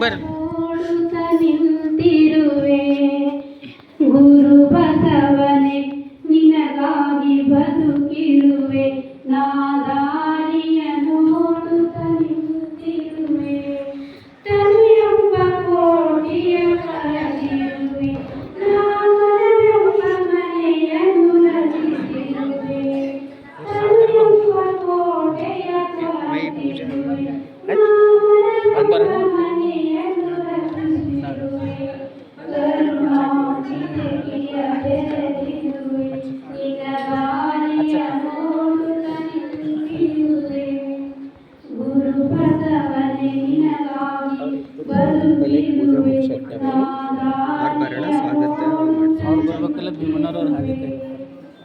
ಬರ್ರಿ. ನಿಂತಿರುವೆ ಗುರು ಬಸವನೇ ನಿನಗಾಗಿ ಬದುಕಿರುವೆ ನಾದಾರಿಯ ನೋಡುತ್ತ ನಿಂತಿರುವೆ ತನುಯೆಂಬ ಕೋಟಿಯ ಕರೆದಿರುವೆ ನಾಗರೆಂಬ ಮನೆಯನ್ನು ರಚಿಸಿರುವೆ ತನುಯೆಂಬ ಕೋಟೆಯ ಕರೆದಿರುವೆ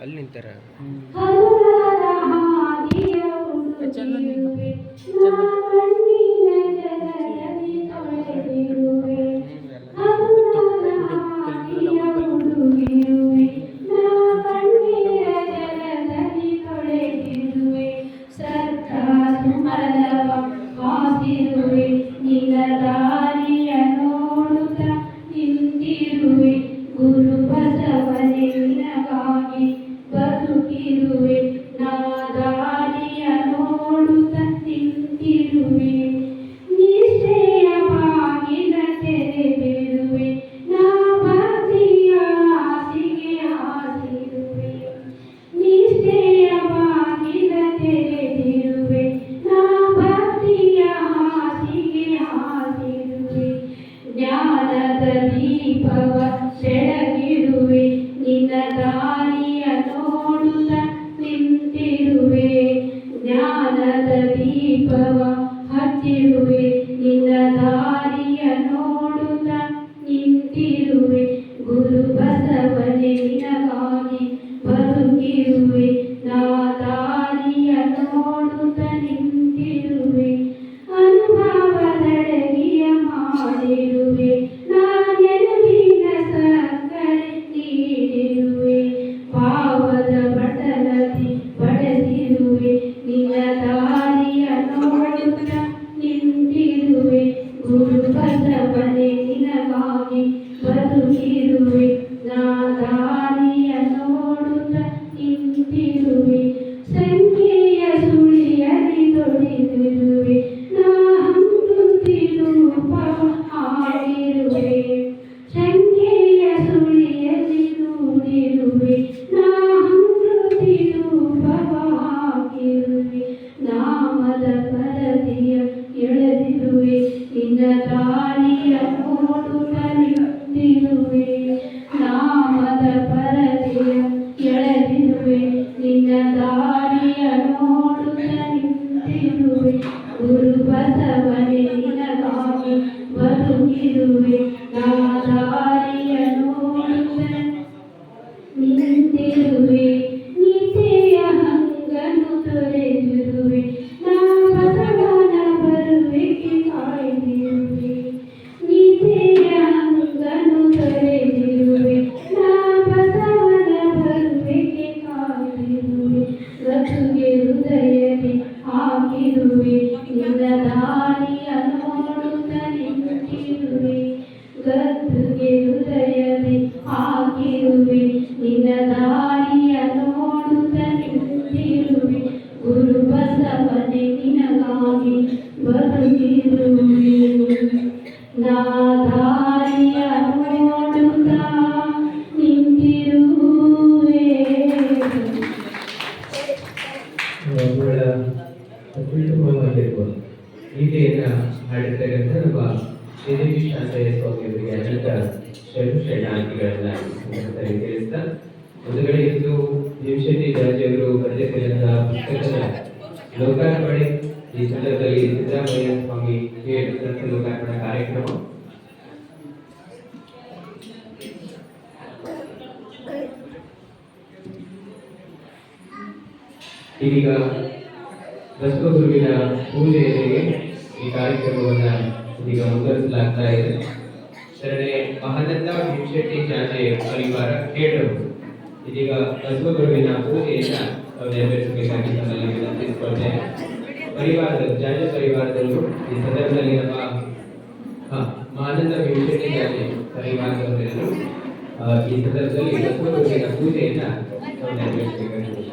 ಅಲ್ಲಿ ನಿಂತಾರ ಗುರು ಬಸವನೇ ನಿನಗಾಗಿ ಬದುಕಿರುವೆ ನಾದಾರಿಯ ನೋಡುತ್ತ ನಿಂತಿರುವೆ ನಿಶ್ಚಯ ಬಾಗಿಲ ತೆರೆದಿರುವೆ ನಾ ಭಕ್ತಿಯ ಹಾಸಿಗೆ ಹಾಸಿರುವೆ ನಿಶ್ಚಯ ಬಾಗಿಲ ತೆರೆದಿರುವೆ ನಾ ಭಕ್ತಿಯ ಹಾಸಿಗೆ ಹಾಸಿರುವೆ ಜ್ಞಾನದ ದೀಪವ ಬೆಳಗಿರುವೆ ನಿನ್ನ ದಾರಿಯ ನೋಡುತ್ತ ನಿಂತಿರುವೆ ಜ್ಞಾನದ ದೀಪವ ಹಚ್ಚಿರುವೆ ನಿನ್ನ ದಾರಿಯ ನೋಡುತ್ತ ನಿಂತಿರುವೆ ಗುರು ಬಸವನೇ ನಿನಗಾಗಿ ಬದುಕಿರುವೆ ನಾ ದಾರಿಯ ನೋಡುತ್ತ ನಿಂತಿರುವೆ ಅನುಭವದಡಗಿಯ ಮಾಡಿರುವೆ ನಾನೆಲುವಿನ ಸಕ್ಕರೆ ನೀಡಿರುವೆ ಪಾವದ ಬಟಲದಿ ಬಡದಿರುವೆ ನಿನ್ನ ದಾರಿಯ ನೋಡುತ್ತ ನಿಂತಿರುವೆ ಗುರು ಬಸವನೇ ನಿನಗಾಗಿ ಬದುಕಿರುವೆ ನಾ ದಾರಿಯ ನೋಡುತ್ತ ನಿಂತಿರುವೆ ಸಂಖ್ಯೆಯ ಸುಳಿಯಲಿ ತೊಡಿದಿರುವೆ ನಾ ಹಂಗುತ್ತಿರುವ ಆಗಿರುವೆ ಸಂಖ್ಯೆಯ ಸುಳಿಯಲಿ ನೋಡಿರುವೆ ನಾ ಹಂಗುತ್ತಿರುವ ಆಗಿರುವೆ ನಾಮದ ಪರದಿಯ ಎಳೆದಿರುವೆ ನಿನ್ನ ದಾರಿಯ ನೋಡುತ್ತ ನಿಂತಿರುವೆ ನಾಮದ ಪರದಿಯ ಎಳೆದಿರುವೆ ನಿನ್ನ ದಾರಿಯ ನೋಡುತ್ತ ನಿಂತಿರುವೆ ಗುರು ಬಸವನೇ ನಿನಗಾಗಿ ಬದುಕಿರುವೆ ನಾ ದಾರಿಯ ನೋಡುತ್ತ ನಿಂತಿರುವೆ ನಿತ್ಯ ಹಂಗನು ತೊರೆದಿರುವೆ ನಾ ಬಸವನ ಬರುವಿಕೆ ಕಾಯ್ದಿರುವೆ ನಿತ್ಯ ಹಂಗನು ತೊರೆದಿರುವೆ ನಾ ಬಸವನ ಬರುವಿಕೆ ಕಾಯ್ದಿರುವೆ ಗದ್ದುಗೆ ಹೃದಯಕ್ಕೆ ಹಾಕಿರುವೆ ನಿನ್ನ ದಾರಿಯ ನೋಡುತ್ತ ನಿಂತಿರುವೆ ಗದ್ದುಗೆ ಹೃದಯಕ್ಕೆ ಹಾಕಿರುವೆ ನಿನ್ನ ದಾರಿಯ ನೋಡುತ್ತ ನಿಂತಿರುವೆ ಗುರು ಬಸವನೇ ನಿನಗಾಗಿ ಬದುಕಿರುವೆ ನಾ ದಾರಿಯ ನೋಡುತ್ತ ನಿಂತಿರುವೆ. ಬಹಳ ಅತ್ಯುತ್ತಮವಾಗಿರ್ಬೋದು ಗೀತೆಯನ್ನು ಹಾಡಿರ್ತಕ್ಕಂಥ ನಮ್ಮ ಶ್ರೀದೇವಿ ಶಾಂತಯ್ಯ ಸ್ವಾಮಿಯವರಿಗೆ ಅನಂತ ಶರಣಾರ್ಥಿಗಳನ್ನ ತಿಳಿಸ್ತಾ ಒಂದುಗಡೆ ಇದು ಭೀಮಶೆಟ್ಟಿ ಜಾರ್ಜಿಯವರು ಬರೆದಿರ್ತಕ್ಕಂಥ ಪುಸ್ತಕದ ಲೋಕಾರ್ಪಣೆ ಈ ಸಂದರ್ಭದಲ್ಲಿ ಸಿದ್ದರಾಮಯ್ಯ ಸ್ವಾಮಿ ಲೋಕಾರ್ಪಣಾ ಕಾರ್ಯಕ್ರಮ ಇದೀಗ ಬಸವಗುರುವಿನ ಪೂಜೆಯೊಂದಿಗೆ ಈ ಕಾರ್ಯಕ್ರಮವನ್ನು ಇದೀಗ ಮುಂದುವರಿಸಲಾಗ್ತಾ ಇದೆ. ಶರಣೆ ಮಹಾನಂದ ಭೀಮಶೆಟ್ಟಿ ಜಾಜೆ ಪರಿವಾರ ಕೇಳರು ಇದೀಗ ಬಸವಗುರುವಿನ ಪೂಜೆಯನ್ನ ನೆರವೇರಿಸಬೇಕಾಗಿ ತಮ್ಮಲ್ಲಿ ವಿನಂತಿಸಿಕೊಳ್ತೇನೆ. ಪರಿವಾರದ ಜಾಜೆ ಪರಿವಾರದವರು ಈ ಸಂದರ್ಭದಲ್ಲಿ ನಮ್ಮ ಮಾನಂದ ಭೀಮಶೆಟ್ಟಿ ಜಾತಿ ಪರಿವಾರದವರೆಲ್ಲರೂ ಈ ಸಂದರ್ಭದಲ್ಲಿ ಬಸವಗುರುವಿನ ಪೂಜೆಯನ್ನ ನಾವು ನೆರವೇರಿಸಬೇಕಾಗಿ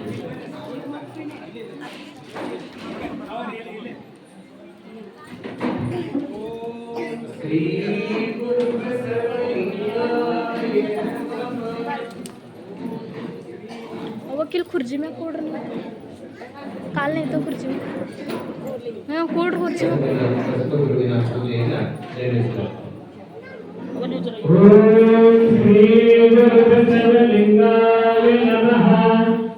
ಶ್ರೀ ಗುರು वकील खुर्ची में कोड काल नहीं तो खुर्ची में हाँ कोड खुर्ची में ಬಸವಗುರುವಿನ ಪೂಜೆಯನ್ನ ನೆರವೇರಿಸಲಾಗುತ್ತದೆ. ಓಂ ಶ್ರೀ ಗುರು ಬಸವಲಿಂಗಾಯ ನಮಃ.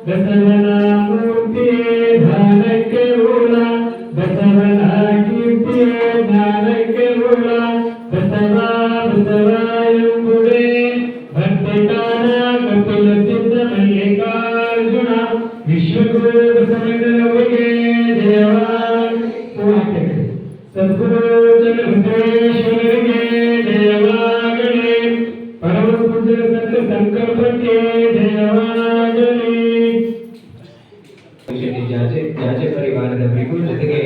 ಬಸವನ ಮೂರ್ತಿಯೇ ಧ್ಯಾನಕ್ಕೆ ಮೂಲ, ಬಸವನ ಕೀರ್ತಿಯೇ ಜ್ಞಾನಕ್ಕೆ ಮೂಲ. ಬಸವ ಬಸವ ಎಂಬುದೇ ಭಕ್ತಿಗಾನ ಕಪಿಲ ಸಿದ್ಧ ಮಲ್ಲಿಕಾರ್ಜುನ. ವಿಶ್ವಗುರು ಬಸವಣ್ಣನವರಿಗೆ ಜಯವಾಗಲಿ. ಸದ್ಗುರು ಚನ್ನಬಸವೇಶ್ವರರಿಗೆ ಜಯವಾಗಲಿ. ಪರಮ ಪೂಜ್ಯ ಸಂತ ಸಂಕಲ್ಪಕ್ಕೆ ಜಯವಾಗಲಿ. ಭೀಮಶೆಟ್ಟಿ ಜಾಜೆ ಪರಿವಾರದವರಿಗೂ ಜೊತೆಗೆ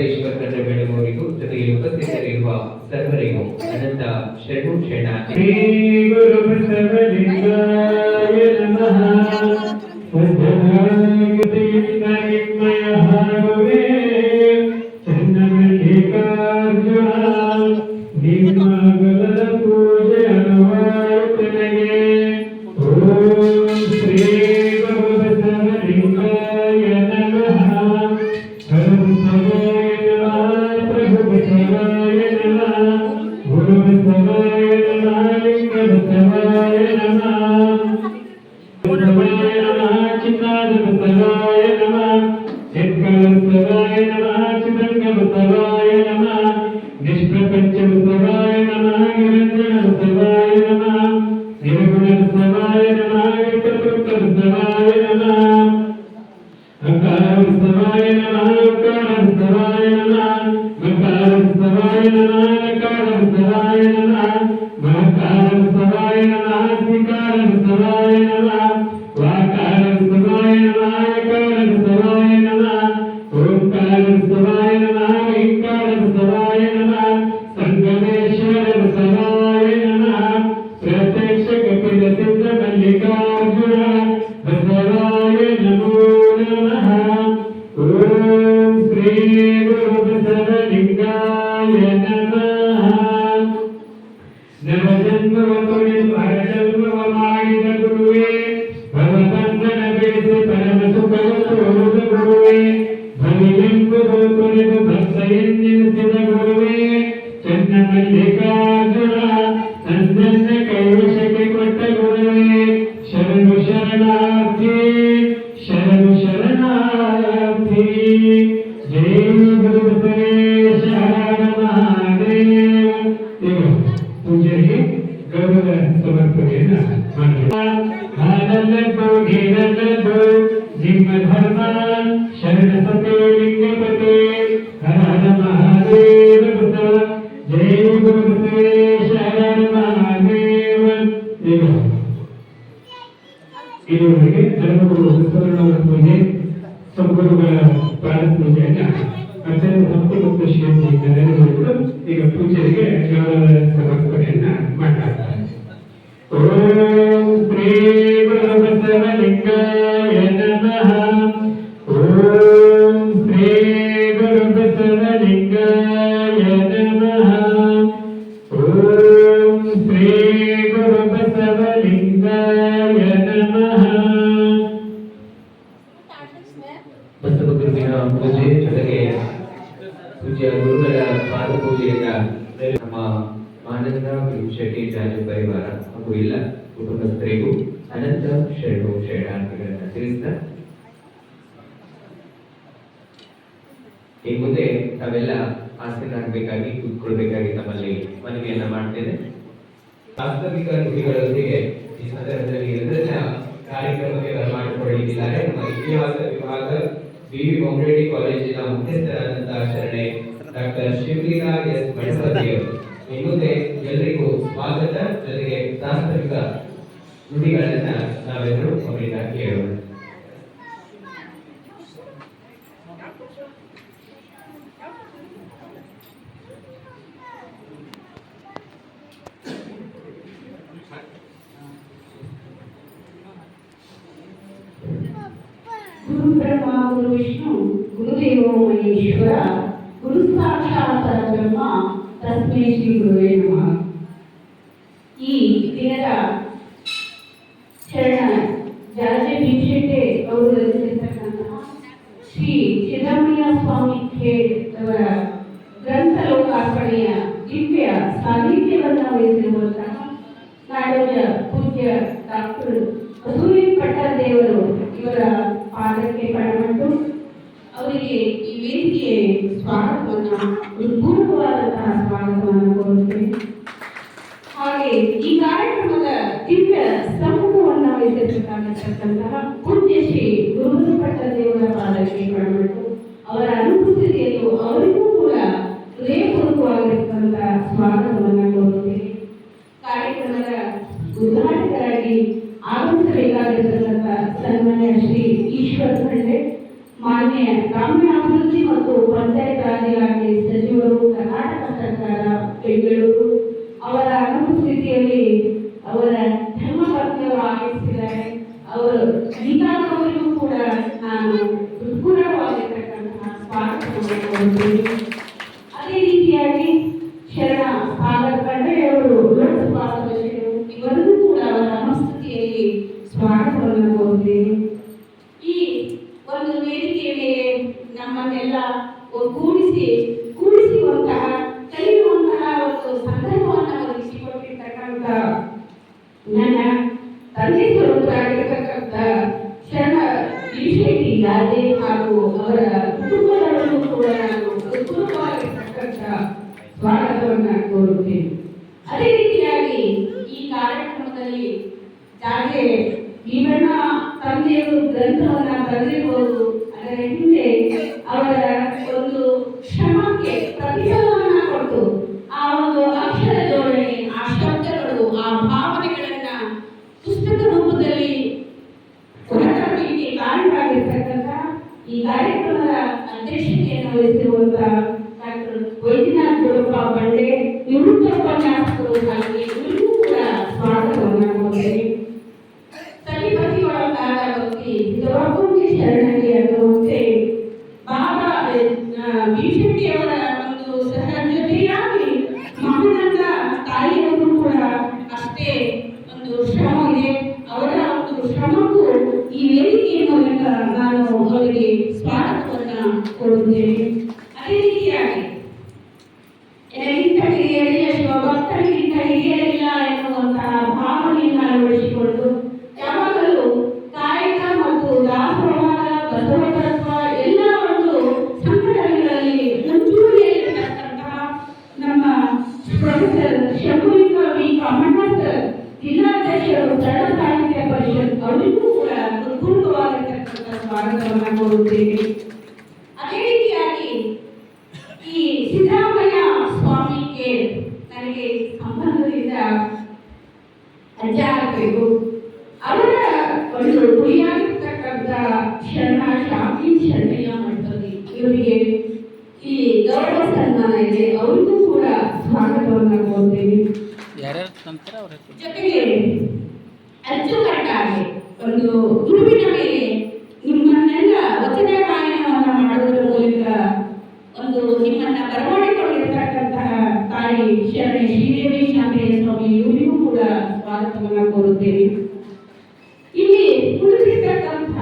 ಈಶ್ವರ ಕಂಡ್ರೆ ಬೆಳೆಯುವವರಿಗೂ ಜೊತೆಗೆ ಉಪಸ್ಥಿತರಿರುವ ಸರ್ವರಿಗೂ ಅನಂತ ಶರಣು ಶರಣಾರ್ಥಿ. ಶ್ರೀ ಗುರು ಬಸವಲಿಂಗಾಯ ನಮಃ. ಸಜ್ಜನಾಗತಿಯಿಂದ ನಿಮ್ಮಯ ಹಾಡುವೆ ಚನ್ನಮಲ್ಲಿಕಾರ್ಜುನ. ನಿಮ್ಮ ಗಲದ ಪೂಜೆ ಅನುವಾಯುತ್ತನೆಗೆ. ಓಂ ಶ್ರೀ ಗುರು ಬಸವಲಿಂಗಾಯ ನಮಃ. ಹರ ಬಸವಾಯ ನಮಃ. ಪ್ರಭು ಬಸವಾಯ ನಮಃ. ಗುರು ಬಸವಾಯ ನಮಃ. ಲಿಂಗ ಬಸವಾಯ ನಮಃ. ಬಸವಾಯ ನಮಃ. ಚಿನ್ನಾದ ಬಸವಾಯ ನಮಃ. ಚಿತ್ಕಳ ಬಸವಾಯ ನಮಃ. ಚಿದಂಗ ಬಸವಾಯ ನಮಃ. ನಿಷ್ಪ್ರಪಂಚ ಬಸವಾಯ ನಮಃ. ನಿರಂಜನ ಬಸವಾಯ ನಮಃ. ನಿರ್ಗುಣ ಬಸವಾಯ ನಮಃ. ವಿಕೃತ ಬಸವಾಯ ನಮಃ. ಅಕಾರ ಬಸವಾಯ ನಮಃ. ಉಕಾರ ಬಸವಾಯ ನಮಃ. ಮಕಾರ ಬಸವಾಯ ನಮಃ. ನಕಾರ ಬಸವಾಯ ನಮಃ. ಮಕಾರ ಬಸವಾಯ ನಮಃ. ಶ್ರೀಕಾರ ಬಸವಾಯ ನಮಃ. ವಾಕಾರ ಬಸವಾಯ ನಮಃ. ಯಕಾರ ಬಸವಾಯ ನಮಃ. ಓಂಕಾರ ಬಸವಾಯ ನಮಃ. ಓಂಕಾರ ಬಸವಾಯ ನಮಃ. ಸಂಗಮೇಶ್ವರ ಬಸವಾಯ ನಮಃ. ಪ್ರತ್ಯಕ್ಷ ಕಪಿಲ ಸಿದ್ಧ ಮಲ್ಲಿಕಾರ್ಜುನ ಬಸವಾಯ ನಮೋ ನಮಃ. ಓಂ ಶ್ರೀ ಗುರು ಬಸವಲಿಂಗಾಯ ನಮಃ. ನವಜನ್ಮವ ತೊಳೆದು ಹರಜನ್ಮವ ಮಾಡಿದ ಗುರುವೇ, ಭವಬಂಧನ ಬೆಳೆಸಿ ಪರಮ ಸುಖವ ತೋರಿದ ಗುರುವೇ, ಭವಿಯೆಂಬುದು ತೊರೆದು ಭಕ್ತ ಎನ್ನೆನಿಸಿದ ಗುರುವೇ, ಚನ್ನಮಲ್ಲಿಕಾರ್ಜುನ ನಂದನ್ನ ಕೈವಶಕ್ಕೆ ಕೊಟ್ಟ ಗುರುವೇ, ಶರಣು ಶರಣಾರ್ಥಿ ಶರಣು ಶರಣಾರ್ಥಿ. ಜೈ ಗುರು ಬಸವೇಶ ಹರ ಮಹಾದೇವ. ಈಗ ಪೂಜೆಗೆ ಗೌರವ ಸಮರ್ಪಣೆಯನ್ನ ಮಾಡಿ. ಹಾನಲ್ಲದ್ದು ಗೀನಲ್ಲದ್ದು ನಿಮ್ಮ ಧರ್ಮ ಶರಣ ಸತೆ ಲಿಂಗಪತೆ ಹರ ಹರ ಮಹಾದೇವ ಬಸವ. ಜೈ ಗುರು ಬಸವೇಶ ಹರ ಮಹಾದೇವ. ಈಗ ಇದುವರೆಗೆ ಧರ್ಮಗುರು ಬಸವಣ್ಣವರ ಪೂಜೆ, ಸದ್ಗುರುಗಳ ಪ್ರಾಣ ಪೂಜೆಯನ್ನ ಅತ್ಯಂತ ಭಕ್ತಿ ಮತ್ತು ಶ್ರದ್ಧೆಯಿಂದ ನೆರವೇರಿಸಲು ಈಗ ಪೂಜೆಗೆ ಗೌರವ ಸಮರ್ಪಣೆಯನ್ನ ಮಾಡಲಾಗ್ತದೆ. ಓಂ ಶ್ರೀ ಗುರು ಬಸವಲಿಂಗಾಯ ನಮಃ. ಓಂ ಶ್ರೀ ಗುರು ಬಸವಲಿಂಗಾಯ ನಮಃ. ಓಂ ಶ್ರೀ ಗುರು ಬಸವಲಿಂಗಾಯ ನಮಃ. ಬಸವಗುರುವಿನ ಪೂಜೆ ಜೊತೆಗೆ ಪೂಜ್ಯ ಗುರುಗಳ ಪಾದ ಪೂಜೆಯನ್ನ ನಮ್ಮ ಮಾನಂದ ಭೀಮಶೆಟ್ಟಿ ಜಾಜೆ ಪರಿವಾರ ಹಾಗೂ ಎಲ್ಲ ಕುಟುಂಬಸ್ಥರಿಗೂ ಅನಂತ ಶರಣು ಶರಣಾರ್ಥಿಗಳನ್ನ ತಿಳಿಸ್ತಾ ಈ ಮುಂದೆ ತಾವೆಲ್ಲ ಆಸೀನರಾಗಬೇಕಾಗಿ ಕೂತ್ಕೊಳ್ಬೇಕಾಗಿ ತಮ್ಮಲ್ಲಿ ಮನವಿಯನ್ನ ಮಾಡ್ತೇನೆ. ವಾಸ್ತವಿಕ ನುಡಿಗಳೊಂದಿಗೆ ಈ ಸಂದರ್ಭದಲ್ಲಿ ಎಲ್ಲರ ಕಾರ್ಯಕ್ರಮಕ್ಕೆ ಬರಮಾಡಿಕೊಳ್ಳಲಿದ್ದಾರೆ ನಮ್ಮ ಇತಿಹಾಸ ವಿಭಾಗ ಬಿ.ವಿ. ಬೊಮ್ಮರೆಡ್ಡಿ ಕಾಲೇಜಿನ ಮುಖ್ಯಸ್ಥರಾದಂತಹ ಶರಣೆ ಡಾಕ್ಟರ್ ಶಿವಲೀಲಾ ಎಸ್ ಮಠಪತಿಯವರು. ಈ ಮುಂದೆ ಎಲ್ಲರಿಗೂ ಸ್ವಾಗತ ಜೊತೆಗೆ ಪ್ರಾಸ್ತಾವಿಕ ನುಡಿಗಳನ್ನ ನಾವೆಲ್ಲರೂ ಅವರಿಂದ ಕೇಳೋಣ. ಬ್ರಹ್ಮ ಗುರು ವಿಷ್ಣು ಗುರುದೇವೋ ಮಹೇಶ್ವರ ಗುರು ಸಾಕ್ಷಾತ್ ಬ್ರಹ್ಮ ತಸ್ಮೈ ಶ್ರೀ ಗುರುವೇ ನಮಃ. ಈ ದಿನದ ಶರಣ ಜಾಜೆ ಭೀಮಶೆಟ್ಟಿ ಅವರು ರಚಿಸಿರ್ತಕ್ಕಂತಹ ಶ್ರೀ ಸಿದ್ದರಾಮಯ್ಯ ಸ್ವಾಮಿ ಖೇಡ್ ಅವರ ಗ್ರಂಥ ಲೋಕಾರ್ಪಣೆಯ ದಿವ್ಯ ಸಾನ್ನಿಧ್ಯವನ್ನು ವಹಿಸಿರುವಂತಹ ನಾಡೋಜ ಪೂಜ್ಯ ಡಾಕ್ಟರ್ ವಸೂಲಿ ಪಟ್ಟದೇವರು ಇವರ ಪಾದಕ್ಕೆ ಪಣಮಟ್ಟು ಅವರಿಗೆ ಈ ವೇದಿಕೆಯ ಸ್ವಾಗತವನ್ನು ಪೂರ್ವವಾದಂತಹ ಸ್ವಾಗತವನ್ನು ಕೋರುತ್ತೇನೆ. ಹಾಗೆ ಈ ಕಾರ್ಯಕ್ರಮದ ದಿವ್ಯ ಸಮೂಹವನ್ನು ವಹಿಸಿರ್ತಕ್ಕಂತಹ ಪೂಜ್ಯ ಶ್ರೀ ಗುರುವಸೂಲಿ ಪಟ್ಟದೇವರ ಪಾದಕ್ಕೆ ಪಣಮಟ್ಟು ಅವರ ಅನುಪಸ್ಥಿತಿಯಲ್ಲೂ ಅವರಿಗೂ ಕೂಡ ಹೃದಯಪೂರ್ವಕವಾಗಿರ್ತಕ್ಕಂತಹ ಸ್ವಾಗತವನ್ನು ಕೋರುತ್ತೇನೆ. ಕಾರ್ಯಕ್ರಮದ ಉದ್ಘಾಟಕರಾಗಿ ಆಗಮಿಸಬೇಕಾಗಿರತಕ್ಕಂಥ ಸನ್ಮಾನ್ಯ ಶ್ರೀ ಈಶ್ವರ್ ಖಂಡ್ರೆ, ಮಾನ್ಯ ಗ್ರಾಮೀಣಾಭಿವೃದ್ಧಿ ಮತ್ತು ಪಂಚಾಯತ್ ರಾಜ್ ಇಲಾಖೆ ಸಚಿವರು, ಕರ್ನಾಟಕ ಸರ್ಕಾರ, ಬೆಂಗಳೂರು, ಅವರ ಅನುಪಸ್ಥಿತಿಯಲ್ಲಿ ಅವರ ಧರ್ಮಪತ್ನಿಯವರು ಆಗಮಿಸಿದ್ದಾರೆ. ಅವರು ಈಗಾಗಲೂ ಕೂಡ ನಾನು ಹೃತ್ಪೂರ್ವಕವಾಗಿರ್ತಕ್ಕಂತಹ ಸ್ವಾಗತವನ್ನು ಕೋರುತ್ತೇನೆ. ಅದೇ ರೀತಿಯಾಗಿ ಶರಣ ಸಾಗರ್ ಖಂಡ್ರೆಯವರು ಲೋಕಸಭಾ ಸದಸ್ಯರು, ಇವರಿಗೂ ಕೂಡ ಅವರ ಅನುಪಸ್ಥಿತಿಯಲ್ಲಿ ಸ್ವಾಗತವನ್ನು ಕೋರುತ್ತೇನೆ. ಈ ಒಂದು ವೇದಿಕೆಯ ಮೇಲೆ ನಮ್ಮನ್ನೆಲ್ಲ ಕೂಡಿಸುವಂತಹ ಕಲಿಯುವಂತಹ ಒಂದು ಸಂದರ್ಭವನ್ನು ಒದಗಿಸಿಕೊಟ್ಟಿರ್ತಕ್ಕಂಥ ನನ್ನ ತಂದೆ ಸ್ವರೂಪರಾಗಿರ್ತಕ್ಕಂಥ ಶರಣ ಭೀಮಶೆಟ್ಟಿ ಜಾಜೆ ಹಾಗೂ ಅವರ ಕುಟುಂಬದವರಿಗೂ ಕೂಡ ನಾನು ಹೃತ್ಪೂರ್ವಕವಾಗಿರ್ತಕ್ಕಂಥ ಸ್ವಾಗತವನ್ನು ಕೋರುತ್ತೇನೆ. ಅದೇ ರೀತಿಯಾಗಿ ಈ ಕಾರ್ಯಕ್ರಮದಲ್ಲಿ ಜಾಗೆ ಭೀಮಣ್ಣ ತಂದೆಯವರು ಗ್ರಂಥವನ್ನ ಬರೆದಿರಬಹುದು, ಅದರ ಹಿಂದೆ ಅವರ ಒಂದು ಶ್ರಮಕ್ಕೆ ಪ್ರತಿಫಲವನ್ನ ಕೊಟ್ಟು ಆ ಒಂದು ಅಕ್ಷರ ಜೋಡಣೆ, ಆ ಶಬ್ದಗಳು, ಆ ಭಾವನೆಗಳನ್ನ ಪುಸ್ತಕ ರೂಪದಲ್ಲಿ ಹೊರತರಲಿಕ್ಕೆ ಕಾರಣವಾಗಿರ್ತಕ್ಕಂಥ ಈ ಕಾರ್ಯಕ್ರಮದ ಅಧ್ಯಕ್ಷತೆಯನ್ನು ವಹಿಸಿರುವಂತಹ ಡಾಕ್ಟರ್ ವೈದ್ಯನಾಥ್ ಗುರಪ್ಪ ಬಂಡೆ, ನಿವೃತ್ತ ಉಪನ್ಯಾಸಕರು, ಹಾಗೆ ಇವರಿಗೂ ಕೂಡ ಸ್ವಾಗತವನ್ನು ಕೋರುತ್ತೇನೆ. ಸತಿಪತಿಯೊಳಗಾದ ಭಕ್ತಿ ದೊರಕುಂಗೆ ಶರಣರಿಗೆ ಅನ್ನುವಂತೆ ಬಾಬಾ ಭೀಮಶೆಟ್ಟಿಯವರ ಒಂದು ಸಹ ಜೊತೆಯಾಗಿ ಮಹಾನಂದ ತಾಯಿಯವರು ಕೂಡ ಅಷ್ಟೇ ಒಂದು ಶ್ರಮ ಇದೆ. ಅವರ ಒಂದು ಶ್ರಮಕ್ಕೂ ಈ ವೇದಿಕೆಯ ಮೂಲಕ ನಾನು ಅವರಿಗೆ ಸ್ವಾಗತವನ್ನು ಕೊಡುತ್ತೇನೆ. ಅದೇ ರೀತಿಯಾಗಿ ಎಲ್ಲರಿಗಿಂತ ಹಿರಿಯರಿಲ್ಲ, ಶಿವಭಕ್ತರಿಗಿಂತ ಹಿರಿಯರಿಲ್ಲ ಎನ್ನುವಂತಹ ಭಾವನೆಯನ್ನು ಅಳವಡಿಸಿಕೊಂಡು ಯಾವಾಗಲೂ ಕಾಯಕ ಮತ್ತು ದಾಸೋಹ, ಬಸವತತ್ವ ಎಲ್ಲ ಒಂದು ಸಂಘಟನೆಗಳಲ್ಲಿ ಮುಂಚೂಣಿಯಲ್ಲಿರತಕ್ಕಂತಹ ನಮ್ಮ professor Shambhulinga V Kamanna sir, ಜಿಲ್ಲಾಧ್ಯಕ್ಷರು ಕನ್ನಡ ಸಾಹಿತ್ಯ ಪರಿಷತ್, ಅವರಿಗೂ ಕೂಡ ಹೃತ್ಪೂರ್ವಕವಾಗಿರ್ತಕ್ಕಂಥ ಸ್ವಾಗತವನ್ನು ಕೋರುತ್ತೇನೆ. ಅದೇ ರೀತಿಯಾಗಿ ಈ ಸಿದ್ದರಾಮಯ್ಯ ಸ್ವಾಮಿ ಖೇಡ್ ನನಗೆ ಸಂಬಂಧದಿಂದ ಅಜ್ಜ ಆಗಬೇಕು. ಅವರ ಒಂದು ಗುರಿಯಾಗಿರ್ತಕ್ಕಂಥ ಶರಣ ಶಾಂತಿ ಶರಣಯ್ಯ ಮಂಟಪಿ ಇವರಿಗೆ ಈ ಗೌರವ ಸನ್ಮಾನ ಇದೆ, ಅವರಿಗೂ ಕೂಡ ಸ್ವಾಗತವನ್ನು ಕೋರುತ್ತೇನೆ. ಜೊತೆಗೆ ಅಚ್ಚುಕಟ್ಟಾಗಿ ಒಂದು ಗುರುವಿನ ಮೇಲೆ ನಿಮ್ಮನ್ನೆಲ್ಲ ವಚನ ಗಾಯನವನ್ನು ಮಾಡುವುದರ ಮೂಲಕ ಒಂದು ನಿಮ್ಮನ್ನ ಬರಮಾಡಿಕೊಂಡಿರ್ತಕ್ಕಂತಹ ತಾಯಿ ಶರಣೆ ಶ್ರೀದೇವಿ ಶಾಂತಯ್ಯ ಸ್ವಾಮಿ ಇವರಿಗೂ ಕೂಡ ಸ್ವಾಗತವನ್ನು ಕೋರುತ್ತೇನೆ. ಇಲ್ಲಿ ಕುಳಿತಿರ್ತಕ್ಕಂಥ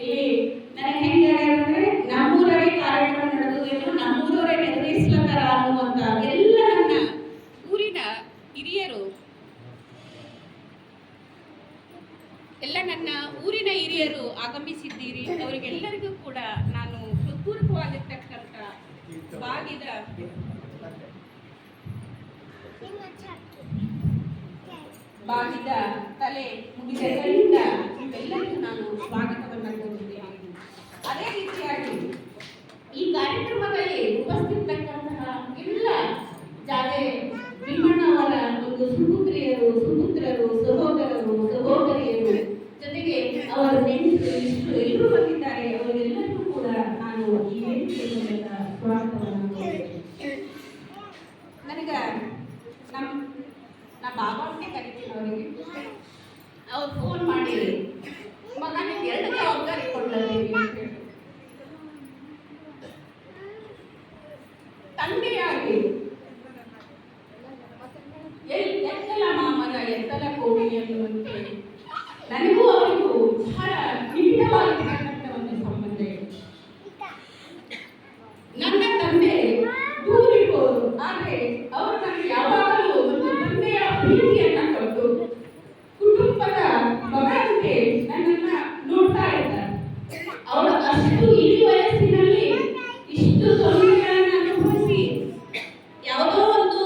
ಇಲ್ಲಿ ನನಗೆ ಹೆಂಗೆ ಅಂದ್ರೆ ನಮ್ಮೂರವೇ ಕಾರ್ಯಕ್ರಮ ನಡೆದುದು, ನಮ್ಮೂರವರೇ ನೆರವೇರಿಸ್ಲತ್ತಾರ ಅನ್ನುವಂತ ಎಲ್ಲ ನನ್ನ ಊರಿನ ಹಿರಿಯರು, ಎಲ್ಲ ನನ್ನ ಊರಿನ ಹಿರಿಯರು ಆಗಮಿಸಿದ್ದೀರಿ. ಅವರಿಗೆಲ್ಲರಿಗೂ ಕೂಡ ನಾನು ಹೃತ್ಪೂರ್ವಕವಾಗಿರ್ತಕ್ಕಂಥ ಬಾಗಿದ ತಲೆ ಮುಗಿದ ಕೈಯಿಂದ ಎಲ್ಲರಿಗೂ ನಾನು ಸ್ವಾಗತವನ್ನು ಕೋರುತ್ತೇನೆ. ಅದೇ ರೀತಿಯಾಗಿ ಈ ಕಾರ್ಯಕ್ರಮದಲ್ಲಿ ಉಪಸ್ಥಿತಕ್ಕಂತಹ ಎಲ್ಲ ಜಾಗೆ ಭೀಮಣ್ಣವರ ಒಂದು ಸುಪುತ್ರಿಯರು, ಸುಪುತ್ರರು, ಸಹೋದರರು, ಸಹೋದರಿಯರು, ಜೊತೆಗೆ ಅವರ ನೆಂಟರು, ಇಷ್ಟು ಎಲ್ಲರೂ ಬಂದಿದ್ದಾರೆ. ಅವರೆಲ್ಲರಿಗೂ ಕೂಡ ನಾನು ಈ ವೇದಿಕೆಯ ಮೂಲಕ ಸ್ವಾಗತವನ್ನು ಕೋರುತ್ತೇನೆ. ನನಗೆ ನಾ ಬಾಬಾ ಅಂತ ಕರಿತೀನಿ ಅವರಿಗೆ. ಅವ್ರು ಫೋನ್ ಮಾಡಿ ಮಗನಿಗೆ 2 ಜವಾಬ್ದಾರಿ ಕೊಡಲೇಬೇಕು. ತಂದೆಯಾಗಿ ಎತ್ತಲ ಮಾಮನ ಎತ್ತಲ ಕೋವಿ ಎನ್ನುವಂತೆ ನನಗೂ ಅವರಿಗೂ ಬಹಳ ನಿಬಿಡವಾಗಿರ್ತಕ್ಕಂಥ ಒಂದು ಸಂಬಂಧ ಇದೆ. ನನ್ನ ತಂದೆ ದೂರಿರ್ಬೋದು, ಆದರೆ ಅವರು ನನಗೆ ಯಾವಾಗಲೂ ಒಂದು ತಂದೆಯ ಪ್ರೀತಿಯನ್ನ ಕೊಟ್ಟು ಕುಟುಂಬದ ಮಗನಂತೆ ನನ್ನನ್ನ ನೋಡ್ತಾ ಇದ್ದಾರೆ. ಅವರು ಅಷ್ಟು ಇಳಿ ವಯಸ್ಸಿನಲ್ಲಿ ಇಷ್ಟು ತೊಂದರೆಗಳನ್ನು ಅನುಭವಿಸಿ ಯಾವುದೋ ಒಂದು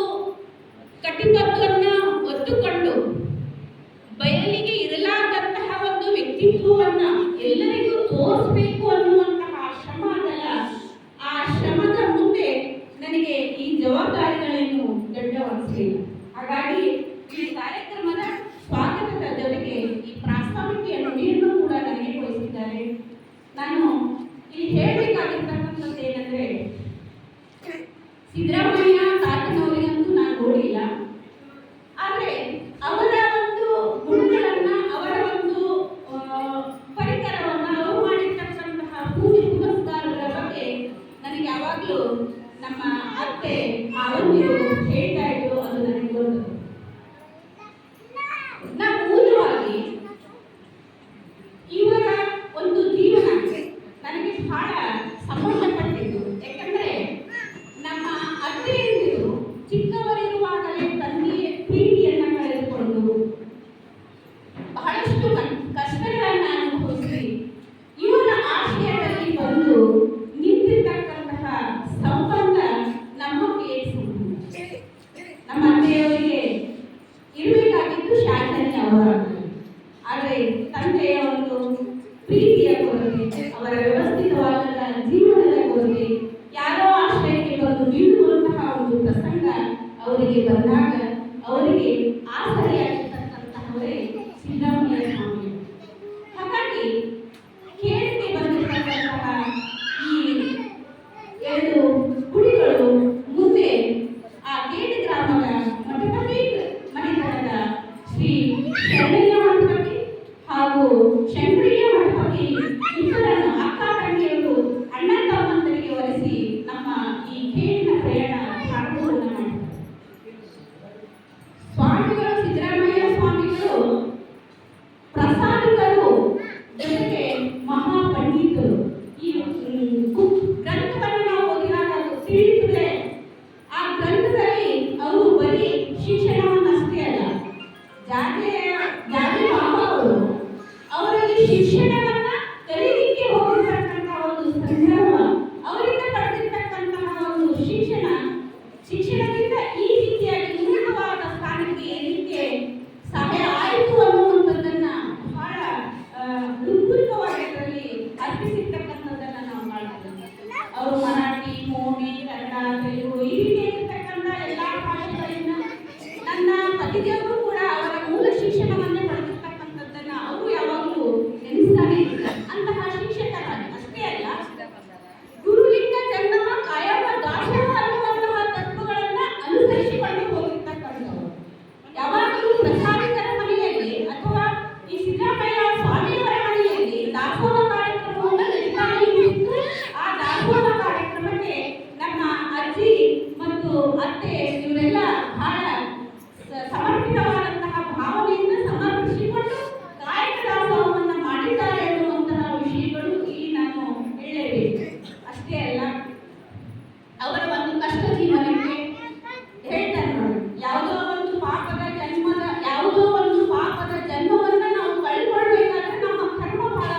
ಕಟಿಬದ್ಧವನ್ನ ಒತ್ತುಕೊಂಡು ಬಯಲಿಗೆ ಇರಲಾದಂತಹ ಒಂದು ವ್ಯಕ್ತಿತ್ವವನ್ನ ಎಲ್ಲರಿಗೂ ತೋರಿಸಬೇಕು ಅನ್ನುವಂತಹ ಶ್ರಮ ಅದಲ್ಲ. ಆ ಶ್ರಮದ ಮುಂದೆ ನನಗೆ ಈ ಜವಾಬ್ದಾರಿಗಳನ್ನು ದೊಡ್ಡವನಿಸಲಿಲ್ಲ. ಹಾಗಾಗಿ ಈ ಕಾರ್ಯಕ್ರಮದ ಸ್ವಾಗತದ ಜೊತೆಗೆ ಈ ಪ್ರಾಸ್ತಾವಿಕೆಯ ನುಡಿಯನ್ನು ಕೂಡ ನನಗೆ ವಹಿಸಿದ್ದಾರೆ. ನಾನು ಇಲ್ಲಿ ಹೇಳಬೇಕಾಗಿರ್ತಕ್ಕಂಥದ್ದು ಏನಂದ್ರೆ, ಸಿದ್ದರಾಮಯ್ಯ ತಾತನವರಿಗಂತೂ ನಾನು ನೋಡಿಲ್ಲ, ಆದರೆ ಅವರ ಒಂದು ಗುಣಗಳನ್ನ, ಅವರ ಒಂದು ಪರಿಕರವನ್ನ, ಅವರು ಮಾಡಿರ್ತಕ್ಕಂತಹ ಪೂಜೆ ಪುನಸ್ಕಾರಗಳ ಬಗ್ಗೆ ನನಗೆ ಯಾವಾಗಲೂ ನಮ್ಮ ಅತ್ತೆ ಮಾವಂದಿರು ಹೇಳ್ತಾ ಇದ್ರು. ಅದು ನನಗೆ ಗೊತ್ತು. ನಾವು ಮೂಲವಾಗಿ ಇವರ ಒಂದು ಜೀವನ ನನಗೆ ಬಹಳ ಸಂಬಂಧಪಟ್ಟಿದ್ದು. ಯಾಕಂದ್ರೆ ನಮ್ಮ ಅತ್ತೆಯಂದಿರು ಚಿಕ್ಕವರಿರುವಾಗಲೇ ತಂದೆಯ ಪ್ರೀತಿಯನ್ನ ಕಳೆದುಕೊಂಡು ಬಹಳಷ್ಟು ಕಷ್ಟಗಳನ್ನು ಅನುಭವಿಸಿ ಇವರ ಆಶ್ರಯದಲ್ಲಿ ಬಂದು ನಿಂತಿರ್ತಕ್ಕಂತಹ ಸಂಬಂಧ ನಮಗೆ ನಮ್ಮ ಅತ್ತೆಯವರಿಗೆ ಇರಬೇಕಾಗಿದ್ದು ಶಾಸನ ಅವರ, ಆದರೆ ತಂದೆಯ ಒಂದು ಪ್ರೀತಿಯ ಕೊರತೆ, ಅವರ ವ್ಯವಸ್ಥಿತವಾದ ಜೀವನದ ಕೊರತೆ, ಯಾರೋ ಆಶ್ರಯಕ್ಕೆ ಬಂದು ಬೀಳುವಂತಹ ಒಂದು ಪ್ರಸಂಗ ಅವರಿಗೆ ಬಂದಾಗ ಅವರಿಗೆ ಆಸರೆಯಾಗಿರ್ತಕ್ಕಂತಹವರೇ ಸಿದ್ದರಾಮಯ್ಯ ಸ್ವಾಮಿ. ಹಾಗಾಗಿ ಕೇಳಿಕೆ ಬಂದಿರತಕ್ಕಂತಹ ಈ 2 ಗುಡಿಗಳು ಮುಂದೆ ಆ ಕೇಳಿ ಗ್ರಾಮದ ಮಠಪತಿ ಮನೆತನದ ಶ್ರೀ ಶರಣಯ್ಯ ಮಠಪತಿ ಹಾಗೂ ಶಂಕರಯ್ಯ ಮಠಪತಿ ಇಬ್ಬರನ್ನು ಅಕ್ಕ ತಂಗಿಯರು ಅಣ್ಣ ತಮ್ಮಂದರಿಗೆ ವಹಿಸಿ ನಮ್ಮ ಈ ಕೇಳಿನ ಪ್ರಯಾಣ ಸಾಗುವುದನ್ನು ಮಾಡಿದ್ದಾರೆ. ಸ್ವಾಮಿಗಳು, ಸಿದ್ದರಾಮಯ್ಯ ಸ್ವಾಮಿಗಳು ಪ್ರಸಾದಿಕರು, ಜೊತೆಗೆ ಮಹಾಪಂಡಿತರು. ಈ ಗ್ರಂಥವನ್ನು ನಾವು ಓದಿದಾಗ ತಿಳಿಯುತ್ತದೆ. ಆ ಗ್ರಂಥದಲ್ಲಿ ಅವರು ಬರೀ ಶಿಕ್ಷಣವನ್ನಷ್ಟೇ ಅಲ್ಲ, ಜಾತಿ ಬಾಬಾ ಅವರಲ್ಲಿ ಶಿಕ್ಷಣವನ್ನ ಕಲಿಲಿಕ್ಕೆ ಹೋಗಿರ್ತಕ್ಕಂತಹ ಒಂದು ಸಂದರ್ಭ, ಅವರಿಂದ ಪಡೆದಿರ್ತಕ್ಕಂತಹ ಒಂದು ಶಿಕ್ಷಣದಿಂದ ಈ ರೀತಿಯಾಗಿ ಉನ್ನತವಾದ ಸ್ಥಾನಕ್ಕೆ ಏರಿಕೆ ಸಹಾಯ ಆಯಿತು ಅನ್ನುವಂಥದ್ದನ್ನ ಬಹಳ ಹೃತ್ಪೂರ್ವಕವಾಗಿ ಅದರಲ್ಲಿ ಅರ್ಪಿಸಿರ್ತಕ್ಕಂಥದ್ದನ್ನ ನಾವು ಕಾಣ್ತೀವಿ. ಅವರು ಮರಾಠಿ, ಮೋಡಿ, ಕನ್ನಡ, ತೆಲುಗು ಈ ರೀತಿಯಾಗಿರ್ತಕ್ಕಂಥ ಎಲ್ಲಾ ಭಾಷೆಗಳಿಂದ ನನ್ನ ಪತಿದೇವರು ಕೂಡ ಅವರ ಮೂಲ ಶಿಕ್ಷಣವನ್ನೇ ಪಡೆದಿರ್ತಕ್ಕಂಥದ್ದನ್ನ ಅವರು ಯಾವಾಗಲೂ ನೆನೆಸ್ತಾನೆ ಇರ್ತಾರೆ. ಅಂತಹ ಶಿಕ್ಷಕರಾಗಿ ಅಷ್ಟೇ ಅಲ್ಲ, ಗುರುಲಿಂಗ ಜಂಗಮ ಕಾಯಕ ದಾಸೋಹ ಅನ್ನುವಂತಹ ತತ್ವಗಳನ್ನ ಅನುಸರಿಸಿಕೊಂಡು ಹೋಗಿರ್ತಕ್ಕಂಥವರು. ಯಾವಾಗಲೂ ಪ್ರಸಾದಿಕರ ಮನೆಯಲ್ಲಿ ಅಥವಾ ಈ ಸಿದ್ದರಾಮಯ್ಯ ಸ್ವಾಮಿಯವರ ಮನೆಯಲ್ಲಿ ದಾಸೋಹ ಕಾರ್ಯಕ್ರಮವನ್ನು ನಡೀತಾನೆ ಇತ್ತು. ಆ ದಾಸೋಹ ಕಾರ್ಯಕ್ರಮಕ್ಕೆ ನಮ್ಮ ಅಜ್ಜಿ ಮತ್ತು ಅತ್ತೆ ಇವರೆಲ್ಲ ಬಹಳ ಸಮರ್ಪಿತವಾದಂತಹ ಭಾವನೆಯಿಂದ ಸಮರ್ಪಿಸಿಕೊಂಡು ಕಾಯಕ ದಾಸೋಹವನ್ನ ಮಾಡಿದ್ದಾರೆ ಎನ್ನುವಂತಹ ವಿಷಯಗಳು ಇಲ್ಲಿ ನಾನು ಹೇಳಲೇಬೇಕು. ಅಷ್ಟೇ ಅಲ್ಲ, ಅವರ ಒಂದು ಕಷ್ಟ ಜೀವನಕ್ಕೆ ಹೇಳ್ತಾರೆ ನೋಡಿ, ಯಾವುದೋ ಒಂದು ಪಾಪದ ಜನ್ಮವನ್ನ ನಾವು ಕಳ್ಕೊಳ್ಬೇಕಾದ್ರೆ ನಮ್ಮ ಕರ್ಮ ಬಹಳ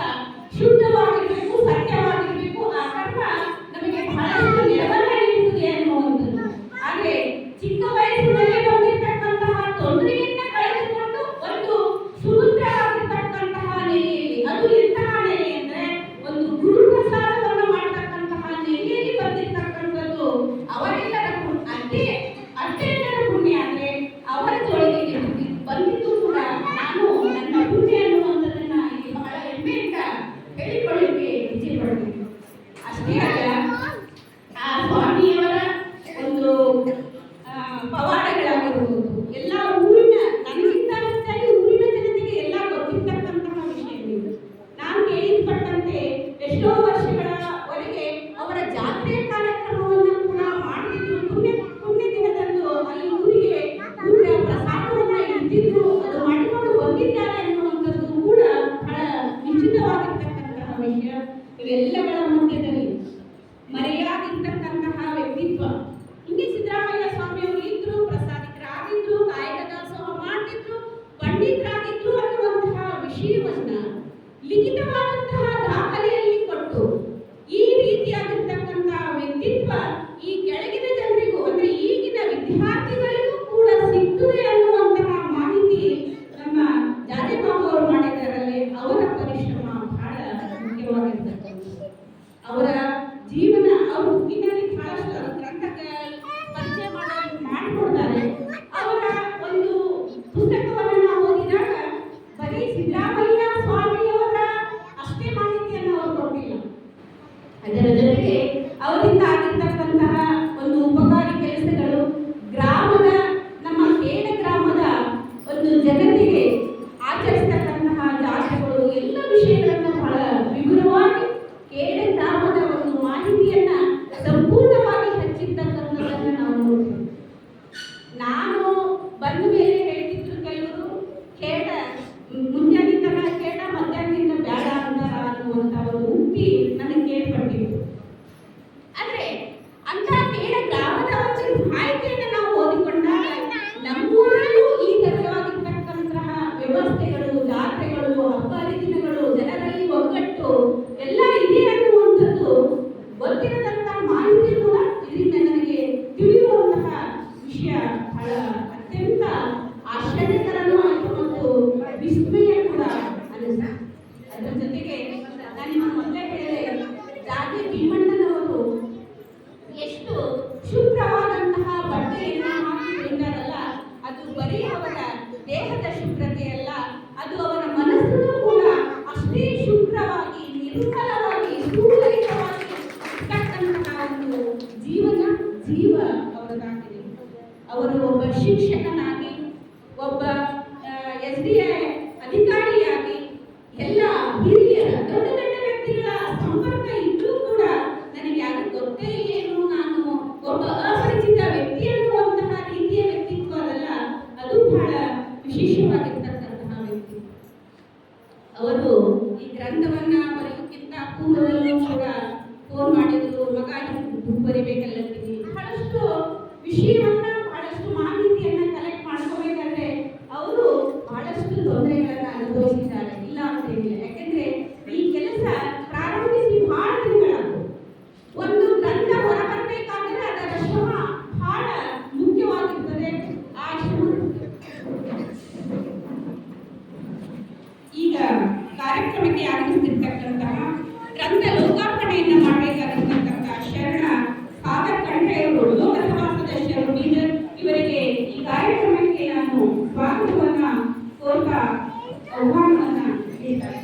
ಶುದ್ಧವಾಗಿರ್ಬೇಕು, ಸತ್ಯವಾಗಿರ್ಬೇಕು. ಆ ಕರ್ಮ ನಮಗೆ ಬಹಳಷ್ಟು ನೆರವನ್ನ ನೀಡುತ್ತದೆ ಅನ್ನುವಂಥದ್ದು. ಆದರೆ ವಿದ್ಯಾರ್ಥಿಗಳಿಗೂ ಕೂಡ ಸಿಗ್ತದೆ ಅನ್ನುವಂತಹ ಮಾಹಿತಿ ನಮ್ಮ ಜಾಲಿಬಾಬು ಅವರು ಮಾಡಿದ್ದಾರಲ್ಲಿ ಅವರ ಪರಿಶ್ರಮ ಬಹಳ ಮುಖ್ಯವಾಗಿರ್ತಕ್ಕಂಥದ್ದು. ಅವರ ಜೀವನ ಅವ್ರ ಬುಕ್ಕಿನಲ್ಲಿ ಬಹಳಷ್ಟು ಗ್ರಂಥಗಳ ಪರಿಚಯ ಮಾಡಿಕೊಡ್ತಾರೆ. ಅವರ ಒಂದು ಪುಸ್ತಕವನ್ನು ನಾವು ಓದಿದಾಗ ಬರೀ ಸಿದ್ದರಾಮಯ್ಯ ಸ್ವಾಮಿಯವರ ಅಷ್ಟೇ ಮಾಹಿತಿಯನ್ನು ಅವರು ಕೊಟ್ಟಿಲ್ಲ. ಅದರ ಜೊತೆಗೆ ಅವರಿಂದ ಆಗಿರ್ತಕ್ಕಂತಹ ಒಂದು ಉಪಕಾರಿ ಕೆಲಸಗಳು, ಗ್ರಾಮದ ನಮ್ಮ ಕೇಡ ಗ್ರಾಮದ ಒಂದು ಜನತೆಗೆ ಆಚರಿಸ್ತಕ್ಕಂತಹ ಜಾತ್ರೆಗಳು, ಎಲ್ಲ ವಿಷಯಗಳನ್ನು ಬಹಳ ವಿವರವಾಗಿ ಕೇಡ ಗ್ರಾಮದ ಒಂದು ಮಾಹಿತಿಯನ್ನ ಸಂಪೂರ್ಣವಾಗಿ ಹಚ್ಚಿರ್ತಕ್ಕಂಥದ್ದನ್ನು ನಾವು ನೋಡ್ತೀವಿ. ನಾನು ಬಂದ ಮೇಲೆ ಹೇಳ್ತಿದ್ರು ಕೆಲವರು, ಕೇಡ ಮುಂಜಾನೆ ತನ ಕೇಡ ಮಧ್ಯಾಹ್ನದಿಂದ ಬೇಡ ಅಂತಾರ ಅನ್ನುವಂಥ ಒಂದು ಉಕ್ತಿ ನನಗೆ ಕೇಳ್ಪಟ್ಟಿತ್ತು. ಆದ್ರೆ ಅಂತ ಕೇಡ ಗ್ರಾಮದ ಒಂದು ಮಾಹಿತಿಯನ್ನು ನಾವು ಓದಿಕೊಂಡಾಗ ನಮ್ಮೂರಲ್ಲೂ ಈ ತರವಾಗಿರ್ತಕ್ಕಂತಹ ವ್ಯವಸ್ಥೆಗಳು, ಜಾತ್ರೆಗಳು, ಹಬ್ಬ ಹರಿದಿನಗಳು, ಜನರಲ್ಲಿ ಒಗ್ಗಟ್ಟು ಎಲ್ಲ ಇದೆ ಅನ್ನುವಂಥದ್ದು ಗೊತ್ತಿರದಂತಹ ಮಾಹಿತಿ ಕೂಡ ಇದರಿಂದ ನನಗೆ ತಿಳಿಯುವಂತಹ ವಿಷಯ ಬಹಳ ಅತ್ಯಂತ ಆಶ್ಚರ್ಯಕರನೂ ಆಯಿತು ಮತ್ತು ವಿಸ್ಮಯ ಕೂಡ ಅನಿಸ್ತು. ಅದರ ಜೊತೆಗೆ ನಾನು ನಿಮ್ಮ ಮೊದಲೇ ಹೇಳಿದೆ, ರಾಜೆ ಭೀಮಣ್ಣನವರು ಎಷ್ಟು ಶುಭ್ರವಾದಂತಹ ಬಟ್ಟೆಯನ್ನು ಹಾಕಿಕೊಂಡಿದ್ದಾರಲ್ಲ, ಅದು ಬರೀ ಅವರ ದೇಹದ ಶುಭ್ರತೆಯಲ್ಲ, ಅದು ಅವರ ಮನಸ್ಸನ್ನು ಕೂಡ ಅಷ್ಟೇ ಶುಭ್ರವಾಗಿ, ನಿರ್ಮಲವಾಗಿ, ಸುಲಲಿತವಾಗಿ ಇರ್ತಕ್ಕಂತಹ ಒಂದು ಜೀವ ಅವರದಾಗಿದೆ. ಅವರು ಒಬ್ಬ ಶಿಕ್ಷಕನಾಗಿ, ಒಬ್ಬ SDA ಅಧಿಕಾರಿಯಾಗಿ, ಎಲ್ಲ ಹಿರಿಯರ ದೊಡ್ಡ ದೊಡ್ಡ ವ್ಯಕ್ತಿಗಳ ಸಂಪರ್ಕ ಇದ್ರೂ ಕೂಡ ನನಗೆ ಯಾರು ಗೊತ್ತೇ ಏನು, ನಾನು ಒಬ್ಬ ಅಪರಿಚಿತ ವ್ಯಕ್ತಿ ಅನ್ನುವಂತಹ ರೀತಿಯ ವ್ಯಕ್ತಿತ್ವ ಅಲ್ಲ, ಅದು ಬಹಳ ವಿಶೇಷವಾಗಿರ್ತಕ್ಕಂತಹ ವ್ಯಕ್ತಿ. ಅವರು ಈ ಗ್ರಂಥವನ್ನ ಬರೆಯೋಕ್ಕಿಂತ ಪೂರ್ವದಲ್ಲೂ ಕೂಡ ಫೋನ್ ಮಾಡಿದ್ರು, ಮಗ ಬುಕ್ ಬರಿಬೇಕಲ್ಲತ್ತೀವಿ, ಬಹಳಷ್ಟು ವಿಷಯವನ್ನ, ಬಹಳಷ್ಟು ಮಾಹಿತಿಯನ್ನ ಕಲೆಕ್ಟ್ ಮಾಡ್ಕೋಬೇಕಾದ್ರೆ ಅವರು ಬಹಳಷ್ಟು ತೊಂದರೆಗಳನ್ನ ಅನುಭವಿಸಿದ್ದಾರೆ, ಇಲ್ಲ ಅಂತ ಹೇಳಿಲ್ಲ. ಯಾಕೆಂದ್ರೆ ಈ ಕೆಲಸ ಪ್ರಾರಂಭಿಸಿ ಬಹಳ ದಿನಗಳಾದವು. ಒಂದು ಗ್ರಂಥ ಹೊರಬರಬೇಕಾದ್ರೆ ಅದರ ಶ್ರಮ ಬಹಳ ಮುಖ್ಯವಾಗಿರ್ತದೆ. ಆ ಶ್ರಮ ಈಗ ಕಾರ್ಯಕ್ರಮಕ್ಕೆ ಆಗಮಿಸ್ತಿರ್ತಕ್ಕಂತಹ ಗ್ರಂಥ ಲೋಕಾರ್ಪಣೆಯನ್ನು ಮಾಡಬೇಕಾಗಿರ್ತಕ್ಕಂತಹ ಶರಣ ಸಾಗರ್ ಖಂಡ್ರೆಯವರು, ಲೋಕಸಭಾ ಸದಸ್ಯರು ಬೀದರ್, ಇವರಿಗೆ ಈ ಕಾರ್ಯಕ್ರಮಕ್ಕೆ ನಾನು ಸ್ವಾಗತವನ್ನ ಕೋರ್ತಾ ಆಹ್ವಾನವನ್ನ ನೀಡ್ತಾರೆ.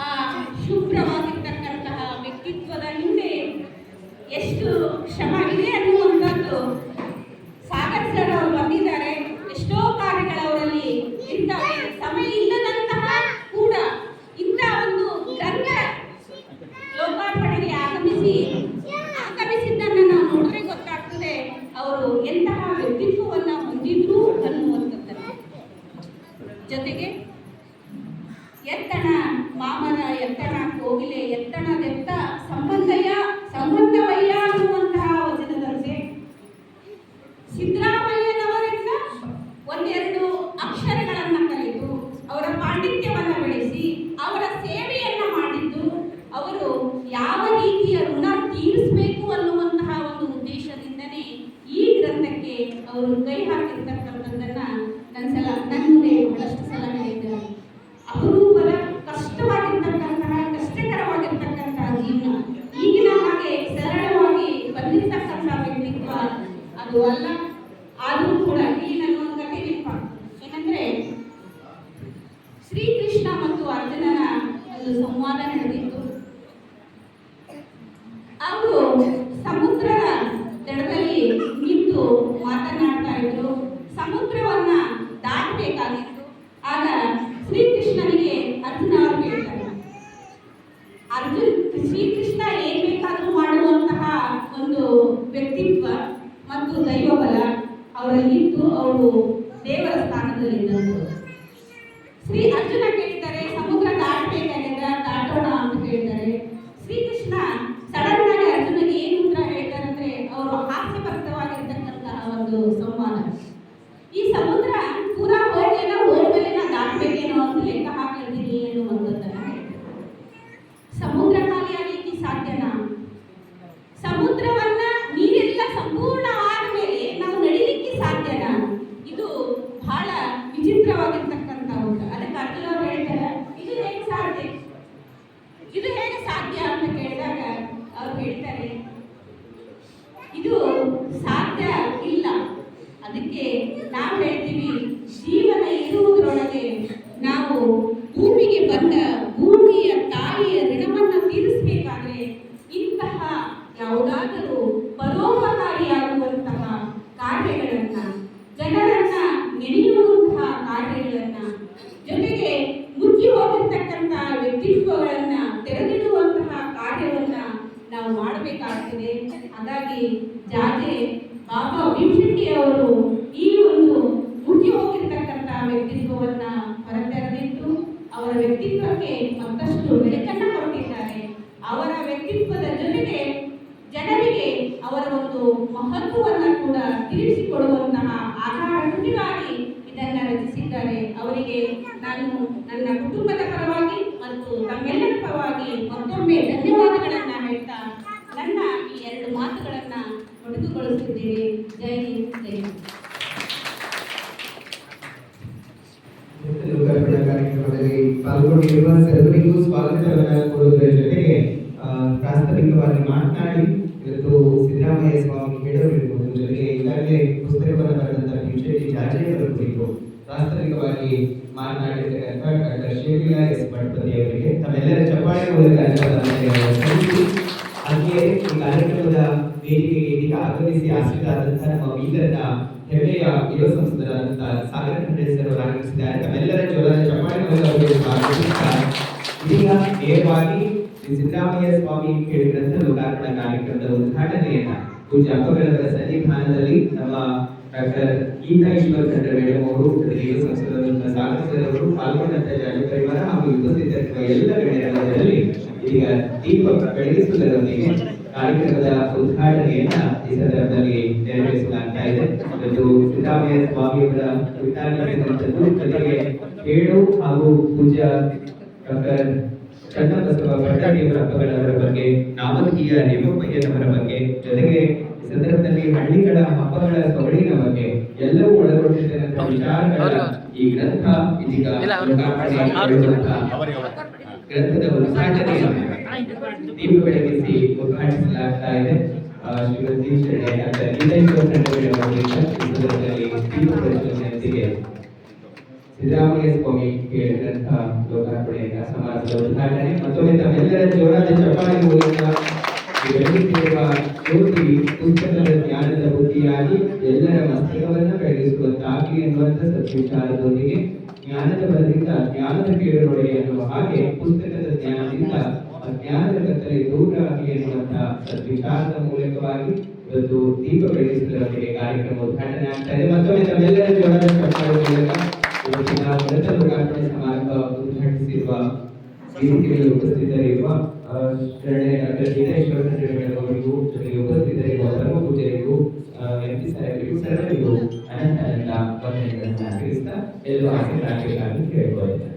ಆ ಶುಭ್ರವಾಗಿರ್ತಕ್ಕಂತಹ ವ್ಯಕ್ತಿತ್ವದ ಹಿಂದೆ ಎಷ್ಟು ಶ್ರಮ ಇದೆ ಅನ್ನುವಂಥದ್ದು ಸಾಗರ್ ಸರ್ ಅವರು ಬಂದಿದ್ದಾರೆ. ಎಷ್ಟೋ ಕಾರ್ಯಗಳವರಲ್ಲಿ ಇರ್ತವೆ, ಸಮಯ ಇಲ್ಲದಂತಹ ಕೂಡ ಇಂಥ ಒಂದು ಗ್ರಂಥ ಲೋಕಾರ್ಪಣೆಗೆ ಆಗಮಿಸಿದ್ದನ್ನು ನಾವು ನೋಡಿದ್ರೆ ಗೊತ್ತಾಗ್ತದೆ ಅವರು ಎಂತಹ ವ್ಯಕ್ತಿತ್ವವನ್ನು ಹೊಂದಿದ್ರು ಅನ್ನುವಂಥದ್ದನ್ನು. ಜೊತೆಗೆ ಎತ್ತಣ ಮಾಮನ ಎತ್ತಣ ಕೋಗಿಲೆ ಎತ್ತಣದೆತ್ತ ಸಂಬಂಧವಯ್ಯ ಅನ್ನುವಂತಹ ವಚನದಂತೆ ಸಿದ್ದರಾಮಯ್ಯನವರಿಂದ ಒಂದೆರಡು ಅಕ್ಷರಗಳನ್ನು ಕಲಿತು ಅವರ ಪಾಂಡಿತ್ಯವನ್ನು ಬೆಳೆಸಿ ಅವರ ಸೇವೆಯನ್ನ ಮಾಡಿದ್ದು, ಅವರು ಯಾವ ರೀತಿಯ ಋಣ ತೀರಿಸಬೇಕು ಅನ್ನುವಂತಹ ಒಂದು ಉದ್ದೇಶದಿಂದನೇ ಈ ಗ್ರಂಥಕ್ಕೆ ಅವರು ಕೈ ಹಾಕಿರ್ತಕ್ಕಂಥದ್ದನ್ನ ನನ್ನ ಮುಂದೆ ಬಹಳಷ್ಟು ಸಲ ಹೇಳಿದ್ದಾರೆ. ಅಪರೂಪದ ಕಷ್ಟಕರವಾಗಿರ್ತಕ್ಕಂತಹ ಜೀವನ, ಈಗಿನ ಹಾಗೆ ಸರಳವಾಗಿ ಬಂದಿರ್ತಕ್ಕಂತಹ ವ್ಯಕ್ತಿತ್ವ ಅದು ಅಲ್ಲ. ಆದರೂ ಕೂಡ ಇಲ್ಲಿ ನನಗೊಂದು ಕಥೆ ಏನಂದ್ರೆ, ಶ್ರೀಕೃಷ್ಣ ಮತ್ತು ಅರ್ಜುನನ ಒಂದು ಸಂವಾದ ನಡೆದಿತ್ತು. ಅವರು ಸಮುದ್ರದ ದಡದಲ್ಲಿ ನಿಂತು ಮಾತನಾಡ್ತಾ ಇದ್ರು. ಸಮುದ್ರವನ್ನ ದಾಟಬೇಕಾಗಿತ್ತು. ಆಗ ಶ್ರೀಕೃಷ್ಣನಿಗೆ ಅರ್ಜುನ ಅವರು ಹೇಳ್ತಾರೆ, ಶ್ರೀಕೃಷ್ಣ ಏನ್ ಬೇಕಾದ್ರೂ ಮಾಡುವಂತಹ ಒಂದು ವ್ಯಕ್ತಿತ್ವ ಮತ್ತು ದೈವಬಲ ಅವರಲ್ಲಿದ್ದು ಅವರು ದೇವರ ಸ್ಥಾನದಲ್ಲಿದ್ದರು. ಶ್ರೀ ಅರ್ಜುನ ಕೇಳ್ತಾರೆ, ಸಮುದ್ರ ದಾಟಬೇಕಾಗಿದ್ರೆ ದಾಟೋಣ ಅಂತ ಹೇಳ್ತಾರೆ. ಶ್ರೀಕೃಷ್ಣ ಸಡನ್ ಆಗಿ ಅರ್ಜುನಿಗೆ ಏನು ಉತ್ತರ ಹೇಳ್ತಾರೆ ಅಂದ್ರೆ, ಅವರು ಹಾಸ್ಯಭರಿತವಾಗಿರ್ತಕ್ಕಂಥ ಇದು ಸಾಧ್ಯ ಇಲ್ಲ. ಅದಕ್ಕೆ ನಾವು ಹೇಳ್ತೀವಿ, ಜೀವನ ಇರುವುದರೊಳಗೆ ನಾವು ಭೂಮಿಗೆ ಬಂದ ಭೂಮಿಯ ತಾಯಿಯ ಋಣವನ್ನು ತೀರಿಸಬೇಕಾದ್ರೆ ಇಂತಹ ಯಾವುದಾದರೂ ಪರೋಪಕಾರಿಯಾಗುವಂತಹ ಕಾರ್ಯಗಳನ್ನ, ಜನರನ್ನ ನೆನೆಯುವಂತಹ ಕಾರ್ಯಗಳನ್ನ, ಜೊತೆಗೆ ಮುಚ್ಚಿ ಹೋಗಿರ್ತಕ್ಕಂತಹ ವ್ಯಕ್ತಿತ್ವಗಳನ್ನ ತೆರೆದಿಡುವಂತಹ ಕಾರ್ಯವನ್ನ ನಾವು ಮಾಡಬೇಕಾಗ್ತದೆ. ಹಾಗಾಗಿ ಜಾಜೆ ಬಾಬಾ ಭೀಮಶೆಟ್ಟಿ ಅವರು ಈ ಒಂದು ಮುಚ್ಚಿ ಹೋಗಿರ್ತಕ್ಕಂತಹ ವ್ಯಕ್ತಿತ್ವವನ್ನ ಹೊರತೆರೆದಿಟ್ಟು ಅವರ ವ್ಯಕ್ತಿತ್ವಕ್ಕೆ ಮತ್ತಷ್ಟು ಬೆಳಕನ್ನ ಕೊಟ್ಟಿದ್ದಾರೆ. ಅವರ ವ್ಯಕ್ತಿತ್ವದ ಜೊತೆಗೆ ಜನರಿಗೆ ಅವರ ಒಂದು ಮಹತ್ವವನ್ನ ಕೂಡ ತಿಳಿಸಿಕೊಡುವಂತಹ ಆಧಾರ ಕೃತಿಗಾಗಿ ಇದನ್ನ ರಚಿಸಿದ್ದಾರೆ. ಅವರಿಗೆ ನಾನು ನನ್ನ ಕುಟುಂಬದ ಪರವಾಗಿ ಮತ್ತು ತಮ್ಮೆಲ್ಲರ ಪರವಾಗಿ ಮತ್ತೊಮ್ಮೆ ಧನ್ಯವಾದಗಳನ್ನ ಹೇಳ್ತಾ ನನ್ನ ಈ 2 ಮಾತುಗಳನ್ನ ಮೊಟಕುಗೊಳಿಸಿದ್ದೇನೆ. ಜೈ ಹಿಂದ್, ಜೈ ಹಿಂದ್. ಲೋಕಾರ್ಪಣಾ ಕಾರ್ಯಕ್ರಮದಲ್ಲಿ ಪಾಲ್ಗೊಂಡಿರುವ ಸರ್ವರಿಗೂ ಸ್ವಾಗತವನ್ನು ಕೋರುವುದರ ಜೊತೆಗೆ ಪ್ರಾಸ್ತಾವಿಕವಾಗಿ ಮಾತನಾಡಿ ಇವತ್ತು ಸಿದ್ದರಾಮಯ್ಯ ಸ್ವಾಮಿ ಹೇಳೋರಿರ್ಬೋದು, ಜೊತೆಗೆ ಈಗಾಗಲೇ ಪುಸ್ತಕವನ್ನು ಬರೆದಂತಹ ಭೀಮಶೆಟ್ಟಿ ಜಾಜೆಯವರ ಕುರಿತು ಪ್ರಾಸ್ತಾವಿಕವಾಗಿ ಮಾತನಾಡಿರ್ತಕ್ಕಂಥ ಡಾಕ್ಟರ್ ಶೇಖರ ಎಸ್ ಭಟ್ಪತಿ ಅವರಿಗೆ ತಮ್ಮೆಲ್ಲರ ಚಪ್ಪಾಳೆ ಮೂಲಕ ಹಾಗೆಯೇ ಈ ಕಾರ್ಯಕ್ರಮದ ವೇದಿಕೆಗೆ ಇದೀಗ ಆಗಮಿಸಿ ಆಶೀರ್ವಾದಂತಹ ನಮ್ಮ ವೀರನ ಹೆಮ್ಮೆಯ ಯುವ ಸಂಸದರಾದಂತಹ ಸಾಗರ ಖಂಡ್ರೆ ಸರ್ ಅವರು ಆಗಮಿಸಿದ್ದಾರೆ. ತಮ್ಮೆಲ್ಲರ ಜೋರಾದ ಚಪ್ಪಾಳೆ ಮೂಲಕ ಅವರಿಗೆ ಸ್ವಾಗತಿಸುತ್ತಾ ಇದೀಗ ನೇರವಾಗಿ ಶ್ರೀ ಸಿದ್ದರಾಮಯ್ಯ ಸ್ವಾಮಿ ಹೇಳಿದಂತ ಲೋಕಾರ್ಪಣಾ ಕಾರ್ಯಕ್ರಮದ ಉದ್ಘಾಟನೆಯನ್ನ ಪೂಜ್ಯ ಅಪ್ಪಗಳವರ ಸನ್ನಿಧಾನದಲ್ಲಿ ನಮ್ಮ ಡಾಕ್ಟರ್ ಗೀತಾ ಈಶ್ವರ್ ಖಂಡ್ರೆ ಮೇಡಮ್ ಅವರು, ಯುವ ಸಂಸದರಾದಂತಹ ಸಾಗರ ಸರ್ ಅವರು ಪಾಲ್ಗೊಂಡಂತಹ ಜಾತಿ ಪರಿವಾರ ಹಾಗೂ ಉಪಸ್ಥಿತರಿರುವ ಎಲ್ಲ ಗಣ್ಯರ ಮಧ್ಯದಲ್ಲಿ ಈಗ ದೀಪ ಬೆಳಗಿಸುವುದರೊಂದಿಗೆ ಕಾರ್ಯಕ್ರಮದ ಉದ್ಘಾಟನೆಯನ್ನ ಈ ಸಂದರ್ಭದಲ್ಲಿ ನೆರವೇರಿಸಲಾಗ್ತಾ ಇದೆ. ಇವತ್ತು ಸಿದ್ದರಾಮಯ್ಯ ಸ್ವಾಮಿಯವರ ಕುರಿತಾಗಿರುವಂತದ್ದು, ಜೊತೆಗೆ ಹೇಳು ಹಾಗೂ ಪೂಜ್ಯ ಡಾಕ್ಟರ್ ಚನ್ನಬಸವ ಭಟ್ಟಾಟಿಯವರ ಹಬ್ಬಗಳವರ ಬಗ್ಗೆ, ನಾಮಕೀಯ ರೇವಪ್ಪಯ್ಯನವರ ಬಗ್ಗೆ, ಜೊತೆಗೆ ಈ ಸಂದರ್ಭದಲ್ಲಿ ಹಳ್ಳಿಗಳ ಹಬ್ಬಗಳ ಸೊಗಡಿನ ಬಗ್ಗೆ ಎಲ್ಲವೂ ಒಳಗೊಂಡಿದ್ದಂತಹ ವಿಚಾರಗಳ ಈ ಗ್ರಂಥ ಇದೀಗ ಗ್ರಂಥದ ಉದ್ಘಾಟನೆಯನ್ನು ದೀಪ ಬೆಳಗಿಸಿ ಉದ್ಘಾಟಿಸಲಾಗ್ತಾ ಇದೆ. ಶ್ರೀಮತಿ ಡಾಕ್ಟರ್ ಗೀತಾ ಈಶ್ವರ್ ಖಂಡ್ರೆ ಅವರಿಂದ ಈ ಸಂದರ್ಭದಲ್ಲಿ ದೀಪ ಪ್ರಜ್ವಲನೆಯೊಂದಿಗೆ ಸಿದ್ದರಾಮಯ್ಯ ಸ್ವಾಮಿ ಗ್ರಂಥ ಲೋಕಾರ್ಪಣೆಯ ಸಮಾರಂಭದ ಉದ್ಘಾಟನೆ. ಮತ್ತೊಮ್ಮೆ ತಮ್ಮೆಲ್ಲರ ಜೋರಾದ ಚಪ್ಪಾಳೆ ಮೂಲಕ ಬೆಳಗುತ್ತಿರುವ ಜ್ಯೋತಿ ಪುಸ್ತಕದ ಜ್ಞಾನದ ಬುದ್ಧಿಯಾಗಿ ಎಲ್ಲರ ಮಸ್ತಕವನ್ನ ಬೆಳಗಿಸುವಂತಾಗಲಿ ಎನ್ನುವಂತ ಸದ್ವಿಚಾರದೊಂದಿಗೆ ಜ್ಞಾನದ ಬಲದಿಂದ ಜ್ಞಾನದ ಕೇಳರೊಡೆಗೆ ಎನ್ನುವ ಹಾಗೆ ಪುಸ್ತಕದ ಜ್ಞಾನದಿಂದ ಅಜ್ಞಾನದ ಕತ್ತಲೆ ದೂರ ಆಗಲಿ ಎನ್ನುವಂತಹ ಸದ್ವಿಚಾರದ ಮೂಲಕವಾಗಿ ಇವತ್ತು ದೀಪ ಬೆಳಗಿಸುವುದರೊಂದಿಗೆ ಕಾರ್ಯಕ್ರಮ ಉದ್ಘಾಟನೆ ಆಗ್ತಾ ಇದೆ. ಮತ್ತೊಮ್ಮೆ ತಮ್ಮೆಲ್ಲರ ಜೋರಾದ ಚಪ್ಪಾಳೆ ಮೂಲಕ ಇವತ್ತಿನ ಗ್ರಂಥ ಲೋಕಾರ್ಪಣೆ ಸಮಾರಂಭ ಉದ್ಘಾಟಿಸಿರುವ ವೇದಿಕೆಯಲ್ಲಿ ಉಪಸ್ಥಿತರಿರುವ ಶರಣೆ ಡಾಕ್ಟರ್ ಗೀತಾ ಈಶ್ವರ್ ಖಂಡ್ರೆ ಮೇಡಮ್ ಅವರಿಗೂ, ಜೊತೆಗೆ ಉಪಸ್ಥಿತರಿರುವ ಪರಮ ಪೂಜೆಗಳಿಗೂ, ಎಂಪಿ ಸಾಹೇಬರಿಗೂ ಸರ್ವರಿಗೂ ಅನಂತ ವಂದನೆಗಳನ್ನು ಅರ್ಪಿಸ್ತಾ ಎಲ್ಲರೂ ಆಶೀರ್ವಾದಕ್ಕಾಗಿ ಕೇಳಿಕೊಳ್ಳುತ್ತೇನೆ.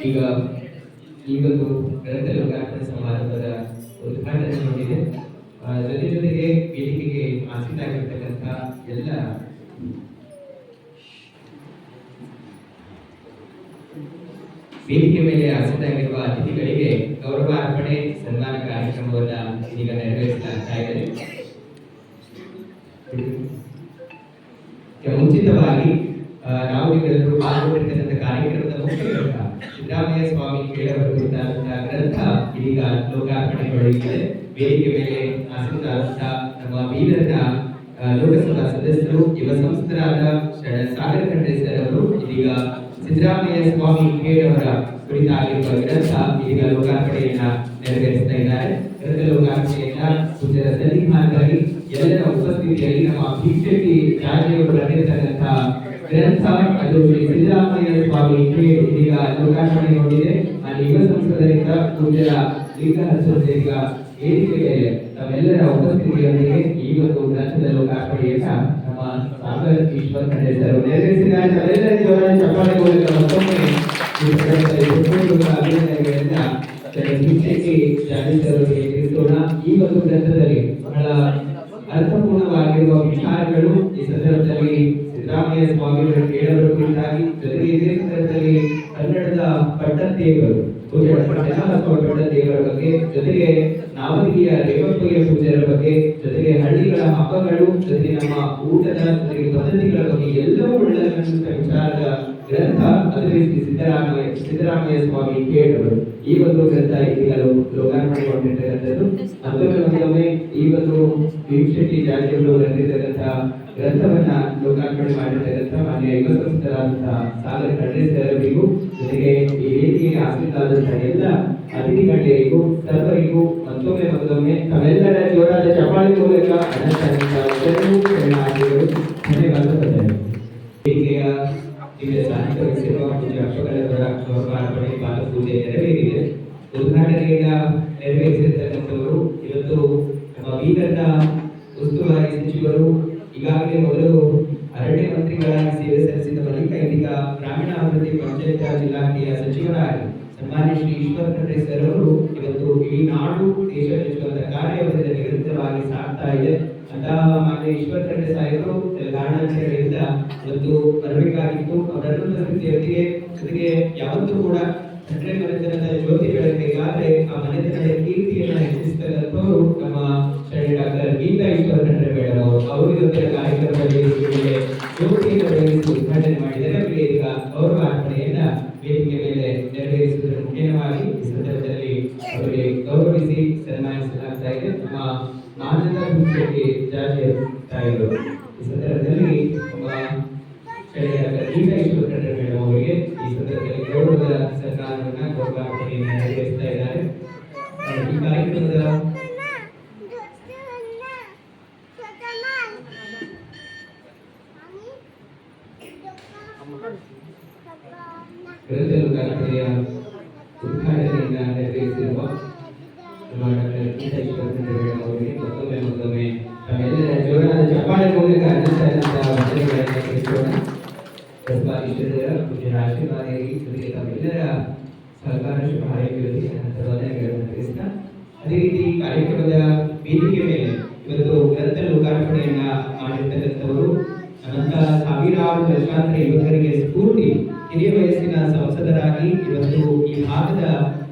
ಈಗ ಈ ಒಂದು ಗ್ರಂಥ ಲೋಕಾರ್ಪಣೆ ಸಮಾರಂಭದ ಉದ್ಘಾಟನೆ ನೋಡಿದೆ. ಜೊತೆಗೆ ವೇದಿಕೆಗೆ ಆಸೀನರಾಗಿರ್ತಕ್ಕಂಥ ಎಲ್ಲ ವೇದಿಕೆ ಮೇಲೆ ಆಸೀನರಾಗಿರುವ ಅತಿಥಿಗಳಿಗೆ ಗೌರವ ಅರ್ಪಣೆ ಸನ್ಮಾನ ಕಾರ್ಯಕ್ರಮವನ್ನ ಇದೀಗ ನೆರವೇರಿಸಲಾಗ್ತಾ ಇದೆ. ಮುಂಚಿತವಾಗಿ ನಾವು ನೀವೆಲ್ಲರೂ ಪಾಲ್ಗೊಂಡಿರ್ತಕ್ಕಂಥ ಕಾರ್ಯಕ್ರಮದ ಮುಖ್ಯ ಗ್ರಂಥ ಸಿದ್ದರಾಮಯ್ಯ ಸ್ವಾಮಿ ಕೇಳವರ ಕುರಿತಾದಂತಹ ಗ್ರಂಥ ಇದೀಗ ಲೋಕಾರ್ಪಣೆಗೊಳ್ಳಲಿದೆ. ವೇದಿಕೆ ಮೇಲೆ ಆಸೀನರಾದಂತಹ ನಮ್ಮ ಬೀದರ್ನ ಲೋಕಸಭಾ ಸದಸ್ಯರು, ಯುವ ಸಂಸದರಾದ ಸಾಗರ ಖಂಡ್ರೆ ಸರ್ ಅವರು ಇದೀಗ ಸಿದ್ದರಾಮಯ್ಯ ಸ್ವಾಮಿ ಕೇಳವರ ಕುರಿತಾಗಿರುವ ಗ್ರಂಥ ಇದೀಗ ಲೋಕಾರ್ಪಣೆಯನ್ನ ನೆರವೇರಿಸ್ತಾ ಇದ್ದಾರೆ. ಗ್ರಂಥ ಲೋಕಾರ್ಪಣೆಯನ್ನ ಪೂಜ್ಯರ ಸನ್ನಿಧಾನದಲ್ಲಿ ಎಲ್ಲರ ಉಪಸ್ಥಿತಿಯಲ್ಲಿ ನಮ್ಮ ಭೀಮಶೆಟ್ಟಿ ಜಾಜೆಯವರು ಬರೆದಿರ್ತಕ್ಕಂತಹ ಗ್ರಂಥ ಅದು ಶ್ರೀ ಸಿದ್ದರಾಮಯ್ಯ ಸ್ವಾಮಿ ಇದೀಗ ಲೋಕಾರ್ಪಣೆಗೊಂಡಿದೆ. ಯುವ ಸಂಸದರಿಂದ ಪೂಜ್ಯರ ಲಿಂಗ ವೇದಿಕೆ ಮೇಲೆ ತಮ್ಮೆಲ್ಲರ ಉಪಸ್ಥಿತಿಯೊಂದಿಗೆ ಈ ಒಂದು ಗ್ರಂಥದ ಲೋಕಾರ್ಪಣೆಯನ್ನ ನಮ್ಮ ನಮ್ಮ ಸಾಗರ್ ಈಶ್ವರ್ ಖಂಡ್ರೆ ಸರ್ ನೆರವೇರಿಸಿದ್ದಾರೆ. ತಾವೆಲ್ಲರ ಜೋರಾದ ಚಪ್ಪಾಳೆ ಮೂಲಕ ಮತ್ತೊಮ್ಮೆ ಈ ಸಂದರ್ಭದಲ್ಲಿ ಹೃತ್ಪೂರ್ವಕ ಅಭಿನಂದನೆಗಳಿಂದ ಶಿಕ್ಷಕಿ ಜಾಗೃತಿ ಅವರಿಗೆ ತಿಳಿಸೋಣ. ಈ ಒಂದು ಗ್ರಂಥದಲ್ಲಿ ಬಹಳ ಅರ್ಥಪೂರ್ಣವಾಗಿರುವ ವಿಚಾರಗಳು ಈ ಸಂದರ್ಭದಲ್ಲಿ ಸಿದ್ದರಾಮಯ್ಯ ಸ್ವಾಮಿಗಳು ಹೇಳೋರ ಕುರಿತಾಗಿ, ಜೊತೆಗೆ ಇದೇ ಸಂದರ್ಭದಲ್ಲಿ ಕನ್ನಡದ ಪಟ್ಟದೇವರು ಪೂಜ್ಯ ಪಟ್ಟದೇವರ ಬಗ್ಗೆ, ಜೊತೆಗೆ ನಾವದಿಯ ರೇವಪ್ಪಯ್ಯ ಪೂಜೆಯ ಬಗ್ಗೆ, ಜೊತೆಗೆ ಹಳ್ಳಿಗಳ ಹಬ್ಬಗಳು, ಜೊತೆಗೆ ನಮ್ಮ ಊಟದ ಜೊತೆಗೆ ಪದ್ಧತಿಗಳ ಬಗ್ಗೆ ಎಲ್ಲವೂ ಒಳ್ಳೆದಂತ ವಿಚಾರದ ಗ್ರಂಥ. ಅದರಲ್ಲಿ ಸಿದ್ದರಾಮಯ್ಯ ಸ್ವಾಮಿ ಕೇಳರು ಈ ಒಂದು ಗ್ರಂಥ ಈಗಲೂ ಲೋಕಾರ್ಪಣೆಗೊಂಡಿರ್ತಕ್ಕಂಥದ್ದು. ಮತ್ತೊಮ್ಮೆ ಈ ಒಂದು ಭೀಮಶೆಟ್ಟಿ ಜಾತಿಯವರು ಬರೆದಿರ್ತಕ್ಕಂಥ ಗ್ರಂಥವನ್ನ ಲೋಕಾರ್ಪಣೆ ಮಾಡಿರ್ತಕ್ಕಂಥ ಮಾನ್ಯ ಯುವ ಸಂಸ್ಥರಾದಂತಹ ಸಾಗರ್ ಖಂಡ್ರೆ ಸರ್ ಅವರಿಗೂ, ಜೊತೆಗೆ ಈ ವೇದಿಕೆಗೆ ಆಸಕ್ತರಾದಂತಹ ಎಲ್ಲ ಅತಿಥಿ ಗಣ್ಯರಿಗೂ ಸರ್ವರಿಗೂ ಮತ್ತೊಮ್ಮೆ ತಾವೆಲ್ಲರ ಜೋರಾದ ಚಪ್ಪಾಳೆ ಮೂಲಕ ಧನ್ಯವಾದಗಳು. ವೇದಿಕೆಯ ದಿವ್ಯ ಸಾಹಿತ್ಯ ವಹಿಸಿರುವ ಪೂಜ್ಯ ಅಶ್ವಗಳವರ ಲೋಕಾರ್ಪಣೆ ಪಾದಪೂಜೆ ನೆರವೇರಿದೆ. ಉದ್ಘಾಟನೆಯಿಂದ ನೆರವೇರಿಸಿರ್ತಕ್ಕಂಥವರು ಇವತ್ತು ನಮ್ಮ ಬೀದರ್ನ ಉಸ್ತುವಾರಿ ಸಚಿವರು, ಈಗಾಗಲೇ ಮೊದಲು ಅರಣ್ಯ ಮಂತ್ರಿಗಳಾಗಿ ಸೇವೆ ಸಲ್ಲಿಸಿದ ಬಳಿಕ ಇದೀಗ ಗ್ರಾಮೀಣಾಭಿವೃದ್ಧಿ ಪಂಚಾಯತ್ ರಾಜ್ ಇಲಾಖೆಯ ಸಚಿವರಾಗಿ ಸನ್ಮಾನ್ಯ ಶ್ರೀ ಈಶ್ವರ್ ಖಂಡ್ರೆ ಸರ್ ಅವರು ಇವತ್ತು ಇಡೀ ನಾಡು ದೇಶ ಮೆಚ್ಚುವಂತ ಕಾರ್ಯವನ್ನು ನಿರಂತರವಾಗಿ ಸಾಗ್ತಾ ಇದೆ. ಅಂತಹ ಮಾನ್ಯ ಈಶ್ವರ್ ಖಂಡ್ರೆ ಸಾಹೇಬರು ಕಾರಣಾಂತರಗಳಿಂದ ಇವತ್ತು ಬರಬೇಕಾಗಿತ್ತು. ಅವರನ್ನು ಜೊತೆಗೆ ಯಾವತ್ತೂ ಕೂಡ ಖಂಡ್ರೆ ಮನೆತನದ ಜ್ಯೋತಿ ಬೆಳಕೈಗಾದ್ರೆ ಆ ಮನೆತನದ ಕೀರ್ತಿಯನ್ನು ಹೆಚ್ಚಿಸತಕ್ಕಂಥವರು ನಮ್ಮ ಶ್ರೀ ಡಾಕ್ಟರ್ ಗೀತಾ ಈಶ್ವರ್ ಖಂಡ್ರೆ ಮೇಡಮ್ ಅವರು ಇವತ್ತಿನ ಕಾರ್ಯಕ್ರಮದಲ್ಲಿ ಜ್ಯೋತಿಯನ್ನು ಬೆಳಗಿಸಿ ಉದ್ಘಾಟನೆ ಮಾಡಿದರೆ ಅವರಿಗೆ ಈಗ ಗೌರವಾರ್ಪಣೆಯನ್ನ ವೇದಿಕೆ ಮೇಲೆ ನೆರವೇರಿಸುವುದರ ಮುಖ್ಯವಾಗಿ ಈ ಸಂದರ್ಭದಲ್ಲಿ ಅವರಿಗೆ ಗೌರವಿಸಿ ಸನ್ಮಾನಿಸಲಾಗ್ತಾ ಇದೆ. ನಮ್ಮ ಮಾನದ ಭೀಮಶೆಟ್ಟಿ ಜಾತಿ ತಾಯಿಗಳು ಈ ಸಂದರ್ಭದಲ್ಲಿ ನಮ್ಮ ಗೀತಾ ಈಶ್ವರ್ ಖಂಡ್ರೆ ಮೇಡಮ್ ಅವರಿಗೆ ಈ ಸಂದರ್ಭದಲ್ಲಿ ಗೌರವದ ಸನ್ಮಾನವನ್ನ ಗೌರವಾರ್ಪಣೆಯನ್ನು ನೆರವೇರಿಸ್ತಾ ಇದ್ದಾರೆ. ಈ ಕಾರ್ಯಕ್ರಮದ ಗ್ರಂಥ ಲೋಕಾರ್ಪಣೆಯ ಉದ್ಘಾಟನೆಯಿಂದ ನೆರವೇರಿಸಿರುವ ನಮ್ಮ ಡಾಕ್ಟರ್ ಗೀತಾ ಈಶ್ವರ್ ಖಂಡ್ರೆ ಮೇಡಮ್ ಅವರಿಗೆ ಮತ್ತೊಮ್ಮೆ ತಾವೆಲ್ಲರ ಜೋರಾದ ಚಪ್ಪಾಳೆ ಮೂಲಕ ವಂದನೆಗಳನ್ನು ತಿಳಿಸೋಣ. ಈಶ್ವರರ ಪೂಜ್ಯರ ಆಶೀರ್ವಾದ ಜೊತೆಗೆ ತಾವೆಲ್ಲರ ಸಹಕಾರ ಶುಭ ಹಾರೈಕೆಯಲ್ಲಿ ವಂದನೆಗಳನ್ನು ತಿಳಿಸ್ತಾ, ಅದೇ ರೀತಿ ಕಾರ್ಯಕ್ರಮದ ವೇದಿಕೆ ಮೇಲೆ ಇವತ್ತು ಗ್ರಂಥ ಲೋಕಾರ್ಪಣೆಯನ್ನ ಮಾಡಿರ್ತಕ್ಕಂಥವರು ನಮ್ಮಂತಹ ಸಾವಿರಾರು ಲಕ್ಷಾಂತರ ಯುವಕರಿಗೆ ಸ್ಫೂರ್ತಿ, ಹಿರಿಯ ವಯಸ್ಸಿನ ಸಂಸದರಾಗಿ ಇವತ್ತು ಈ ಭಾಗದ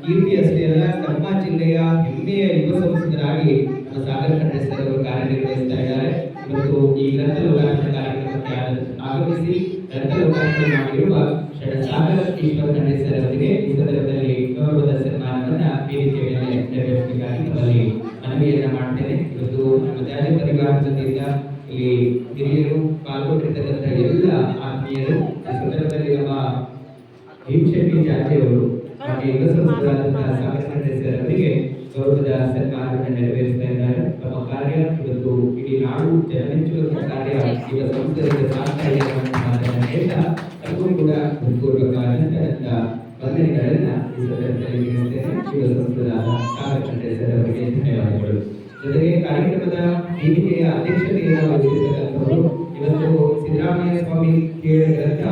ಕೀರ್ತಿ ಅಷ್ಟೇ ಅಲ್ಲ ನಮ್ಮ ಜಿಲ್ಲೆಯ ಹೆಮ್ಮೆಯ ಯುವ ಸಂಸದರಾಗಿ ನಮ್ಮ ಸಾಗರ್ ಖಂಡ್ರೆ ಸರ್ ಅವರು ಕಾರ್ಯನಿರ್ವಹಿಸ್ತಾ ಇದ್ದಾರೆ. ಇವತ್ತು ಈ ಗ್ರಂಥ ಲೋಕಾರ್ಪಣೆ ಕಾರ್ಯಕ್ರಮಕ್ಕೆ ಆಗಮಿಸಿ ಗ್ರಂಥ ಲೋಕಾರ್ಪಣೆ ಮಾಡಿರುವ ಸಾಗರ್ ಈಶ್ವರ್ ಖಂಡ್ರೆ ಸರ್ ಅವರಿಗೆ ಈ ಸಂದರ್ಭದಲ್ಲಿ ಗೌರವದ ಸನ್ಮಾನವನ್ನ ವೇದಿಕೆ ಮೇಲೆ ನೆರವೇರಿಸಬೇಕಾಗಿ ತಮ್ಮಲ್ಲಿ ಮನವಿಯನ್ನ ಮಾಡ್ತೇನೆ. ಇವತ್ತು ನಮ್ಮ ತ್ಯಾಜ್ಯ ಪರಿವಾರದಿಂದ ಇಲ್ಲಿ ಹಿರಿಯರು ಪಾಲ್ಗೊಂಡಿರ್ತಕ್ಕಂಥ ಎಲ್ಲ ಆತ್ಮೀಯರು ಈ ಸಂದರ್ಭದಲ್ಲಿ ನಮ್ಮ ಭೀಮಶೆಟ್ಟಿ ಜಾತಿಯವರು ಯುವ ಸಂಸ್ಥರಾದಂತಹ ಸಾಗರ್ ಖಂಡ್ರೆ ಸರ್ ಅವರಿಗೆ ಗೌರವದ ಸನ್ಮಾನವನ್ನು ನೆರವೇರಿಸ್ತಾ ಇದ್ದಾರೆ. ತಮ್ಮ ಕಾರ್ಯ ಇವತ್ತು ಇಡೀ ನಾಡು ಜನಮೆಚ್ಚುವಂತಹ ಕಾರ್ಯ ಯುವ ಸಂಸ್ಥೆಗಳಿಗೆ ಸಾಗ್ತಾ ಇದೆ ಅನ್ನುವಂತಹ ಹೇಳ್ತಾ ತಮಗೂ ಕೂಡ ಹೃತ್ಪೂರ್ವಕವಾದಂತಹ ವಂದನೆಗಳನ್ನ ಈ ಸಂದರ್ಭದಲ್ಲಿ ನೀಡುತ್ತೇನೆ. ಯುವ ಸಂಸ್ಥೆಯಾದ ಸಾಗರ್ ಖಂಡ್ರೆ ಸರ್ ಅವರಿಗೆ ಧನ್ಯವಾದಗಳು. ಜೊತೆಗೆ ಕಾರ್ಯಕ್ರಮದ ವೇದಿಕೆಯ ಅಧ್ಯಕ್ಷತೆಯನ್ನು ವಹಿಸಿರ್ತಕ್ಕಂಥವರು ಇವತ್ತು ಸಿದ್ದರಾಮಯ್ಯ ಸ್ವಾಮಿ ಕೇಳ ಗ್ರಂಥ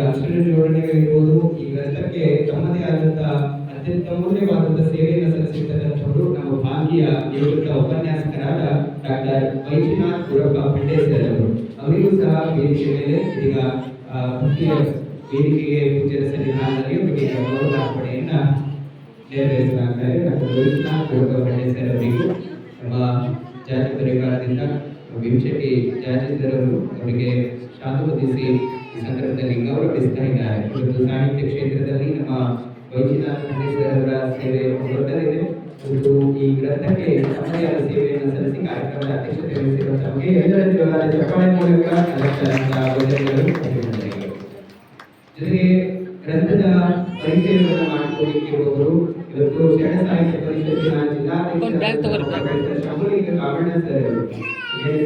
ಅಕ್ಷರ ಜೋಡಣೆಗಳಿರ್ಬೋದು, ಈ ಗ್ರಂಥಕ್ಕೆ ತಮ್ಮದೇ ಆದಂತಹ ಅತ್ಯಂತ ಅಮೂಲ್ಯವಾದಂತಹ ಸೇವೆಯನ್ನು ಸಲ್ಲಿಸಿರ್ತಕ್ಕಂಥವರು ನಮ್ಮ ಭಾಗ್ಯ ನಿವೃತ್ತ ಉಪನ್ಯಾಸಕರಾದ ಡಾಕ್ಟರ್ ವೈಶ್ವನಾಥ್ ಗುರಪ್ಪ ಪಂಡೆ ಸರ್ ಅವರು. ಅವರಿಗೂ ಸಹ ವೇದಿಕೆ ಮೇಲೆ ಇದೀಗ ವೇದಿಕೆಗೆ ಪೂಜ್ಯರ ಸನ್ನಿಧಾನದಲ್ಲಿ ಅವರಿಗೆ ಗೌರವಾರ್ಪಣೆಯನ್ನ ನೆರವೇರಿಸಲಾಗ್ತಾರೆ. ಡಾಕ್ಟರ್ ವೈಶ್ವನಾಥ್ ಗುರಪ್ಪ ಪಂಡೆ ಸರ್ ಅವರಿಗೂ ನಮ್ಮ ಜಾತಿ ಪರಿವಾರದಿಂದ ಭೀಮಶೆಟ್ಟಿ ಜಾತಿ ಸರ್ ಅವರು ಅವರಿಗೆ ಶಾಂತವದಿಸಿ ಈ ಸಂದರ್ಭದಲ್ಲಿ ಗೌರವಿಸ್ತಾ ಇದ್ದಾರೆ. ಇವತ್ತು ಸಾಹಿತ್ಯ ಕ್ಷೇತ್ರದಲ್ಲಿ ನಮ್ಮ ವೈಶ್ವನಾಥ್ ಖಂಡ್ರೆ ಸರ್ ಅವರ ಸೇವೆ ದೊಡ್ಡದಿದೆ. ಇವತ್ತು ಈ ಗ್ರಂಥಕ್ಕೆ ತಮ್ಮದೇ ಆದ ಸೇವೆಯನ್ನು ಸಲ್ಲಿಸಿ ಕಾರ್ಯಕ್ರಮದ ಅಧ್ಯಕ್ಷತೆ ವಹಿಸಿರುವ ತಮಗೆ ಎಲ್ಲರ ಜೋರಾದ ಚಪ್ಪಾಳೆ ಮೂಲಕ ಜೊತೆಗೆ ಗ್ರಂಥದ ಪರಿಚಯವನ್ನು ಮಾಡಿಕೊಳ್ಳಿಕ್ಕಿರುವವರು ಇವತ್ತು ಷಡ ಸಾಹಿತ್ಯ ಪರಿಷತ್ತಿನ ಜಿಲ್ಲಾಧ್ಯಕ್ಷ ಶಂಭುಲಿಂಗ ಕಾಮಣ್ಣ ಸರ್ ಅವರು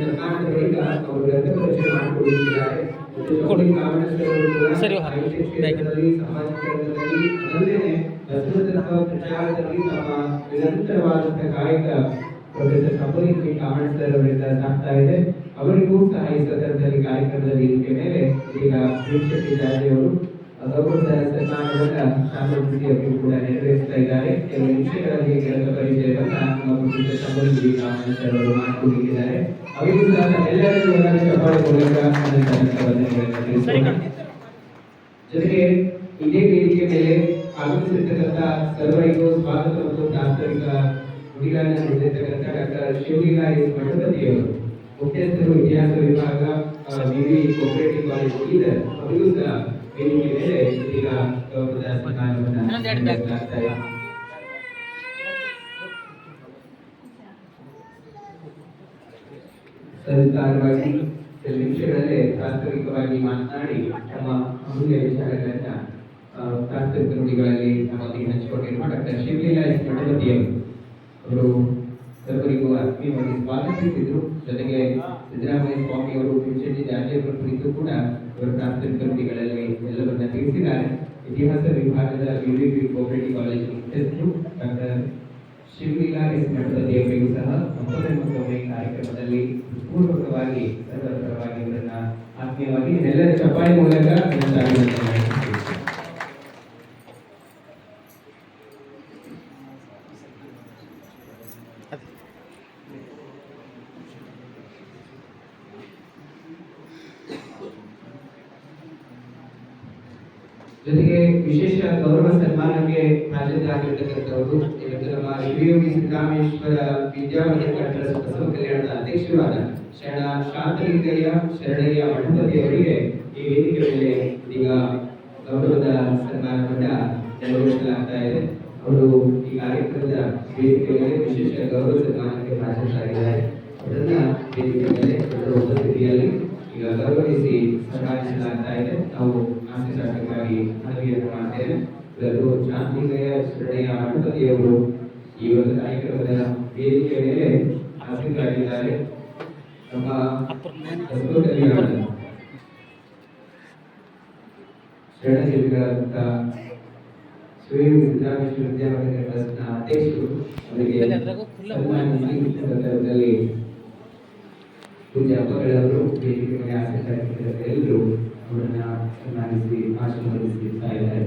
ಸನ್ಮಾನದ ಬಳಿಕ ಅವರು ಗ್ರಂಥ ಪರಿಚಯ ಮಾಡಿಕೊಳ್ಳುತ್ತಿದ್ದಾರೆ. ಶಂಭುಲಿಂಗ ಕಾಮಣ್ಣ ಸರ್ ಅವರು ಸಾಹಿತ್ಯ ಕ್ಷೇತ್ರದಲ್ಲಿ ಸಮಾಜೀಕರಣದಲ್ಲಿ ಅದಲ್ಲದೆ ಬಸವ ಪ್ರಚಾರದಲ್ಲಿ ತಮ್ಮ ನಿರಂತರವಾದಂತಹ ಕಾಯಕ ಪ್ರೊಫೆಸರ್ ಶಂಭುಲಿಂಗ ಕಾಮಣ್ಣ ಸರ್ ಅವರಿಂದ ಸಾಗ್ತಾ ಇದೆ. ಅವರಿಗೂ ಸಹ ಈ ಸಂದರ್ಭದಲ್ಲಿ ಕಾರ್ಯಕ್ರಮದಲ್ಲಿ ವೇದಿಕೆ ಮೇಲೆ ಈಗ ಭೀಮಶೆಟ್ಟಿ ಜಾರಕಿಯವರು ಗೌರವದ ಸನ್ಮಾನವನ್ನ ಶಾಂತಮೂರ್ತಿ ಅವರು ಕೂಡ ನೆರವೇರಿಸ್ತಾ ಇದ್ದಾರೆ. ಕೆಲವು ನಿಮಿಷಗಳಲ್ಲಿ ಕೆಲಸ ಪರಿಚಯವನ್ನ ನಮ್ಮ ಕುಟುಂಬದ ಸಂಬಂಧಿ ಅವರು ಮಾಡಿಕೊಂಡಿದ್ದಾರೆ. ಅವರಿಗೂ ಸಹ ಎಲ್ಲರ ಚಪ್ಪಾಳೆ ಮೂಲಕ ವಂದನೆಗಳನ್ನು ತಿಳಿಸೋಣ. ಜೊತೆಗೆ ಇದೇ ವೇದಿಕೆ ಮೇಲೆ ಆಗಮಿಸಿರ್ತಕ್ಕಂಥ ಸರ್ವರಿಗೂ ಸ್ವಾಗತ ಮತ್ತು ಪ್ರಾಸ್ತಾವಿಕ ನುಡಿಗಳನ್ನು ನೀಡಿರ್ತಕ್ಕಂಥ ಡಾಕ್ಟರ್ ಶಿವಲಿಂಗ ಎಸ್ ಮಠಪತಿಯವರು, ಮುಖ್ಯಸ್ಥರು ಇತಿಹಾಸ ವಿಭಾಗ ವಿವಿ ಕೋಪರೇಟಿವ್ ಕಾಲೇಜ್ ಬೀದರ್, ಅವರಿಗೂ ಸಹ ವೇದಿಕೆ ಮೇಲೆ ಈಗ ಗೌರವದ ಸನ್ಮಾನವನ್ನು ನೀಡಲಾಗ್ತಾ ಇದೆ. ಸವಿಸ್ತಾರವಾಗಿ ಕೆಲವು ನಿಮಿಷಗಳಲ್ಲೇ ಪ್ರಾಸ್ತಾವಿಕವಾಗಿ ಮಾತನಾಡಿ ನಮ್ಮ ಅಮೂಲ್ಯ ವಿಚಾರಗಳನ್ನ ಪ್ರಾಸ್ತಾವಿಕ ನುಡಿಗಳಲ್ಲಿ ನಮ್ಮೊಂದಿಗೆ ಹಂಚಿಕೊಂಡಿರುವ ಡಾಕ್ಟರ್ ಶಿವಲಿಂಗ ಎಸ್ ಮಠಪತಿಯವರು ಅವರು ಸರ್ವರಿಗೂ ಆತ್ಮೀಯವಾಗಿ ಸ್ವಾಗತಿಸಿದ್ರು. ಜೊತೆಗೆ ಸಿದ್ದರಾಮಯ್ಯ ಸ್ವಾಮಿ ಅವರು ಭೀಮಶೆಟ್ಟಿ ಜಾರಕಿಯವರ ಕುರಿತು ಕೂಡ ಅವರ ಪ್ರಾಸ್ತಾವಿಕ ನುಡಿಗಳಲ್ಲಿ ಎಲ್ಲವನ್ನ ತಿಳಿಸಿದ್ದಾರೆ. ಇತಿಹಾಸ ವಿಭಾಗದ ವಿವಿ ಕೋಪರೇಟಿವ್ ಕಾಲೇಜ್ ಮುಖ್ಯಸ್ಥರು ಡಾಕ್ಟರ್ ಶಿವಲಿಂಗ ಎಸ್ ಮಠಪತಿ ಅವರಿಗೂ ಸಹ ಮತ್ತೊಮ್ಮೆ ಕಾರ್ಯಕ್ರಮದಲ್ಲಿ ಪೂರ್ವಕವಾಗಿ ಸರ್ವಪರವಾಗಿ ಅವರನ್ನ ಆತ್ಮೀಯವಾಗಿ ಎಲ್ಲರ ಚಪ್ಪಾಳೆ ಮೂಲಕ ಜೊತೆಗೆ ವಿಶೇಷ ಗೌರವ ಸನ್ಮಾನಕ್ಕೆ ಹಾಜರಾಗಿರ್ತಕ್ಕಂಥವರು ಇವತ್ತು ನಮ್ಮ ಶಿವಯೋಗಿ ಸಿದ್ದರಾಮೇಶ್ವರ ವಿದ್ಯಾವರ್ಧಕ ಟ್ರಸ್ಟ್ ಬಸವ ಕಲ್ಯಾಣದ ಅಧ್ಯಕ್ಷರಾದ ಶರಣ ಶಾಂತಲಿಂಗಯ್ಯ ಶರಣಯ್ಯ ಮಠಪತಿ ಅವರಿಗೆ ಈ ವೇದಿಕೆ ಮೇಲೆ ಈಗ ಗೌರವದ ಸನ್ಮಾನವನ್ನ ನೆರವೇರಿಸಲಾಗ್ತಾ ಇದೆ. ಅವರು ಈ ಕಾರ್ಯಕ್ರಮದ ವೇದಿಕೆ ಮೇಲೆ ವಿಶೇಷ ಗೌರವ ಸನ್ಮಾನಕ್ಕೆ ಹಾಜರಾಗಿದ್ದಾರೆ. ಅವರನ್ನ ವೇದಿಕೆ ಮೇಲೆ ಉಪಸ್ಥಿತಿಯಲ್ಲಿ ಈಗ ಗೌರವಿಸಿ ಸನ್ಮಾನಿಸಲಾಗ್ತಾ ಇದೆ. ನಾವು ಆಶೀರ್ವಾದಕ್ಕಾಗಿ ಮನವಿಯನ್ನು ಮಾಡ್ತೇವೆ. ಇವತ್ತು ಶಾಂತಿಲಯ ಶರಣಯ್ಯ ಮಠಪತಿಯವರು ಈ ಒಂದು ಕಾರ್ಯಕ್ರಮದ ವೇದಿಕೆ ಮೇಲೆ ಆಸೀನರಾಗಿದ್ದಾರೆ. ನಮ್ಮ ಶರಣಜೀವಿಗಳಾದಂಥ ಶಿವಯೋಗಿ ಸಿದ್ದರಾಮೇಶ್ವರ ವಿದ್ಯಾವರ್ಧಕ ಟ್ರಸ್ಟ್ನ ಅಧ್ಯಕ್ಷರು ಅವರಿಗೆ ಸಂದರ್ಭದಲ್ಲಿ ಪೂಜ್ಯ ಅಪ್ಪಗಳವರು ವೇದಿಕೆ ಮೇಲೆ ಆಸಕ್ತರಾಗಿದ್ದ ಎಲ್ಲರೂ ಅವರನ್ನ ಸನ್ಮಾನಿಸಿ ಆಶೀರ್ವದಿಸ್ತಾ ಇದ್ದಾರೆ.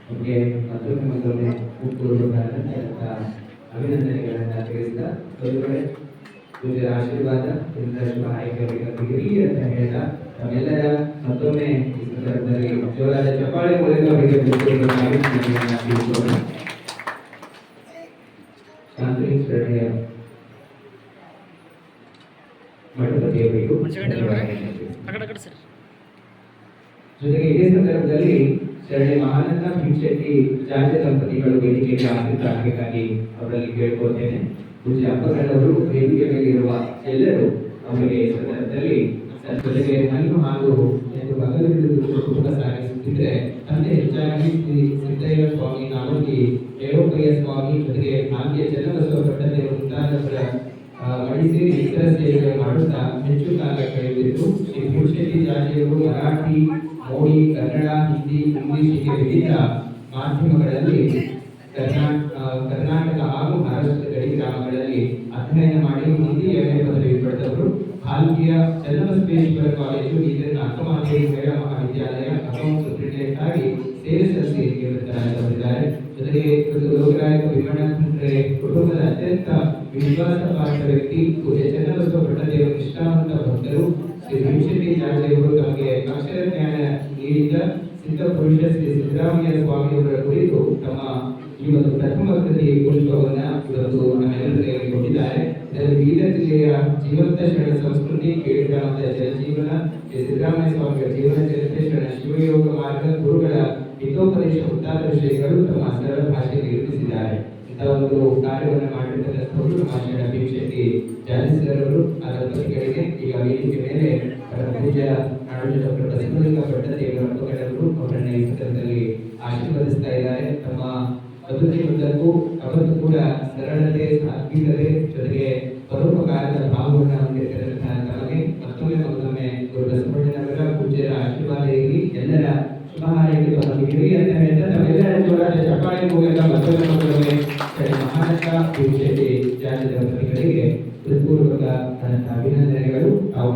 ಅವರಿಗೆ ಮತ್ತೊಮ್ಮೆ ಪೂರ್ವಕ ಅಭಿನಂದನೆಗಳನ್ನ ತಿಳಿಸಿದ ಪೂಜ್ಯರ ಆಶೀರ್ವಾದ ಎಲ್ಲರ ಶುಭ ಆಯ್ಕೆಗಳಿಗೆ ಅಂತ ಹೇಳಿದ ನಮ್ಮೆಲ್ಲರ ಮತ್ತೊಮ್ಮೆ ಈ ಸಂದರ್ಭದಲ್ಲಿ ಜೋರಾದ ಚಪ್ಪಾಳೆ ಮೂಲಕ ಅವರಿಗೆ ಶಾಂತಿ ಶರಣಯ್ಯ ಮಠಪತಿಯವರಿಗೂ ಜೊತೆಗೆ ಇದೇ ಸಂದರ್ಭದಲ್ಲಿ ಶರಣೆ ಮಹಾನಂದ ಭೀಮಶೆಟ್ಟಿ ಜಾರ್ಜ ದಂಪತಿಗಳು ವೇದಿಕೆಗೆ ಆಸಕ್ತರಾಗಬೇಕಾಗಿ ಅವರಲ್ಲಿ ಕೇಳ್ಕೊಳ್ತೇನೆ. ಪೂಜ್ಯ ಅಪ್ಪಗಳವರು ವೇದಿಕೆ ಮೇಲಿರುವ ಎಲ್ಲರೂ ಅವರಿಗೆ ಈ ಸಂದರ್ಭದಲ್ಲಿ ಜೊತೆಗೆ ಮಣ್ಣು ಹಾಗೂ ಎಂದು ಬಗಲಿದ್ದು ಕುಟುಂಬ ಸಾಗಿಸುತ್ತಿದ್ದರೆ ತಂದೆ ಹೆಚ್ಚಾಗಿ ಶ್ರೀ ಸಿದ್ದಯ್ಯ ಸ್ವಾಮಿ ನಾಮಕಿ ದೇವಪ್ರಿಯ ಸ್ವಾಮಿ ಜೊತೆಗೆ ಭಾಗ್ಯ ಚನ್ನಬಸವ ಭಟ್ಟದೇವರು ಮುಂತಾದವರ ಮಡಿಸಿ ಇತರ ಸೇವೆ ಮಾಡುತ್ತಾ ಹೆಚ್ಚು ಕಾಲ ಕಳೆದಿದ್ದು ಶ್ರೀ ಭೀಮಶೆಟ್ಟಿ ಜಾರ್ಜಿಯವರು ಮರಾಠಿ, ಮೋಡಿ, ಕನ್ನಡ, ಹಿಂದಿ, ಇಂಗ್ಲಿಷ್ ಹೀಗೆ ವಿವಿಧ ಮಾಧ್ಯಮಗಳಲ್ಲಿ ಕರ್ನಾಟಕ ಹಾಗೂ ಮಹಾರಾಷ್ಟ್ರದ ಗಡಿ ಗ್ರಾಮಗಳಲ್ಲಿ ಅಧ್ಯಯನ ಮಾಡಿ ಹಿಂದಿ MA ಪದವಿ ಪಡೆದವರು. ಭಾಲ್ಕಿಯ ಚನ್ನಬಸವೇಶ್ವರ ಕಾಲೇಜು ಇದರ ಅಕ್ಕಮಹಾದೇವಿ ಮಹಿಳಾ ಮಹಾವಿದ್ಯಾಲಯ ಅಕೌಂಟ್ ಸೂಪರಿಂಟೆಂಡೆಂಟ್ ಆಗಿ ಸೇವೆ ಸಲ್ಲಿಸಿ ನಿವೃತ್ತರಾಗಿದ್ದಾರೆ. ಜೊತೆಗೆ ಲೋಕನಾಯಕ ವಿಮಣ ಕುಟುಂಬದ ಅತ್ಯಂತ ವಿಶ್ವಾಸಪಾತ್ರ ವ್ಯಕ್ತಿ ಪೂಜ್ಯ ಚನ್ನಬಸವ ಭಟ್ಟದೇವರು ನಿಷ್ಠಾವಂತ ಭಕ್ತರು. ಶ್ರೀ ಭೀಮಶೆಟ್ಟಿ ಜಾರ್ಜಿಯವರು ತಮಗೆ ಅಕ್ಷರ ಜ್ಞಾನ ನೀಡಿದ ಸಿದ್ಧ ಪುರುಷ ಶ್ರೀ ಸಿದ್ದರಾಮಯ್ಯ ಸ್ವಾಮಿಯವರ ಕುರಿತು ತಮ್ಮ ಈ ಒಂದು ಪ್ರಥಮ ಕೃತಿ ಪುಷ್ಪವನ್ನ ಇವತ್ತು ನಮ್ಮೆಲ್ಲರಿಗೆ ಕೊಟ್ಟಿದ್ದಾರೆ. ಇದರಲ್ಲಿ ಬೀದರ್ ಜಿಲ್ಲೆಯ ಜೀವಂತ ಶರಣ ಸಂಸ್ಕೃತಿ, ಕೇಳಿಗ್ರಾಮದ ಜನಜೀವನ, ಶ್ರೀ ಸಿದ್ದರಾಮಯ್ಯ ಸ್ವಾಮಿಗಳ ಜೀವನ ಚರಿತ್ರೆ, ಶರಣ ಶಿವಯೋಗ ಮಾರ್ಗ, ಗುರುಗಳ ಹಿತೋಪದೇಶ ಮುಂತಾದ ವಿಷಯಗಳು ತಮ್ಮ ಸರಳ ಭಾಷೆಯಲ್ಲಿ ಇರಿಸಿದ್ದಾರೆ. ಇಂತಹ ಒಂದು ಕಾರ್ಯವನ್ನು ಮಾಡಿರ್ತಕ್ಕಂಥವರು ನಮ್ಮ ಶರಣ ಭೀಮಶೆಟ್ಟಿ ಜಾರ್ಜಿಯವರು. ಆ ದಂಪತಿಗಳಿಗೆ ಈಗ ವೇದಿಕೆ ಮೇಲೆ ಪೂಜ್ಯ ನಾಡೋಜ ಡಾಕ್ಟರ್ ಬಸವಲಿಂಗ ಭಟ್ಟದೇವರ ಅಪ್ಪಗಳವರು ಅವರನ್ನ ಈ ಸಂದರ್ಭದಲ್ಲಿ ಆಶೀರ್ವದಿಸ್ತಾ ಇದ್ದಾರೆ. ತಮ್ಮ ಬದುಕಿನುದ್ದಕ್ಕೂ ಅವತ್ತು ಕೂಡ ಸರಳತೆ, ಸಾತ್ವಿಕತೆ ಜೊತೆಗೆ ಪರೋಪಕಾರದ ಭಾವವನ್ನು ಹೊಂದಿರತಕ್ಕಂತಹ ತಮಗೆ ಮತ್ತೊಮ್ಮೆ ಗುರು ಬಸವಣ್ಣನವರ ಪೂಜ್ಯರ ಆಶೀರ್ವಾದ ಇರಲಿ, ಎಲ್ಲರ ಶುಭ ಹಾರೈಕೆಗಳು ಅಂತ ಹೇಳ್ತಾ ತಮ್ಮೆಲ್ಲರ ಜೋರಾದ ಚಪ್ಪಾಳೆ ಮೂಲಕ ಮತ್ತೊಮ್ಮೆ ಮಹಾನಂದ ಭೀಮಶೆಟ್ಟಿ ಜಾರ್ಜ ದಂಪತಿಗಳಿಗೆ ಹೃತ್ಪೂರ್ವಕ ಅಭಿನಂದನೆಗಳು. ತಾವು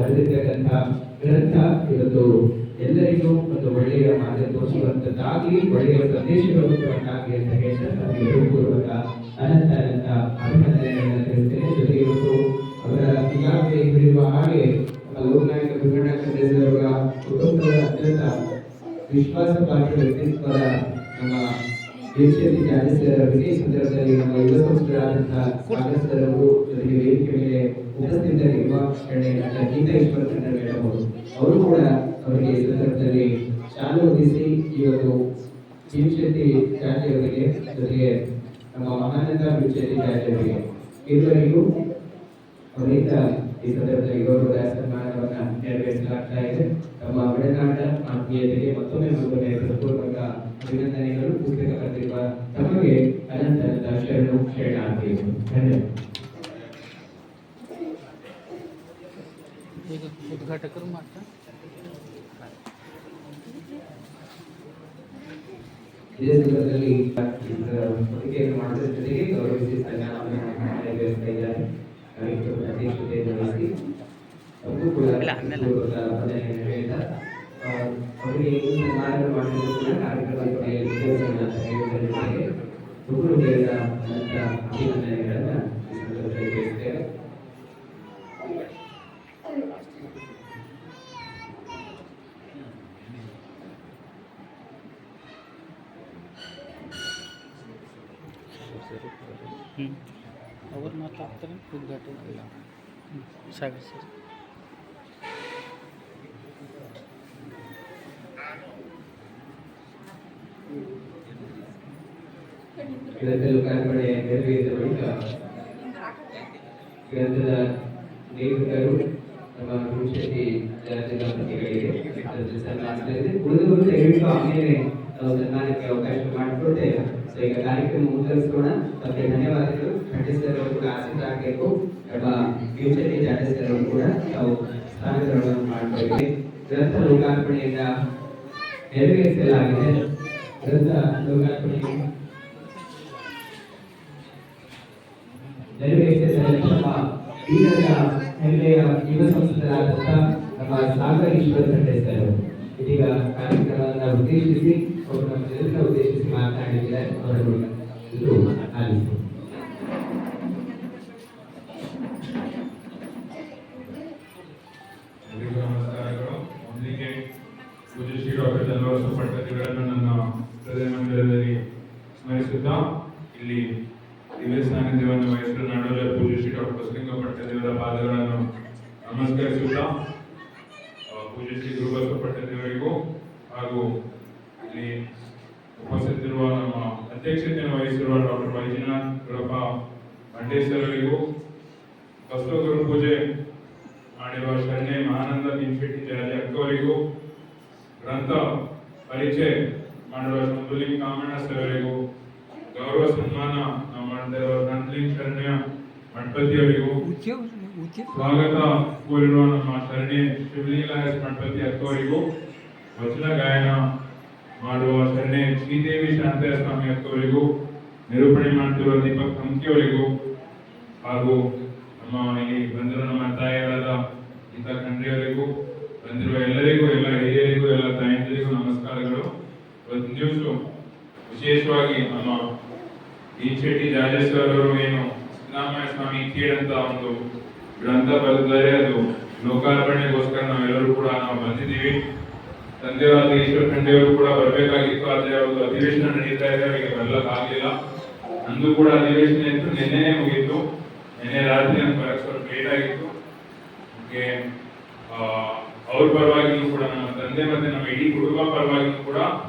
ಆಗಲಿ, ಒಳ್ಳೆಯ ಸಂದೇಶಗಳು ಕೂಡ ಆಗಲಿ ಅಂತ ಹೇಳ್ತಾ ತಮಗೆ ಹೃತ್ಪೂರ್ವಕ ಅನಂತ ಅನಂತ ಅಭಿನಂದನೆಗಳನ್ನು ತಿಳಿಸ್ತೇನೆ. ಜೊತೆಗೆ ಇವತ್ತು ಅವರ ಈಗಾಗಲೇ ಹೇಳಿರುವ ಹಾಗೆ ಲೋಕನಾಯಕ ಭೀಮಣ್ಣ ಖಂಡ್ರೇಯವರ ಕುಟುಂಬದ ಅತ್ಯಂತ ವಿಶ್ವಾಸಪಾತ್ರ ವ್ಯಕ್ತಿತ್ವದ ನಮ್ಮ ದೇಶದಲ್ಲಿ ಜಾರಿಸಿದವರಿಗೆ ಈ ಸಂದರ್ಭದಲ್ಲಿ ನಮ್ಮ ಯುವ ಸಂಸ್ಥೆಯಾದಂತಹ ಸಾಗರ್ ಸರ್ ಅವರು ಜೊತೆಗೆ ವೇದಿಕೆ ಮೇಲೆ ಉಪಸ್ಥಿತರಿರುವ ಗೀತಾ ಈಶ್ವರ ತಂಡ ಮೇಡಮ್ ಅವರು ಕೂಡ ಅವರಿಗೆ ಈ ಸಂದರ್ಭದಲ್ಲಿ ಶಾಲೆ ಹೊದಿಸಿ ಇವತ್ತು ಭೀಮಶೆಟ್ಟಿ ಜಾತಿ ಅವರಿಗೆ ಜೊತೆಗೆ ನಮ್ಮ ಮಹಾನಂದ ಭೀಮಶೆಟ್ಟಿ ಜಾತಿ ಅವರಿಗೆ ಇದುವರೆಗೂ ಅವರಿಂದ ಈ ಸಂದರ್ಭದಲ್ಲಿ ಗೌರವದ ಸನ್ಮಾನವನ್ನ ನೆರವೇರಿಸಲಾಗ್ತಾ ಇದೆ. ತಮ್ಮ ಒಡನಾಟ ಆತ್ಮೀಯತೆಗೆ ಮತ್ತೊಮ್ಮೆ ಹೃತ್ಪೂರ್ವಕ ಅಭಿನಂದನೆಗಳು. ಪುಸ್ತಕ ಬರೆದಿರುವ ತಮಗೆ ಅನಂತ ಅನಂತ ಶರಣಾರ್ಥಿಗಳು. ಧನ್ಯವಾದ. ಉದ್ಘಾಟಕರು ಮಾತ್ರ ಇದೇ ಸಂದರ್ಭದಲ್ಲಿ ಹೊದಿಕೆಯನ್ನು ಮಾಡೋದ್ರ ಜೊತೆಗೆ ಗೌರವಿಸಿ ಸನ್ಮಾನವನ್ನು ನೆರವೇರಿಸ್ತಾ ಇದ್ದಾರೆ. ಕಾರ್ಯಕ್ರಮದ ಅಧ್ಯಕ್ಷತೆಯನ್ನು ವಹಿಸಿ ಅವರು ಕೂಡ ವಂದನೆಯನ್ನು ಹೇಳ್ತಾ ಅವರಿಗೆ ಸನ್ಮಾನ ಮಾಡಿದ್ರು ಕೂಡ ಕಾರ್ಯಕ್ರಮದ ಹುಡುಗರ ಅನಂತ ಅಭಿನಂದನೆಗಳನ್ನು ಈ ಸಂದರ್ಭದಲ್ಲಿ ತಿಳಿಸ್ತೇವೆ. ಅವರು ಮಾತಾಡ್ತಾರೆ ಉದ್ಘಾಟನೆ ಇಲ್ಲ ಸಾಗರ್ ಸರ್. ಗ್ರಂಥ ಲೋಕಾರ್ಪಣೆ ನೆರವೇರಿದ ಬಳಿಕ ಗ್ರಂಥದ ಲೇಖಕರು ನಮ್ಮ ಭೀಮಶೆಟ್ಟಿ ಜಾತಿ ದಂಪತಿಗಳಿಗೆ ಸನ್ಮಾನಿಸಿದರೆ ಉಳಿದವರು ದಯವಿಟ್ಟು ಆಮೇಲೆ ನಾವು ಸನ್ಮಾನಕ್ಕೆ ಅವಕಾಶ ಮಾಡಿಕೊಡ್ತೇವೆ. ಸೊ ಈಗ ಕಾರ್ಯಕ್ರಮ ಮುಂದುವರಿಸೋಣ. ತಮಗೆ ಧನ್ಯವಾದಗಳು. ಖಂಡಿಸರ್ ಅವರು ಕೂಡ ಆಸಕ್ತರಾಗಬೇಕು. ನಮ್ಮ ಭೀಮಶೆಟ್ಟಿ ಜಾತಿ ಸರ್ ಅವರು ಕೂಡ ನಾವು ಸ್ಥಾನಗಳನ್ನು ಮಾಡಿಕೊಳ್ಳಿ. ಗ್ರಂಥ ಲೋಕಾರ್ಪಣೆಯಿಂದ ನೆರವೇರಿಸಲಾಗಿದೆ. ಗ್ರಂಥ ಲೋಕಾರ್ಪಣೆ ನೆರವೇರಿಸಿದ ನಮ್ಮ ಬೀದರ್ನ ಹೆಮ್ಮೆಯ ಯುವ ಸಂಸ್ಥೆಯಾದಂಥ ನಮ್ಮ ಸಾಗರ್ ಈಶ್ವರ ಖಂಡ್ರೇಸರ್ ಇದೀಗ ಕಾರ್ಯಕ್ರಮವನ್ನು ಉದ್ದೇಶಿಸಿ ಅವರು ನಮ್ಮ ಜನರನ್ನ ಉದ್ದೇಶಿಸಿ ಮಾತನಾಡಿದ್ದಾರೆ. ಅವರನ್ನು ಇದು ಆಲಿಸಿ. ಎಲ್ಲರಿಗೂ ನಮಸ್ಕಾರಗಳು. ಮೊದಲಿಗೆ ಪೂಜ್ಯ ಶ್ರೀ ಡಾಕ್ಟರ್ ಚಂದ್ರವರ್ಷ ಪಟ್ಟದಿಗಳನ್ನು ನನ್ನ ಹೃದಯ ಮಂದಿರದಲ್ಲಿ ಸ್ಮರಿಸುತ್ತಾ ಇಲ್ಲಿ ದಿವ್ಯ ಸಾನ್ನಿಧ್ಯವನ್ನು ವಹಿಸಿದ ನಾಡೋಜ ಪೂಜ್ಯ ಶ್ರೀ ಡಾಕ್ಟರ್ ಬಸಲಿಂಗ ಪಟ್ಟದೇವರ ಪಾದಗಳನ್ನು ನಮಸ್ಕರಿಸುತ್ತಾ ಪೂಜ್ಯ ಶ್ರೀ ಗುರುಬಸವ ಪಟ್ಟದೇವರಿಗೂ ಹಾಗೂ ಇಲ್ಲಿ ಉಪಸ್ಥಿತಿರುವ ನಮ್ಮ ಅಧ್ಯಕ್ಷತೆಯನ್ನು ವಹಿಸಿರುವ ಡಾಕ್ಟರ್ ವೈಜನಾಥ್ ಗುರಪ್ಪ ಮಂಡೇಶ್ವರ ಅವರಿಗೂ ಬಸವ ಗುರು ಪೂಜೆ ಮಾಡಿರುವ ಶರಣೆ ಮಹಾನಂದ ಭೀಮಶೆಟ್ಟಿ ಜಾತಿ ಅಕ್ಕವರಿಗೂ ಗ್ರಂಥ ಪರಿಚಯ ಮಾಡುವ ಸಂಬುಲಿಂಗ ಕಾಮಣ್ಣ ಸರ್ ಅವರಿಗೂ ಗೌರವ ಸನ್ಮಾನ ಮಾಡಿರುವ ನಂದಲಿಂಗ ಶರಣ್ಯ ಮಠಪತಿ ಅವರಿಗೂ ಸ್ವಾಗತ ಕೋರಿರುವ ನಮ್ಮ ಶರಣೆ ಶಿವಲಿಂಗ ಮಠಪತಿ ಅಕ್ಕವರಿಗೂ ವಚನ ಗಾಯನ ಮಾಡುವ ಶರಣೆ ಶ್ರೀದೇವಿ ಶಾಂತಯ್ಯ ಸ್ವಾಮಿ ಅಕ್ಕವರಿಗೂ ನಿರೂಪಣೆ ಮಾಡುತ್ತಿರುವ ದೀಪಕ್ ಹಂಕಿ ಅವರಿಗೂ ಹಾಗೂ ನಮ್ಮ ಇಲ್ಲಿ ಬಂದಿರುವ ನಮ್ಮ ತಾಯಿಗಳಾದ ಗೀತಾ ಖಂಡ್ರೆಯವರಿಗೂ ಬಂದಿರುವ ಎಲ್ಲರಿಗೂ, ಎಲ್ಲ ಹಿರಿಯರಿಗೂ, ಎಲ್ಲ ತಾಯಂದಿರಿಗೂ ನಮಸ್ಕಾರಗಳು. ಇವತ್ತು ದಿವಸ ವಿಶೇಷವಾಗಿ ನಮ್ಮ ಭೀಮಶೆಟ್ಟಿ ಜಾಜೇಶ್ವರ ಅವರು ಏನು ಸಿದ್ದರಾಮಯ್ಯ ಸ್ವಾಮಿ ಕೀಳಂತ ಒಂದು ಗ್ರಂಥ ಬರೆದಿದ್ದಾರೆ. ಅದು ಲೋಕಾರ್ಪಣೆಗೋಸ್ಕರ ನಾವೆಲ್ಲರೂ ಕೂಡ ನಾವು ಬಂದಿದ್ದೀವಿ. ತಂದೆಯವರಾದ ಈಶ್ವರ ಖಂಡ್ರೆಯವರು ಕೂಡ ಬರಬೇಕಾಗಿತ್ತು, ಆದರೆ ಅವರು ಅಧಿವೇಶನ ನಡೀತಾ ಇದೆ, ಅವರಿಗೆ ಬರಲಿಕ್ಕಾಗಲಿಲ್ಲ. ನಂದು ಕೂಡ ಅಧಿವೇಶನ ಇತ್ತು, ನಿನ್ನೆನೇ ಮುಗಿತ್ತು. ನಿನ್ನೆ ರಾತ್ರಿ ನನ್ನ ಬರಕ್ಕೆ ಸ್ವಲ್ಪ ಲೇಟ್ ಆಗಿತ್ತು. ಅವ್ರ ಪರವಾಗಿಯೂ ಕೂಡ ನಮ್ಮ ತಂದೆ ಮತ್ತೆ ನಮ್ಮ ಇಡೀ ಕುಟುಂಬ ಪರವಾಗಿಯೂ ಕೂಡ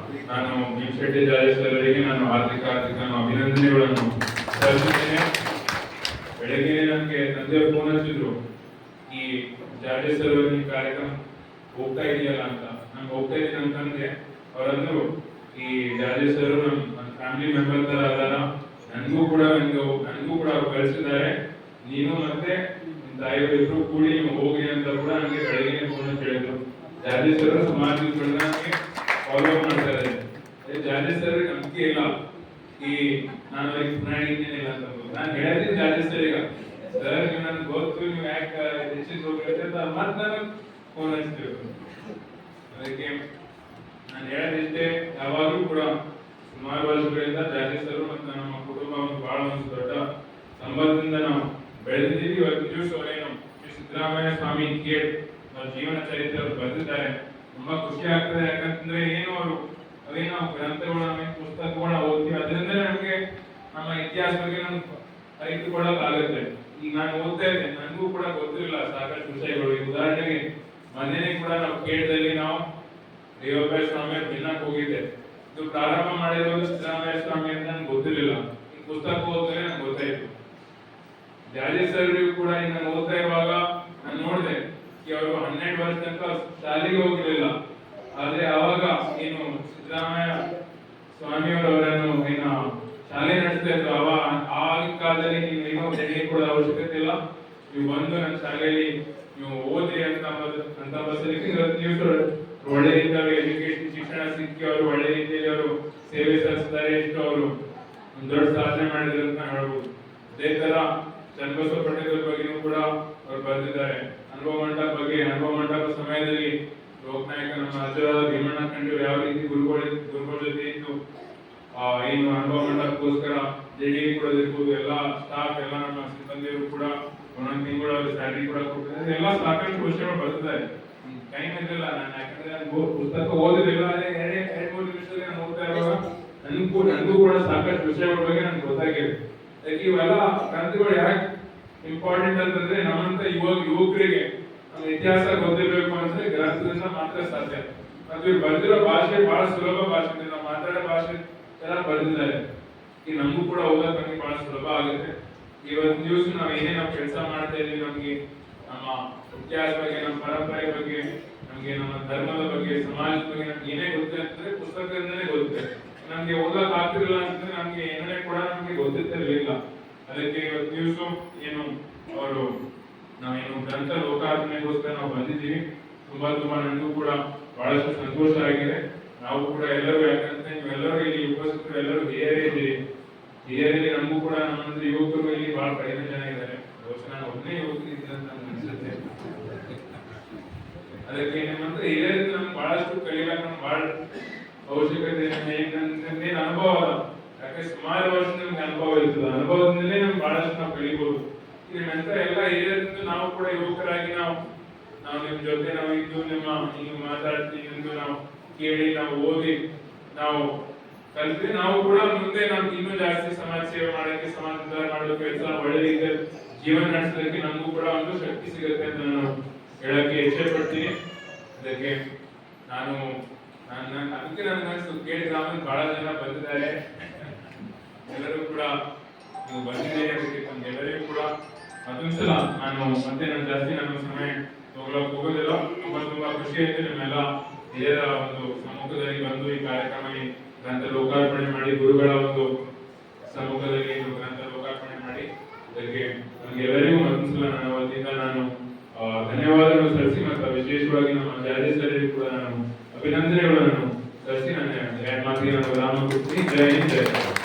ನಾನು ಭೀಮಶೆಟ್ಟಿ ಜಾಜೇಶ್ವರರಿಗೆ ನಾನು ಹಾರ್ದಿಕ ಅಭಿನಂದನೆಗಳನ್ನು ಸಲ್ಲಿಸುತ್ತೇನೆ. ಬೆಳಗ್ಗೆ ನನಗೆ ತಂದೆಯವರು ಫೋನ್ ಹಚ್ಚಿದ್ರು, ಈ ಜಾಜೇಶ್ವರ ಈ ಕಾರ್ಯಕ್ರಮ ಹೋಗ್ತಾ ಇದೆಯಲ್ಲ ಅಂತ. ನಂಗೆ ಹೋಗ್ತಾ ಇದ್ದೀನಿ ಅಂತಂದ್ರೆ ಅವರಂದ್ರು, ಈ ಜಾಜೇಶ್ವರ ನಮ್ಮ ಫ್ಯಾಮಿಲಿ ಮೆಂಬರ್ ತರ ಅದಾರ, ನನಗೂ ಕೂಡ ಅವ್ರು ಕಳಿಸಿದ್ದಾರೆ, ನೀನು ಮತ್ತೆ ತಾಯಿಯವರು ಇಬ್ರು ಕೂಡಿ ನೀವು ಹೋಗಿ ಅಂತ ಕೂಡ ನನಗೆ ಬೆಳಗ್ಗೆ ಫೋನ್ ಹೇಳಿದ್ರು. ಜಾಜೇಶ್ವರ ಸುಮಾರು ದಿವಸಗಳನ್ನ ನನಗೆ ಫಾಲೋ ಅಪ್ ಮಾಡ್ತಾ ಇದ್ದಾರೆ. ಜಾಜೇಶ್ವರ ನಂಬಿಕೆ ಇಲ್ಲ, ಈ ನಾನು ಪುರಾಣಿದ್ದೇನಿಲ್ಲ ಅಂತ. ನಾನು ಹೇಳಿದ್ದೀನಿ ಜಾಜೇಶ್ವರಿಗೆ, ಸರ್ ನೀವು ನನ್ಗೆ ಗೊತ್ತು, ನೀವು ಯಾಕೆ ಹೆಚ್ಚಿಗೆ ಹೋಗ್ಬೇಕು ಅಂತ ಮತ್ತೆ ನನಗೆ ಫೋನ್ ಹಚ್ಚಿದ್ರು. ಅದಕ್ಕೆ ನಾನು ಹೇಳೋದಿಷ್ಟೇ, ಯಾವಾಗಲೂ ಕೂಡ ಸುಮಾರು ವರ್ಷಗಳಿಂದ ಜಾಗೇಶ್ವರು ಮತ್ತು ನಮ್ಮ ಕುಟುಂಬ ಒಂದು ಬಹಳ ಒಂದು ದೊಡ್ಡ ಸಂಬಂಧದಿಂದ ನಾವು ಬೆಳೆದಿದ್ದೀವಿ. ಇವತ್ತು ದಿವಸ ಅವರೇನು ಶ್ರೀ ಸಿದ್ದರಾಮಯ್ಯ ಸ್ವಾಮಿ ಕೇಳ್ ಅವ್ರ ಜೀವನ ಚರಿತ್ರೆ ಅವರು ಬರೆದಿದ್ದಾರೆ. ತುಂಬಾ ಖುಷಿ ಆಗ್ತದೆ. ಯಾಕಂತಂದ್ರೆ ಏನು ಅವೇನು ಗ್ರಂಥಗಳು ಪುಸ್ತಕಗಳನ್ನ ಓದ್ತೀವಿ, ಅದರಿಂದ ನಮಗೆ ನಮ್ಮ ಇತಿಹಾಸ ಬಗ್ಗೆ ನಮ್ಗೆ ಅರಿತುಕೊಳ್ಳೋಕ್ಕಾಗುತ್ತೆ. ಈಗ ನಾನು ಓದ್ತಾ ಇದ್ದೆ, ನನಗೂ ಕೂಡ ಗೊತ್ತಿರಲಿಲ್ಲ ಸಾಕಷ್ಟು ವಿಷಯಗಳು. ಈ ಉದಾಹರಣೆಗೆ ಮೊನ್ನೆ ಕೂಡ ನಾವು ಕೇಳದಲ್ಲಿ ನಾವು ದೇವಪ್ಪ ಸ್ವಾಮಿ ಭಿನ್ನಕ್ಕೆ ಹೋಗಿದ್ದೆ. ಇದು ಪ್ರಾರಂಭ ಮಾಡಿರೋದು ಸಿದ್ದರಾಮಯ್ಯ ಸ್ವಾಮಿ ಅಂತ ನನ್ಗೆ ಗೊತ್ತಿರಲಿಲ್ಲ. ಈ ಪುಸ್ತಕ ಓದಿದ್ರೆ ನನ್ಗೆ ಗೊತ್ತಾಯ್ತು. ಜಾಜಿ ಸರ್ ಕೂಡ ನಾನು ಓದ್ತಾ ಇರುವಾಗ ನಾನು ನೋಡಿದೆ ಅವರು 12 ವರ್ಷ ತನಕ ಶಾಲೆಗೆ ಹೋಗಿರಲಿಲ್ಲ. ಆದ್ರೆ ಆವಾಗ ಏನು ಸಿದ್ದರಾಮಯ್ಯ ಸ್ವಾಮಿಯವರವರನ್ನು ಏನು ಶಾಲೆ ನಡೆಸ್ತಾ ಇದ್ರು, ಆಗಿನ ಕಾಲದಲ್ಲಿ ನೀವು ಏನೋ ತೆರಿಗೆ ಕೂಡ ಅವಶ್ಯಕತೆ ಇಲ್ಲ, ನೀವು ಬಂದು ನನ್ನ ಶಾಲೆಯಲ್ಲಿ ನೀವು ಓದಿ ಅಂತ ನೀವು ಒಳ್ಳೆ ರೀತಿಯಲ್ಲಿ ಎಜುಕೇಶನ್ ಶಿಕ್ಷಣ ಸಿಕ್ಕಿ ಅವರು ಒಳ್ಳೆ ರೀತಿಯಲ್ಲಿ ಅವರು ಸೇವೆ ಸಲ್ಲಿಸ್ತಾರೆ. ಎಷ್ಟು ಅವರು ಒಂದು ದೊಡ್ಡ ಸಾಧನೆ ಮಾಡಿದ್ರು ಅಂತ ಹೇಳ್ಬೋದು. ಅದೇ ತರ ಚನ್ನಬಸವ ಪಂಡಿತರ ಬಗ್ಗೆನೂ ಕೂಡ ಅವರು ಬರೆದಿದ್ದಾರೆ. ಅನುಭವ ಮಂಟಪ ಸಮಯದಲ್ಲಿ ಲೋಕನಾಯಕ ನಮ್ಮ ರಾಜ್ಯದ ಭೀಮಣ್ಣ ಕಂಡು ಯಾವ ರೀತಿ ಗುರುಗಳ ಜೊತೆ ಇದ್ದು ಏನು ಅನುಭವ ಮಂಟಪಕ್ಕೋಸ್ಕರ ಜೆಡಿ ಕೊಡೋದಿರ್ಬೋದು, ಎಲ್ಲ ಸ್ಟಾಫ್ ಎಲ್ಲ ನಮ್ಮ ಸಿಬ್ಬಂದಿಯವರು ಕೂಡ ಒಂದೊಂದು ತಿಂಗಳು ಅವ್ರ ಸ್ಯಾಲರಿ ಕೂಡ ಕೊಡ್ತಿದ್ದಾರೆ. ಎಲ್ಲ ಸಾಕಷ್ಟು ವಿಷಯಗಳು ಬರ್ತಿದ್ದಾರೆ. ಟೈಮ್ ಇರಲಿಲ್ಲ ನಾನು, ಯಾಕಂದ್ರೆ ನಾನು ಪುಸ್ತಕ ಓದಿರಲಿಲ್ಲ. ಅದೇ 2-3 ನಿಮಿಷದಲ್ಲಿ ನಾನು ಓದ್ತಾ ಇರುವಾಗ ನನಗೂ ಕೂಡ ಸಾಕಷ್ಟು ವಿಷಯಗಳ ಬಗ್ಗೆ ನನ್ಗೆ ಗೊತ್ತಾಗಿದೆ. ಅದಕ್ಕೆ ಇವೆಲ್ಲ ಗ್ರಂಥಗಳು ಯಾಕೆ ಇಂಪಾರ್ಟೆಂಟ್ ಅಂತಂದ್ರೆ ನಮ್ಮಂತ ಯುವಕರಿಗೆ ನಮ್ಮ ಇತಿಹಾಸ ಗೊತ್ತಿರಬೇಕು ಅಂದ್ರೆ ಗ್ರಂಥದಿಂದ ಮಾತ್ರ ಸಾಧ್ಯ. ಮತ್ತು ಇವ್ರು ಬರೆದಿರೋ ಭಾಷೆ ಬಹಳ ಸುಲಭ ಭಾಷೆ, ನಾವು ಮಾತಾಡೋ ಭಾಷೆ ಎಲ್ಲ ಬರೆದಿದ್ದಾರೆ. ಈಗ ನಮಗೂ ಕೂಡ ಓದೋಕೆ ನಮಗೆ ಬಹಳ ಸುಲಭ ಆಗುತ್ತೆ. ಇವತ್ತು ದಿವಸ ನಾವು ಏನೇನು ಕೆಲಸ ಮಾಡ್ತಾ ಇದೀವಿ, ನಮ್ಗೆ ನಮ್ಮ ಇತಿಹಾಸ ಬಗ್ಗೆ, ನಮ್ಮ ಪರಂಪರೆ ಬಗ್ಗೆ, ನಮ್ಗೆ ನಮ್ಮ ಧರ್ಮದ ಬಗ್ಗೆ, ಸಮಾಜದ ಬಗ್ಗೆ ನಮ್ಗೆ ಏನೇ ಗೊತ್ತಿದೆ ಅಂತಂದ್ರೆ ಪುಸ್ತಕದಿಂದಲೇ ಗೊತ್ತಿದೆ. ನಮ್ಗೆ ಓದಕ್ ಆಗ್ತಿರಲಿಲ್ಲ ಅಂತಂದ್ರೆ ನಮ್ಗೆ ಏನೇ ಕೂಡ ನಮ್ಗೆ ಗೊತ್ತಿರ್ತಿರ್ಲಿಲ್ಲ. ಅದಕ್ಕೆ ಇವತ್ತು ದಿವಸ ಏನು ಅವರು ನಾವೇನು ಗ್ರಂಥ ಲೋಕಾರ್ಪಣೆಗೋಸ್ಕರ ನಾವು ಬಂದಿದ್ದೀವಿ. ತುಂಬಾ ನನಗೂ ಕೂಡ ಬಹಳಷ್ಟು ಸಂತೋಷ ಆಗಿದೆ. ನಾವು ಕೂಡ ಎಲ್ಲರೂ, ಯಾಕಂದ್ರೆ ನೀವೆಲ್ಲರೂ ಇಲ್ಲಿ ಉಪಸ್ಥಿತರು ಎಲ್ಲರೂ ಹಿರಿಯರಲ್ಲಿ ನಮಗೂ ಕೂಡ ನಮ್ಮಂದ್ರೆ ಯುವಕರು ಇಲ್ಲಿ ಬಹಳ ಕಡಿಮೆ ಜನ ಇದ್ದಾರೆ. ನಾನು ಒಬ್ಬನೇ ಯುವಕರಿದ್ದೀನಿ ಅಂತ ಅನ್ಸುತ್ತೆ. ಅದಕ್ಕೆ ಏನಂದ್ರೆ ಹಿರಿಯರಿಂದ ನಮ್ಗೆ ಬಹಳಷ್ಟು ಕಲಿಯಕ್ಕೆ ನಮ್ಗೆ ಬಹಳ ಅವಶ್ಯಕತೆ ಏನಂತಂದ್ರೆ ಅನುಭವ ಅದ. ಯಾಕಂದ್ರೆ ಸುಮಾರು ವರ್ಷ ನಮ್ಗೆ ಅನುಭವ ಇರ್ತದೆ. ಅನುಭವದಿಂದಲೇ ನಮ್ಗೆ ಬಹಳಷ್ಟು ನಾವು ಕಲಿಬಹುದು. ನಂತರ ಎಲ್ಲ ಹಿರಿಯರಿಂದ ನಾವು ಕೂಡ ಯುವಕರಾಗಿ ನಾವು ನಿಮ್ ಜೊತೆ ನಾವು ಇದ್ದು ನೀವು ಮಾತಾಡ್ತೀವಿ ಎಂದು ನಾವು ಕೇಳಿ ನಾವು ಓದಿ ನಾವು ಕಲಿತ್ರೆ ನಾವು ಕೂಡ ಮುಂದೆ ನಮ್ಗೆ ಇನ್ನೂ ಜಾಸ್ತಿ ಸಮಾಜ ಸೇವೆ ಮಾಡೋಕೆ, ಸಮಾಜ ಉದ್ಧಾರ ಮಾಡೋ ಕೆಲಸ, ಒಳ್ಳೆ ರೀತಿಯ ಜೀವನ ನಡೆಸೋದಕ್ಕೆ ನಮಗೂ ಕೂಡ ಒಂದು ಶಕ್ತಿ ಸಿಗುತ್ತೆ ಅಂತ ನಾನು ಹೇಳಕ್ಕೆ ಇಚ್ಛೆ ಪಡ್ತೀನಿ. ಅದಕ್ಕೆ ಅದಕ್ಕೆ ನನಗನ್ಸು ಕೇಳಿ ಗ್ರಾಮದಲ್ಲಿ ಬಹಳ ಜನ ಬಂದಿದ್ದಾರೆ. ಎಲ್ಲರೂ ಕೂಡ ನೀವು ಬಂದಿದ್ದೀರಿ, ಅದಕ್ಕೆ ಎಲ್ಲರಿಗೂ ಕೂಡ ಮತ್ತೊಂದ್ಸಲ ನಾನು ಜಾಸ್ತಿ ನನ್ನ ಸಮಯ ತಗೊಳಕ್ ಹೋಗೋದಿಲ್ಲ. ತುಂಬಾ ಖುಷಿ ಆಯ್ತು ನಿಮ್ಮೆಲ್ಲ ಹಿರಿಯರ ಒಂದು ಸಮ್ಮುಖದಲ್ಲಿ ಬಂದು ಈ ಕಾರ್ಯಕ್ರಮ ಗ್ರಂಥ ಲೋಕಾರ್ಪಣೆ ಮಾಡಿ, ಗುರುಗಳ ಒಂದು ಸಮ್ಮುಖದಲ್ಲಿ ಗ್ರಂಥ ಲೋಕಾರ್ಪಣೆ ಮಾಡಿ, ಅದಕ್ಕೆ ನಮ್ಗೆಲ್ಲರಿಗೂ ಮತ್ತೊಂದ್ಸಲ ನನ್ನ ವತಿಯಿಂದ ನಾನು ಧನ್ಯವಾದಗಳು ಸಲ್ಲಿಸಿ, ಮತ್ತು ವಿಶೇಷವಾಗಿ ನಮ್ಮ ಜಾಜಿ ಸರಿಗೂ ಕೂಡ ನಾನು ಅಭಿನಂದನೆಗಳನ್ನು ಸಲ್ಲಿಸಿ ನನ್ನ ಎರಡು ಮಾತಿಗೆ ನಾನು ವಿರಾಮ ಕೊಡ್ತೀನಿ. ಜೈ ಹಿಂದ್, ಜೈ ಭಾರತ್.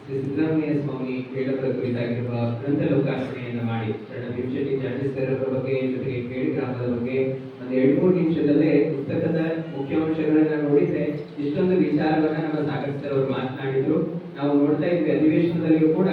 ಸಿದ್ದರಾಮಯ್ಯ ಸ್ವಾಮಿ ಕೇಳದ ಕುರಿತಾಗಿರುವ ಗ್ರಂಥ ಲೋಕಾರ್ಪಣೆಯನ್ನು ಮಾಡಿ ಭೀಮಶೆಟ್ಟಿ ಜಾಜಿ ಸರ್ ಅವರ ಬಗ್ಗೆ, ಜೊತೆಗೆ ಕೇಳಿ ಗ್ರಾಮದ ಬಗ್ಗೆ ಒಂದು 2-3 ನಿಮಿಷದಲ್ಲೇ ಪುಸ್ತಕದ ಮುಖ್ಯಾಂಶಗಳನ್ನ ನೋಡಿದ್ರೆ ಇಷ್ಟೊಂದು ವಿಚಾರವನ್ನ ನಮ್ಮ ಸಾಗರ್ ಸರ್ ಅವರು ಮಾತನಾಡಿದ್ರು. ನಾವು ನೋಡ್ತಾ ಇದ್ವಿ ಅಧಿವೇಶನದಲ್ಲಿಯೂ ಕೂಡ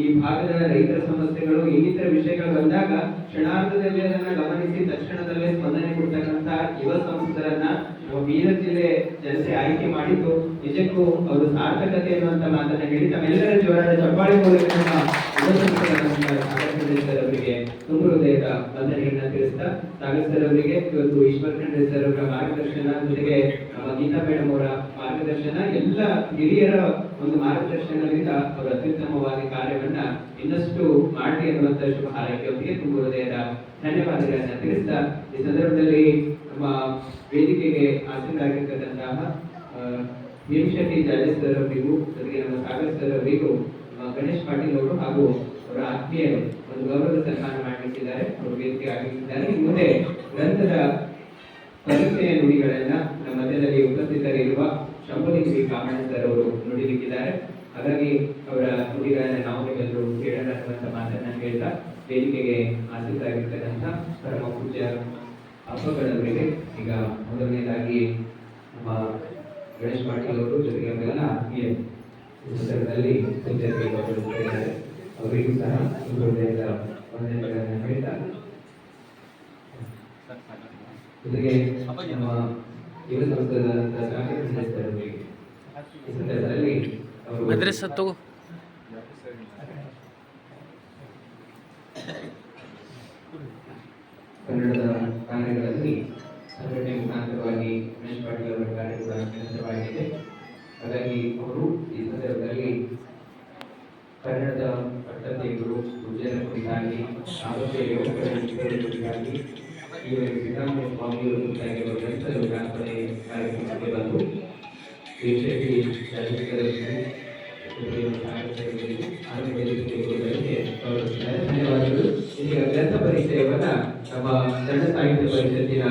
ಈ ಭಾಗದ ರೈತರ ಸಮಸ್ಯೆಗಳು, ಇನ್ನಿತರ ವಿಷಯಗಳು ಬಂದಾಗ ಕ್ಷಣಾರ್ಧದಲ್ಲಿ ಅದನ್ನ ಗಮನಿಸಿ ತಕ್ಷಣದಲ್ಲೇ ಸ್ಪಂದನೆ ಕೊಡ್ತಕ್ಕಂಥ ಯುವ ಸಂಸದರನ್ನ ನಮ್ಮ ಬೀದರ್ ಜಿಲ್ಲೆ ಜನತೆ ಆಯ್ಕೆ ಮಾಡಿದ್ದು ನಿಜಕ್ಕೂ ಅವರು ಸಾರ್ಥಕತೆ ಅನ್ನುವಂತ ಮಾತನ್ನ ಹೇಳಿ ತಮ್ಮೆಲ್ಲರ ಜೋರಾದ ಚಪ್ಪಾಳೆ ಮೂಲಕ ನಮ್ಮ ಯುವ ಸಂಸದರ ಅವರಿಗೆ ತುಂಬ ಹೃದಯದ ವಂದನೆಗಳನ್ನ ತಿಳಿಸ್ತಾ, ಸಾಗರ್ ಸರ್ ಅವರಿಗೆ ಇವತ್ತು ಈಶ್ವರ್ ಖಂಡ್ರೆ ಸರ್ ಅವರ ಮಾರ್ಗದರ್ಶನ, ಜೊತೆಗೆ ನಮ್ಮ ಗೀತಾ ಮೇಡಮ್ ಅವರ ಮಾರ್ಗದರ್ಶನ, ಎಲ್ಲ ಹಿರಿಯರ ಒಂದು ಮಾರ್ಗದರ್ಶನದಿಂದ ಅವರು ಅತ್ಯುತ್ತಮವಾಗಿ ಕಾರ್ಯವನ್ನ ಇನ್ನಷ್ಟು ಮಾಡಿ ಅನ್ನುವಂತ ಶುಭ ಹಾರೈಕೆಯೊಂದಿಗೆ ತುಂಬ ಹೃದಯದ ಧನ್ಯವಾದಗಳನ್ನ ತಿಳಿಸ್ತಾ, ಈ ಸಂದರ್ಭದಲ್ಲಿ ನಮ್ಮ ವೇದಿಕೆಗೆ ಆಸೀನರಾಗಿರ್ತಕ್ಕಂತಹ ಭೀಮಶೆಟ್ಟಿ ಜಾಜಿ ಸರ್ ಅವರಿಗೂ, ಜೊತೆಗೆ ನಮ್ಮ ಸಾಗರ್ ಸರ್ ಅವರಿಗೂ ಗಣೇಶ್ ಪಾಟೀಲ್ ಅವರು ಹಾಗೂ ಅವರ ಆತ್ಮೀಯರು ಒಂದು ಗೌರವದ ಸನ್ಮಾನ ಮಾಡಲಿಕ್ಕಿದ್ದಾರೆ. ಅವರು ವೇದಿಕೆ ಆಗಲಿದ್ದಾರೆ. ಮುಂದೆ ಗ್ರಂಥದ ಪರಿಚಯ ನುಡಿಗಳನ್ನ ನಮ್ಮ ಮಧ್ಯದಲ್ಲಿ ಉಪಸ್ಥಿತರಿರುವ ಶಂಭುಲಿಂಗಿ ಕಾಮಣ್ಣ ಸರ್ ಅವರು ನುಡಿಲಿಕ್ಕಿದ್ದಾರೆ. ಹಾಗಾಗಿ ಅವರ ನುಡಿಗಳನ್ನ ನಾವು ನೀವೆಲ್ಲರೂ ಕೇಳೋಣ ಅನ್ನುವಂತ ಮಾತನ್ನ ಹೇಳ್ತಾ, ವೇದಿಕೆಗೆ ಆಸೀನರಾಗಿರ್ತಕ್ಕಂಥ ಪರಮ ಪೂಜ್ಯ ಹಬ್ಬಗಳವರಿಗೆ ಈಗ ಮೊದಲನೇದಾಗಿ ನಮ್ಮ ಗಣೇಶ್ ಪಾಟೀಲ್ ಅವರು ಜೊತೆಗೆ ಅವರೆಲ್ಲ ಈ ಸಂದರ್ಭದಲ್ಲಿ ಪೂಜಾರಿಗಳಿದ್ದಾರೆ. ಅವರಿಗೂ ಸಹ ಹೃದಯದ ವಂದನೆಗಳನ್ನು ಹೇಳ್ತಾ ಜೊತೆಗೆ ನಮ್ಮ ಯುವ ಸಂಸ್ಥಾನದ ಶಾಸಕ ಸದಸ್ಯರಿಗೆ ಈ ಸಂದರ್ಭದಲ್ಲಿ ಅವರು ಮದ್ರಸ ತಗೋ ಕನ್ನಡದ ಕಾರ್ಯಗಳಲ್ಲಿ ಸಂಘಟನೆ ಮುಖಾಂತರವಾಗಿ ಗಣೇಶ್ ಪಾಟೀಲ್ ಅವರ ಕಾರ್ಯ ಕೂಡ ನಿರಂತರವಾಗಿದೆ. ಹಾಗಾಗಿ ಅವರು ಈ ಸಂದರ್ಭದಲ್ಲಿ ಕನ್ನಡದ ಪಟ್ಟದೇವರು ಪೂಜೆಯ ಕುರಿತಾಗಿ ಆರೋಗ್ಯ ಕುರಿತಾಗಿ ಈ ಸಿದ್ದರಾಮಯ್ಯ ಸ್ವಾಮಿಯವರು ಕುರಿತಾಗಿ ಅವರು ರೈತರು ವ್ಯಾಪಾರ ಕಾರ್ಯಕ್ರಮಕ್ಕೆ ಬಂದು ದೇಶಕ್ಕೆ ಧನ್ಯವಾದಗಳು. ಈಗ ಗ್ರಂಥ ಪರಿಚಯವನ್ನ ನಮ್ಮ ಕನ್ನಡ ಸಾಹಿತ್ಯ ಪರಿಷತ್ತಿನ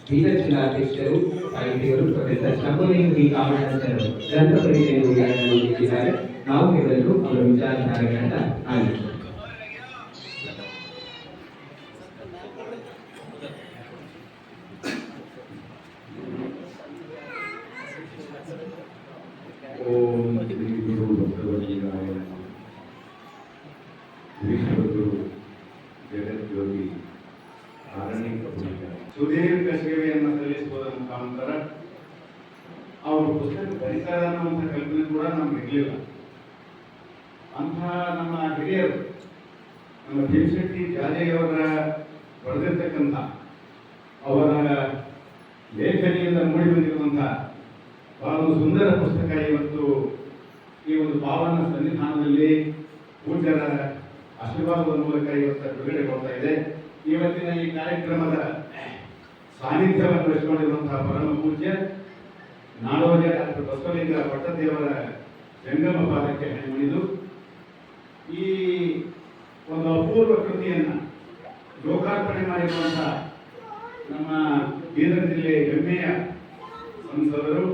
ಬೀದರ್ ಜಿಲ್ಲಾಧ್ಯಕ್ಷರು ಸಾಹಿತಿಗಳು ಪ್ರೊಫೆಸರ್ ಶಂಭುಲಿಂಗಿ ಕಾಮಣ್ಣರು ಗ್ರಂಥ ಪರಿಚಯ ನಾವು ಕೇಳಲು ಅವರ ವಿಚಾರಧಾರೆಗಳನ್ನ ಆಲಿಸುತ್ತೇವೆ. ಓಂ ಶ್ರೀ ಗುರು ಬಸವಲಿಂಗಾಯ ನಮಃ. ವಿಶ್ವಗುರು ಜಗದ್ಯೋಗಿ ಆರಣ್ಯಕ ಪುಣ್ಯ ಸುದೀರ್ಘ ಸೇವೆಯನ್ನು ಸಲ್ಲಿಸುವುದರ ಮುಖಾಂತರ ಅವರು ಪುಸ್ತಕ ಬರೀತಾರೆ ಅನ್ನುವಂಥ ಕಲ್ಪನೆ ಕೂಡ ನಮ್ಗೆ ಇರಲಿಲ್ಲ. ಅಂತಹ ನಮ್ಮ ಹಿರಿಯರು ನಮ್ಮ ಭೀಮಶೆಟ್ಟಿ ಜಾಜೆಯವರ ಬರೆದಿರ್ತಕ್ಕಂಥ ಅವರ ಲೇಖನಿಯಿಂದ ಮೂಡಿ ಬಂದಿರುವಂಥ ಬಹಳ ಒಂದು ಸುಂದರ ಪುಸ್ತಕ ಇವತ್ತು ಈ ಒಂದು ಪಾವನ ಸನ್ನಿಧಾನದಲ್ಲಿ ಪೂಜ್ಯರ ಆಶೀರ್ವಾದದ ಮೂಲಕ ಇವತ್ತು ಬಿಡುಗಡೆಗೊಳ್ತಾ ಇದೆ. ಇವತ್ತಿನ ಈ ಕಾರ್ಯಕ್ರಮದ ಸಾನ್ನಿಧ್ಯವನ್ನು ವಹಿಸಿಕೊಂಡಿರುವಂತಹ ಪರಮ ಪೂಜ್ಯ ನಾಡೋಜ ಡಾಕ್ಟರ್ ಬಸವಲಿಂಗ ಪಟ್ಟದೇವರ ಜಂಗಮ ಪಾದಕ್ಕೆ ಹಣಿಮಣಿದು ಈ ಒಂದು ಅಪೂರ್ವ ಕೃತಿಯನ್ನು ಲೋಕಾರ್ಪಣೆ ಮಾಡಿರುವಂತಹ ನಮ್ಮ ಬೀದರ್ ಜಿಲ್ಲೆ ಹೆಮ್ಮೆಯ ಸಂಸದರು,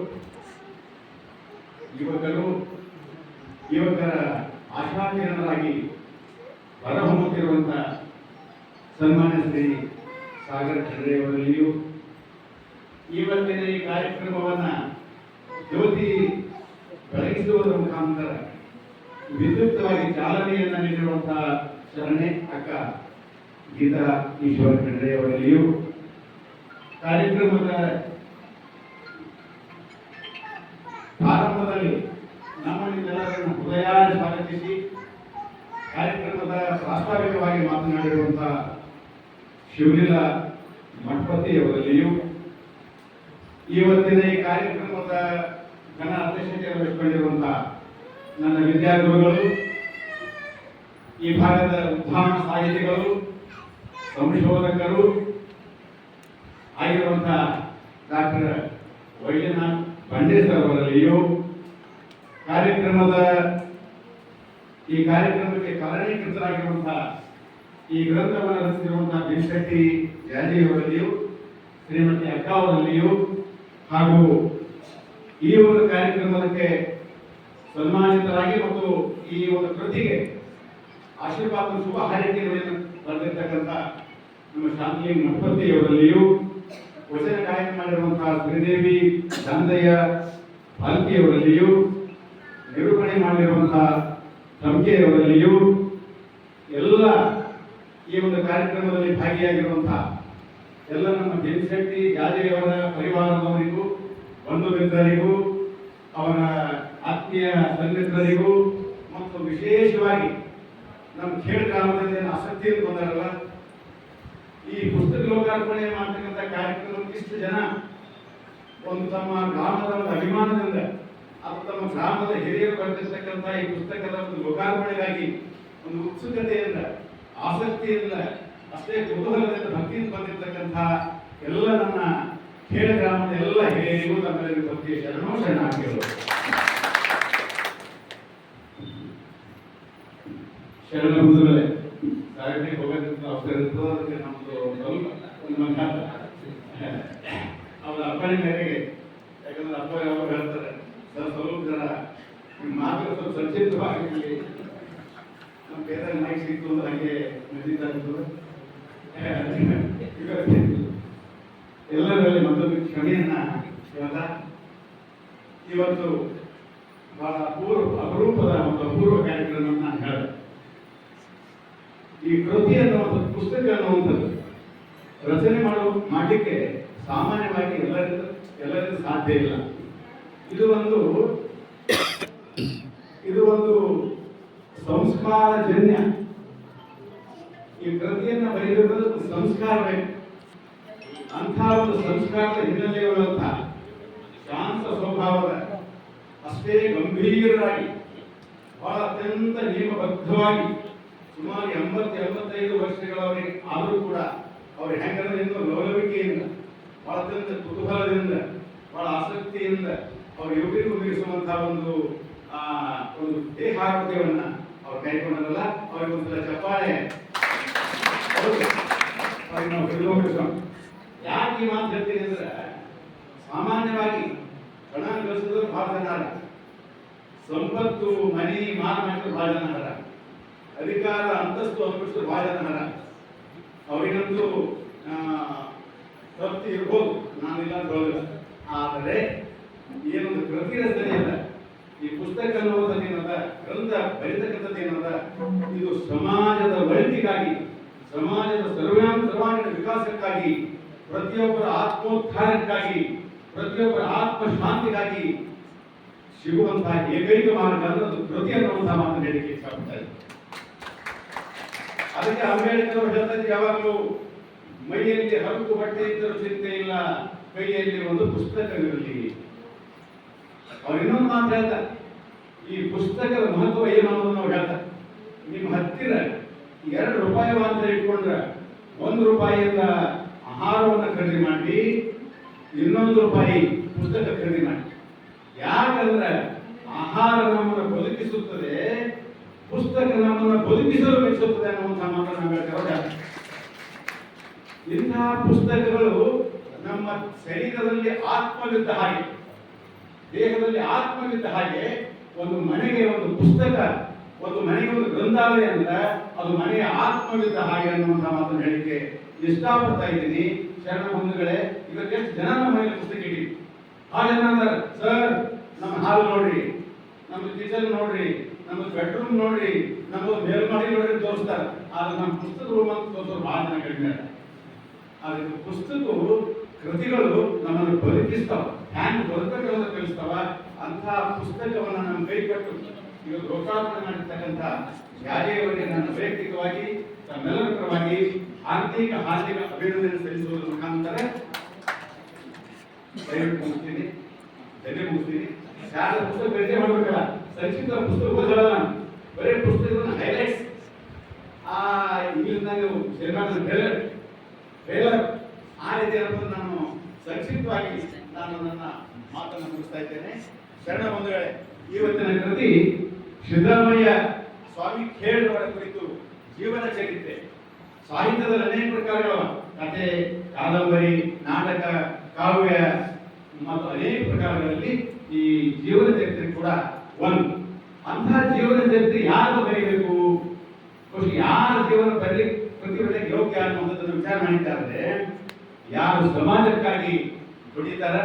ಯುವಕರ ಆಶಾಕಿರಣರಾಗಿ ಹೊರಹೊಮ್ಮುತ್ತಿರುವಂತಹ ಸನ್ಮಾನ್ಯ ಶ್ರೀ ಸಾಗರ್ ಖಂಡ್ರೆಯವರಲ್ಲಿಯೂ ಇವತ್ತಿನ ಈ ಕಾರ್ಯಕ್ರಮವನ್ನ ಜ್ಯೋತಿ ಬೆಳಗಿಸುವುದರ ಮುಖಾಂತರ ವಿದ್ಯುಕ್ತವಾಗಿ ಚಾಲನೆಯನ್ನ ನೀಡಿರುವಂತಹ ಶರಣೆ ಅಕ್ಕ ಗೀತಾ ಈಶ್ವರ್ ಖಂಡ್ರೆಯವರಲ್ಲಿಯೂ ಕಾರ್ಯಕ್ರಮದ ಪ್ರಾರಂಭದಲ್ಲಿ ನಮ್ಮನ್ನೆಲ್ಲರನ್ನು ಹೃದಯ ಸ್ವಾಗತಿಸಿ ಕಾರ್ಯಕ್ರಮದ ಪ್ರಾಸ್ತಾವಿಕವಾಗಿ ಮಾತನಾಡಿರುವಂತಹ ಶಿವಲೀಲಾ ಮಠಪತಿಯವರಲ್ಲಿಯೂ ಇವತ್ತಿನ ಈ ಕಾರ್ಯಕ್ರಮದ ಘನ ಅಧ್ಯಕ್ಷತೆಯನ್ನು ವಹಿಸಿಕೊಂಡಿರುವಂತಹ ನನ್ನ ವಿದ್ಯಾಗುರುಗಳು, ಈ ಭಾಗದ ಉದ್ಧಾಮ ಸಾಹಿತಿಗಳು, ಸಂಶೋಧಕರು ಆಗಿರುವಂತಹ ಡಾಕ್ಟರ್ ವೈದ್ಯನಾಥ್ ಬಂಡೇಸರ್ ಅವರಲ್ಲಿಯೂ ಈ ಕಾರ್ಯಕ್ರಮಕ್ಕೆ ಕಾರಣೀಕೃತರಾಗಿರುವಂತಹ ಈ ಗ್ರಂಥವನ್ನು ರಚಿಸಿರುವಂತಹ ಭೀಮಶೆಟ್ಟಿ ಜಾಜಿಯವರಲ್ಲಿಯೂ ಶ್ರೀಮತಿ ಅಕ್ಕ ಅವರಲ್ಲಿಯೂ ಹಾಗೂ ಈ ಒಂದು ಕಾರ್ಯಕ್ರಮಕ್ಕೆ ಸನ್ಮಾನಿತರಾಗಿ ಮತ್ತು ಈ ಒಂದು ಕೃತಿಗೆ ಆಶೀರ್ವಾದ ಶುಭ ಹಾರೈಕೆಗಳನ್ನು ಬರೆದಿರ್ತಕ್ಕಂಥ ನಮ್ಮ ಶಾಂತಲಿಂಗ ಮಠಪತಿಯವರಲ್ಲಿಯೂ ವಚನ ಗಾಯನ ಮಾಡಿರುವಂತಹ ಶ್ರೀದೇವಿ ಚಾಂದಯ್ಯ ಭಾಲ್ಕಿಯವರಲ್ಲಿಯೂ ನಿರೂಪಣೆ ಮಾಡಿರುವಂತಹ ಸಂಖ್ಯೆಯವರಲ್ಲಿಯೂ ಎಲ್ಲ ಈ ಒಂದು ಕಾರ್ಯಕ್ರಮದಲ್ಲಿ ಭಾಗಿಯಾಗಿರುವಂತಹ ಎಲ್ಲ ನಮ್ಮ ಭೀಮಶೆಟ್ಟಿ ಜಾಜೆಯವರ ಪರಿವಾರದವರಿಗೂ, ಬಂಧು ಮಿತ್ರರಿಗೂ, ಅವರ ಆತ್ಮೀಯ ಸನ್ಮಿತ್ರರಿಗೂ ಮತ್ತು ವಿಶೇಷವಾಗಿ ನಮ್ಮ ಖೇಡ್ ಗ್ರಾಮದಲ್ಲಿ ಆಸಕ್ತಿಯನ್ನು ಬಂದಾರಲ್ಲ, ಈ ಪುಸ್ತಕ ಲೋಕಾರ್ಪಣೆ ಮಾಡ್ತಕ್ಕಂಥ ಕಾರ್ಯಕ್ರಮಕ್ಕೆ ಇಷ್ಟು ಜನ ಒಂದು ತಮ್ಮ ಗ್ರಾಮದ ಒಂದು ಅಭಿಮಾನದಿಂದ ಅದು ತಮ್ಮ ಗ್ರಾಮದ ಹಿರಿಯರು ಬರೆದಿರ್ತಕ್ಕಂಥ ಈ ಪುಸ್ತಕದ ಒಂದು ಲೋಕಾರ್ಪಣೆಗಾಗಿ ಒಂದು ಉತ್ಸುಕತೆಯಿಂದ, ಆಸಕ್ತಿಯಿಂದ, ಅಷ್ಟೇ ಕುತೂಹಲದಿಂದ, ಭಕ್ತಿಯಿಂದ ಬಂದಿರತಕ್ಕಂಥ ಎಲ್ಲ ನನ್ನ ಖೇಡ ಗ್ರಾಮದ ಎಲ್ಲ ಹಿರಿಯರಿಗೂ ತಮ್ಮೆಲ್ಲರಿಗೂ ಭಕ್ತಿಯ ಶರಣಾರ್ಥಿಗಳು. ಶರಣ ಬಂಧುಗಳೇ, ಸಾಗಣೆಗೆ ಹೋಗೋದಕ್ಕೆ ಅವಸರ ಇರ್ತದೆ, ಅದಕ್ಕೆ ನಮ್ಮದು ಸ್ವಲ್ಪ ಒಂದು ಮಾತು ಅವರ ಅಪ್ಪಣೆ ಮೇರೆಗೆ, ಯಾಕಂದ್ರೆ ಅಪ್ಪ ಯಾವಾಗ ಹೇಳ್ತಾರೆ ಸರ್ ಸ್ವಲ್ಪ ಜನ ನಿಮ್ಮ ಮಾತು ಸ್ವಲ್ಪ ಸಂಕ್ಷಿಪ್ತವಾಗಿ ನಮ್ಮ ಬೇರೆ ನಾಯಿ ಸಿಕ್ತು ಅಂದ್ರೆ ಹಾಗೆ ನಡೀತಾ ಇರ್ತದೆ. ಎಲ್ಲರಲ್ಲಿ ಮತ್ತೊಂದು ಕ್ಷಮೆಯನ್ನ ಕೇಳ್ದ. ಇವತ್ತು ಬಹಳ ಅಪರೂಪದ ಒಂದು ಅಪೂರ್ವ ಕಾರ್ಯಕ್ರಮವನ್ನು ನಾನು ಹೇಳಿದೆ. ಈ ಕೃತಿ ಅನ್ನುವಂಥದ್ದು, ಪುಸ್ತಕ ಅನ್ನುವಂಥದ್ದು ರಚನೆ ಮಾಡಲಿಕ್ಕೆ ಸಾಮಾನ್ಯವಾಗಿ ಎಲ್ಲರಿಗೂ ಸಾಧ್ಯ ಇಲ್ಲ. ಇದು ಒಂದು ಸಂಸ್ಕಾರಜನ್ಯ. ಈ ಕೃತಿಯನ್ನು ಬರೆಯಬೇಕಾದ್ರೆ ಸಂಸ್ಕಾರ ಬೇಕು. ಅಂಥ ಒಂದು ಸಂಸ್ಕಾರದ ಹಿನ್ನೆಲೆಯುಳ್ಳಂಥ ಶಾಂತ ಸ್ವಭಾವದ, ಅಷ್ಟೇ ಗಂಭೀರರಾಗಿ, ಬಹಳ ಅತ್ಯಂತ ನಿಯಮಬದ್ಧವಾಗಿ ಸುಮಾರು 80-85 ವರ್ಷಗಳವರೆಗೆ ಆದರೂ ಕೂಡ ಅವರು ಹೆಂಗಂದ್ರೆ ಇನ್ನೂ ಲವಲವಿಕೆಯಿಂದ, ಬಹಳ ಅತ್ಯಂತ ಕುತೂಹಲದಿಂದ, ಬಹಳ ಆಸಕ್ತಿಯಿಂದ ಅವರು ಯುವಕರಿಗೂ ಮೀರಿಸುವಂತಹ ಒಂದು ದೇಹಾರೋಗ್ಯವನ್ನ ಅವ್ರು ಕೈಗೊಂಡಲ್ಲ. ಅವರಿಗೊಂದು ಚಪ್ಪಾಳೆ ಅವ್ರಿಗೆ ನಾವು ಕೈಗೊಂಡಿಸೋಣ. ಯಾಕೆ ಈ ಮಾತು ಹೇಳ್ತೀನಿ ಅಂದ್ರೆ, ಸಾಮಾನ್ಯವಾಗಿ ಹಣ ಗಳಿಸಿದ್ರು ಬಹಳ ಜನ ಅಲ್ಲ, ಸಂಪತ್ತು ಮನಿ ಮಾಡಿದ್ರು ಬಹಳ ಜನ ಅಲ್ಲ, ಅಧಿಕಾರ ಅಂತಸ್ತು ಅನುಭವಿಸಿದ್ರು ಬಹಳ ಜನ ಅಲ್ಲ. ಅವರಿಗಂತೂ ತೃಪ್ತಿ ಇರ್ಬೋದು, ನಾನಿಲ್ಲ ಅಂತ ಹೇಳೋದಿಲ್ಲ. ಆದರೆ ಏನೊಂದು ಕೃತಿ ರಚನೆ ಅಲ್ಲ, ಈ ಪುಸ್ತಕ ಅನ್ನೋದನ್ನ ಏನದ, ಗ್ರಂಥ ಬರೀತಕ್ಕಂಥದ್ದು ಏನದ, ಇದು ಸಮಾಜದ ಒಳಿತಿಗಾಗಿ, ಸಮಾಜದ ಸರ್ವಾಂಗೀಣ ವಿಕಾಸಕ್ಕಾಗಿ, ಪ್ರತಿಯೊಬ್ಬರ ಆತ್ಮೋದ್ಧಾರಕ್ಕಾಗಿ, ಪ್ರತಿಯೊಬ್ಬರ ಆತ್ಮಶಾಂತಿಗಾಗಿ ಸಿಗುವಂತಹ ಏಕೈಕ ಮಾರ್ಗ ಅಂದ್ರೆ ಅದು ಕೃತಿ ಅನ್ನುವಂತಹ ಮಾತನ್ನು ಹೇಳಿಕೆ ಇಷ್ಟಪಡ್ತಾ ಇದ್ದಾರೆ. ಅದಕ್ಕೆ ಅಂಬೇಡ್ಕರ್ ಅವರು ಹೇಳ್ತಾ ಇದ್ರು, ಯಾವಾಗಲೂ ಮೈಯಲ್ಲಿ ಹರಕು ಬಟ್ಟೆ ಇದ್ದರೂ ಚಿಂತೆ ಇಲ್ಲ, ಕೈಯಲ್ಲಿ ಒಂದು ಪುಸ್ತಕವಿರಲಿ. ಅವ್ರು ಇನ್ನೊಂದು ಮಾತು ಹೇಳ್ತಾರೆ, ಈ ಪುಸ್ತಕದ ಮಹತ್ವ ಏನು ಅನ್ನೋದು ನಾವು ಹೇಳ್ತಾರೆ. ನಿಮ್ಮ ಹತ್ತಿರ 2 ರೂಪಾಯಿ ಮಾತ್ರ ಇಟ್ಕೊಂಡ್ರೆ 1 ರೂಪಾಯಿಯಿಂದ ಆಹಾರವನ್ನು ಖರೀದಿ ಮಾಡಿ, 2 ರೂಪಾಯಿ ಪುಸ್ತಕ ಖರೀದಿ ಮಾಡಿ. ಯಾಕಂದ್ರೆ ಆಹಾರ ನಮ್ಮನ್ನು ಬದುಕಿಸುತ್ತದೆ, ಪುಸ್ತಕ ನಮ್ಮನ್ನು ಬದುಕಿಸಲು ಮೆಚ್ಚುತ್ತದೆ ಅನ್ನುವಂತಹ ಮಾತನ್ನು ನಾವು ಹೇಳ್ತಾರೆ. ಇಂತಹ ಪುಸ್ತಕಗಳು ನಮ್ಮ ಶರೀರದಲ್ಲಿ ಆತ್ಮವಿದ್ದ ಹಾಗೆ, ದೇಹದಲ್ಲಿ ಆತ್ಮವಿದ್ದ ಹಾಗೆ, ಒಂದು ಮನೆಗೆ ಒಂದು ಪುಸ್ತಕ, ಒಂದು ಮನೆಗೆ ಒಂದು ಗ್ರಂಥಾಲಯ ಅಂದ್ರೆ ಅದು ಮನೆಯ ಆತ್ಮವಿದ್ದ ಹಾಗೆ ಅನ್ನುವಂತಹ ಮಾತನ್ನು ಹೇಳಿಕೆ ಇಷ್ಟಪಡ್ತಾ ಇದ್ದೀನಿ. ಶರಣ ಬಂಧುಗಳೇ, ಇವತ್ತು ಎಷ್ಟು ಜನ ನಮ್ಮ ಮನೆಯಲ್ಲಿ ಪುಸ್ತಕ ಇಡಿ. ಆ ಜನ ಅಂತಾರೆ, ಸರ್ ನಮ್ಮ ಹಾಲ್ ನೋಡ್ರಿ, ನಮ್ದು ಕಿಚನ್ ನೋಡ್ರಿ, ನಮ್ಮದು ಬೆಡ್ರೂಮ್ ನೋಡ್ರಿ, ನಮ್ಮದು ಮೇಲ್ಮಡಿ ನೋಡ್ರಿ ತೋರಿಸ್ತಾರೆ. ಆದ್ರೆ ನಮ್ಮ ಪುಸ್ತಕ ರೂಮ್ ಅಂತ ತೋರಿಸೋರು ಬಹಳ ಜನ ಕಡಿಮೆ. ಅದಕ್ಕೆ ಪುಸ್ತಕವು, ಕೃತಿಗಳು ನಮ್ಮನ್ನು ಬದುಕಿಸ್ತಾವ, ಹ್ಯಾಂಗ್ ಬದುಕಬೇಕಂತ ಕಲಿಸ್ತಾವ. ಅಂತಹ ಪುಸ್ತಕವನ್ನು ನಮ್ಮ ಕೈ ಕೊಟ್ಟು ಇವತ್ತು ಲೋಕಾರ್ಪಣೆ ಮಾಡಿರ್ತಕ್ಕಂಥ ಜಾರಿಯವರಿಗೆ ನನ್ನ ವೈಯಕ್ತಿಕವಾಗಿ, ತಮ್ಮೆಲ್ಲರ ಪರವಾಗಿ ಆರ್ಥಿಕ ಅಭಿನಂದನೆ ಸಲ್ಲಿಸುವುದರ ಮುಖಾಂತರ ಮುಗಿಸ್ತೀನಿ, ಮುಗಿಸ್ತೀನಿ. ಯಾರು ಪುಸ್ತಕ ಖರೀದಿ ಮಾಡಬೇಕಲ್ಲ, ಸಂಕ್ಷಿಪ್ತ ಪುಸ್ತಕ ಓದಲ್ಲ, ಬರೀ ಪುಸ್ತಕದ ಹೈಲೈಟ್ಸ್, ಇಂಗ್ಲಿಷ್ನಾಗ ಟ್ರೇಲರ್ ಆ ರೀತಿ ಅನ್ನೋದು ನಾನು ಸಂಕ್ಷಿಪ್ತವಾಗಿ ನಾನು ನನ್ನ ಮಾತನ್ನು ಮುಗಿಸ್ತಾ ಇದ್ದೇನೆ. ಶರಣ ಬಂಧುಗಳೇ, ಇವತ್ತಿನ ಕೃತಿ ಸಿದ್ದರಾಮಯ್ಯ ಸ್ವಾಮಿ ಖೇಡ್ರವರ ಕುರಿತು ಜೀವನ ಚರಿತ್ರೆ. ಸಾಹಿತ್ಯದಲ್ಲಿ ಅನೇಕ ಪ್ರಕಾರಗಳು, ಕಥೆ, ಕಾದಂಬರಿ, ನಾಟಕ, ಕಾವ್ಯ ಮತ್ತು ಅನೇಕ ಪ್ರಕಾರಗಳಲ್ಲಿ ಈ ಜೀವನ ಚರಿತ್ರೆ ಕೂಡ ಒಂದು. ಅಂತಹ ಜೀವನ ಚರಿತ್ರೆ ಯಾರು ಬರೀಬೇಕು, ಯಾರ ಜೀವನ ಬರಲಿಕ್ಕೆ ಪ್ರತಿಭಟನೆಗೆ ಯೋಗ್ಯ ಅನ್ನುವಂಥದ್ದನ್ನು ವಿಚಾರ ಮಾಡಿದ್ದಾರೆ. ಯಾರು ಸಮಾಜಕ್ಕಾಗಿ ದುಡಿತಾರ,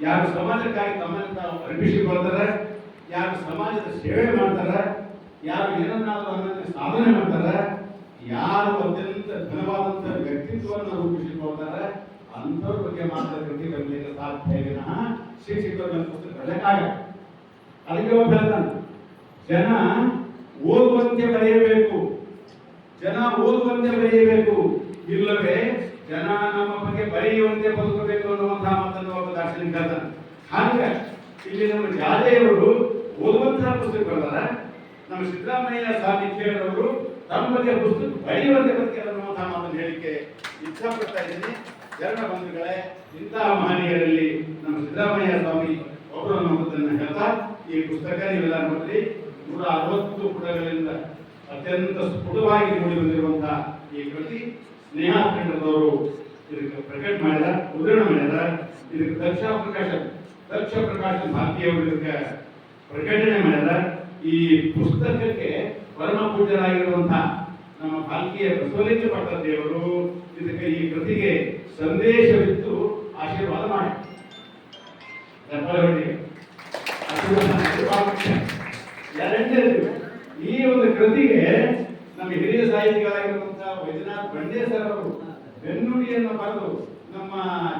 ಯಾರು ಸಮಾಜಕ್ಕಾಗಿ ತಮ್ಮನ್ನು ತಾವು ಅರ್ಪಿಸಿಕೊಳ್ತಾರ, ಯಾರು ಸಮಾಜದ ಸೇವೆ ಮಾಡ್ತಾರ, ಯಾರು ಏನನ್ನಾದರೂ ಅನ್ನೋದನ್ನ ಸಾಧನೆ ಮಾಡ್ತಾರ, ಯಾರು ಅತ್ಯಂತ ಘನವಾದಂತಹ ವ್ಯಕ್ತಿತ್ವವನ್ನು ರೂಪಿಸಿಕೊಳ್ತಾರ, ಅಂಥವ್ರ ಬಗ್ಗೆ ಮಾತ್ರ ಕೃತಿ ಬರಲಿಕ್ಕೆ ಸಾಧ್ಯ ವಿನಃ ಶಿಕ್ಷಕರ ಪುಸ್ತಕ ಬರಲಿಕ್ಕಾಗಲ್ಲ. ಅದಕ್ಕೆ ಒಬ್ಬ ಹೇಳ್ತಾನೆ, ಜನ ಓದುವಂತೆ ಬರೆಯಬೇಕು, ಜನ ಓದುವಂತೆ ಬರೆಯಬೇಕು, ಇಲ್ಲವೇ ಜನ ನಮ್ಮ ಬಗ್ಗೆ ಬರೆಯುವಂತೆ ಬದುಕಬೇಕು ಅನ್ನುವಂತಹ ಮಾತನ್ನು ಒಬ್ಬ ದಾರ್ಶನಿಕ ಹೇಳ್ತಾನೆ. ಹಾಗ ಇಲ್ಲಿ ನಮ್ಮ ಜಾದೇವರು ಓದುವಂತಹ ಪುಸ್ತಕ ಬರ್ತಾರ, ನಮ್ಮ ಸಿದ್ದರಾಮಯ್ಯ ಸ್ವಾಮಿ ಖೇಡ್ರವರು ತಮ್ಮ ಬಗ್ಗೆ ಪುಸ್ತಕ ಬರೆಯುವಂತೆ ಬರ್ತಾರೆ ಅನ್ನುವಂತಹ ಮಾತನ್ನು ಹೇಳಿಕೆ ಇಚ್ಛಾಪಡ್ತಾ ಇದ್ದೀನಿ. ಶರಣ ಬಂಧುಗಳೇ, ಇಂತಹ ಮಹನೀಯರಲ್ಲಿ ನಮ್ಮ ಸಿದ್ದರಾಮಯ್ಯ ಸ್ವಾಮಿ ಒಬ್ಬರು ಅನ್ನುವಂಥದ್ದನ್ನು ಹೇಳ್ತಾ, ಈ ಪುಸ್ತಕ ನೀವೆಲ್ಲ ನೋಡ್ರಿ, 160 ಪುಟಗಳಿಂದ ಅತ್ಯಂತ ಸ್ಫುಟವಾಗಿ ಮೂಡಿ ಬಂದಿರುವಂತಹ ಈ ಕೃತಿ ಸ್ನೇಹ ಕೇಂದ್ರದವರು ಇದಕ್ಕೆ ಪ್ರಕಟ ಮಾಡಿದ, ಮುದ್ರಣ ಮಾಡಿದ. ಇದಕ್ಕೆ ದಕ್ಷ ಪ್ರಕಾಶ ಭಾರತೀಯವರು ಇದಕ್ಕೆ ಪ್ರಕಟಣೆ ಮಾಡಿದ. ಈ ಪುಸ್ತಕಕ್ಕೆ ಪರಮ ಪೂಜ್ಯರಾಗಿರುವಂತಹ ನಮ್ಮ ಭಾಲ್ಕಿಯ ಬಸವಲಿಂಗ ಪಟ್ಟ ದೇವರು ಇದಕ್ಕೆ ಈ ಕೃತಿಗೆ ಸಂದೇಶವಿತ್ತು ಆಶೀರ್ವಾದ ಮಾಡಿ. ಎರಡನೇದು, ಈ ಒಂದು ಕೃತಿಗೆ ನಮ್ಮ ಹಿರಿಯ ಸಾಹಿತಿಗಳಾಗಿರುವಂತಹ ವೈದ್ಯನಾಥ್ ಬಂಡೇ ಸರ್ ಅವರು ಬೆನ್ನುಡಿಯನ್ನು ಬರೆದು ನಮ್ಮ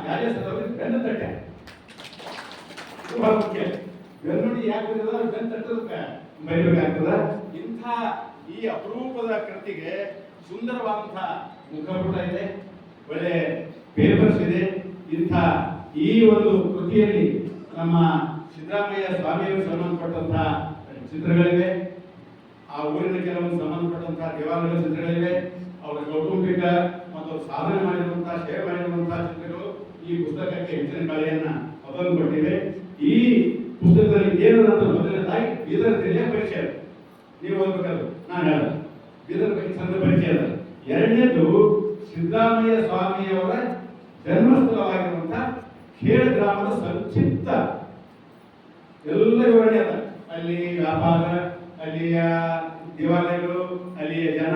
ಜಾಜೆ ಸರ್ ಅವರಿಗೆ ಬೆನ್ನು ತಟ್ಟೆ. ತುಂಬಾ ಮುಖ್ಯ. ಬೆನ್ನುಡಿ ಯಾಕೆ ಬೆನ್ನು ತಟ್ಟೋದಕ್ಕೆ ಬರೀಬೇಕಾಗ್ತದ. ಇಂಥ ಈ ಅಪರೂಪದ ಕೃತಿಗೆ ಸುಂದರವಾದಂತಹ ಮುಖಪುಟ ಇದೆ, ಒಳ್ಳೆ ಪೇಪರ್ಸ್ ಇದೆ. ಇಂಥ ಈ ಒಂದು ಕೃತಿಯಲ್ಲಿ ನಮ್ಮ ಸಿದ್ದರಾಮಯ್ಯ ಸ್ವಾಮಿಯವರು ಸಂಬಂಧಪಟ್ಟಂತಹ ಚಿತ್ರಗಳಿವೆ, ಆ ಊರಿನ ಕೆಲವೊಂದು ಸಂಬಂಧಪಟ್ಟಂತಹ ದೇವಾಲಯಗಳ ಚಿತ್ರಗಳಿವೆ, ಅವರ ಕೌಟುಂಬಿಕ ಮತ್ತು ಸಾಧನೆ ಮಾಡಿರುವಂತಹ ಸೇವೆ ಮಾಡಿರುವಂತಹ ಚಿತ್ರಗಳು ಈ ಪುಸ್ತಕಕ್ಕೆ ಹೆಚ್ಚಿನ ಕಳೆಯನ್ನ ಅದನ್ನು ಕೊಟ್ಟಿವೆ. ಈ ಪುಸ್ತಕದಲ್ಲಿ ಏನಂತ ಮೊದಲನೇದಾಗಿ ಬೀದರ್ ಜಿಲ್ಲೆಯ ಪರಿಚಯ ನೀವು ಓದ್ಬೇಕಲ್ಲ, ನಾನು ಹೇಳ ಬೀದರ್ ಚಂದ ಪರಿಚಯ ಅದ. ಎರಡನೇದು ಸಿದ್ದರಾಮಯ್ಯ ಸ್ವಾಮಿಯವರ ಜನ್ಮಸ್ಥಳವಾಗಿರುವಂತಹ ಖೇಡ್ ಗ್ರಾಮದ ಸಂಕ್ಷಿಪ್ತ ಎಲ್ಲ ವಿವರಣೆ ಅದ. ಅಲ್ಲಿ ವ್ಯಾಪಾರ, ಅಲ್ಲಿಯ ದೇವಾಲಯಗಳು, ಅಲ್ಲಿಯ ಜನ,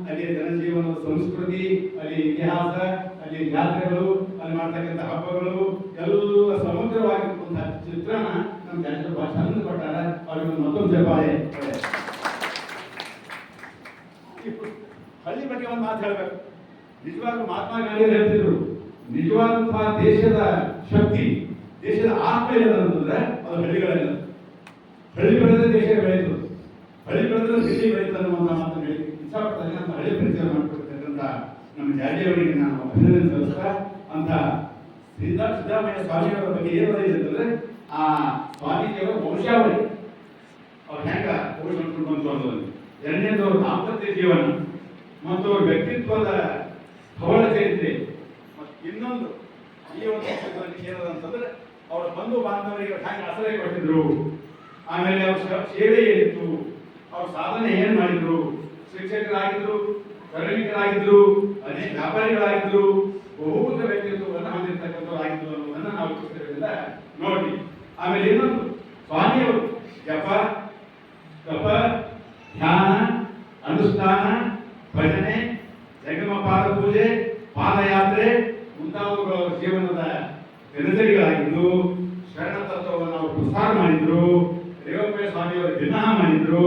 ಅಲ್ಲಿಯ ಜನಜೀವನದ ಸಂಸ್ಕೃತಿ, ಅಲ್ಲಿ ಇತಿಹಾಸ, ಅಲ್ಲಿ ಜಾತ್ರೆಗಳು, ಅಲ್ಲಿ ಮಾಡ್ತಕ್ಕಂಥ ಹಬ್ಬಗಳು ಎಲ್ಲ ಸಮಗ್ರವಾಗಿರುವಂತಹ ಚಿತ್ರಣ ನಮ್ಮ ಜನರು ಬಹಳ ಚಂದ ಕೊಟ್ಟಾರ. ಅವ್ರಿಗೆ ಮತ್ತೊಂದು ಜಪಾಳೆ. ಹಳ್ಳಿ ಬಗ್ಗೆ ಒಂದು ಮಾತು ಹೇಳ್ಬೇಕು. ನಿಜವಾಗ್ಲೂ ಮಹಾತ್ಮ ಗಾಂಧಿ ಹೇಳ್ತಿದ್ರು, ನಿಜವಾದಂತಹ ದೇಶದ ಶಕ್ತಿ, ದೇಶದ ಆತ್ಮ ಏನಂತಂದ್ರೆ ಅದು ಹಳ್ಳಿಗಳೆಲ್ಲ. ಹಳ್ಳಿ ಬೆಳೆದ್ರೆ ದೇಶ ಬೆಳೀತು, ಹಳ್ಳಿ ಬೆಳೆದ್ರೆ ದಿಲ್ಲಿ ಬೆಳೀತು ಅನ್ನುವಂಥ ಮಾತನ್ನು ಹೇಳಿ ಇಷ್ಟಪಡ್ತಾರೆ. ಅಂತ ಹಳ್ಳಿ ಪರಿಚಯ ಮಾಡಿಕೊಡ್ತಕ್ಕಂಥ ನಮ್ಮ ಜಾತಿಯವರಿಗೆ ನಾನು ಅಭಿನಂದನೆ ಸಲ್ಲಿಸ್ತಾ, ಅಂತ ಸಿದ್ದರಾಮಯ್ಯ ಸ್ವಾಮಿಯವರ ಬಗ್ಗೆ ಏನು ಅಂತಂದ್ರೆ ಆ ಸ್ವಾಮೀಜಿಯವರ ವಂಶಾವಳಿ, ಅವ್ರು ಹೆಂಗ ವಂಶ ಬಂತು ಅನ್ನೋದು. ಎರಡನೇದು ಅವ್ರ ದಾಂಪತ್ಯ ಜೀವನ ಮತ್ತು ಅವ್ರ ವ್ಯಕ್ತಿತ್ವದ ಹವಳ ಚರಿತ್ರೆ. ಮತ್ತು ಇನ್ನೊಂದು ಈ ಒಂದು ಪುಸ್ತಕದಲ್ಲಿ ಏನದಂತಂದ್ರೆ ಅವರ ಬಂಧು ಬಾಂಧವರಿಗೆ ಹೆಂಗೆ ಆಶ್ರಯ ಕೊಟ್ಟಿದ್ರು, ಆಮೇಲೆ ಅವ್ರ ಸೇವೆ ಏನಿತ್ತು, ಅವ್ರ ಸಾಧನೆ ಏನ್ ಮಾಡಿದ್ರು, ಶಿಕ್ಷಕರಾಗಿದ್ರು, ಧಾರ್ಮಿಕರಾಗಿದ್ರು, ಅನೇಕ ವ್ಯಾಪಾರಿಗಳಾಗಿದ್ರು, ಬಹುಮುಖ ವ್ಯಕ್ತಿತ್ವವನ್ನು ಹೊಂದಿರತಕ್ಕಂಥವರಾಗಿದ್ರು ಅನ್ನೋದನ್ನ ನಾವು ಪುಸ್ತಕದಿಂದ ನೋಡಿ. ಆಮೇಲೆ ಇನ್ನೊಂದು ಸ್ವಾಮಿಯವರು ಜಪ, ತಪ, ಧ್ಯಾನ, ಅನುಷ್ಠಾನ, ಭಜನೆ, ಜಂಗಮ ಪಾದ ಪೂಜೆ, ಪಾದಯಾತ್ರೆ ಮುಂತಾದವುಗಳ ಜೀವನದ ದಿನಚರಿಗಳಾಗಿದ್ದು, ಶರಣ ತತ್ವವನ್ನು ಅವರು ಪ್ರಸಾರ ಮಾಡಿದ್ರು. ರೇವಪ್ಪಯ್ಯ ಸ್ವಾಮಿಯವರು ದಿನ ಮಾಡಿದ್ರು.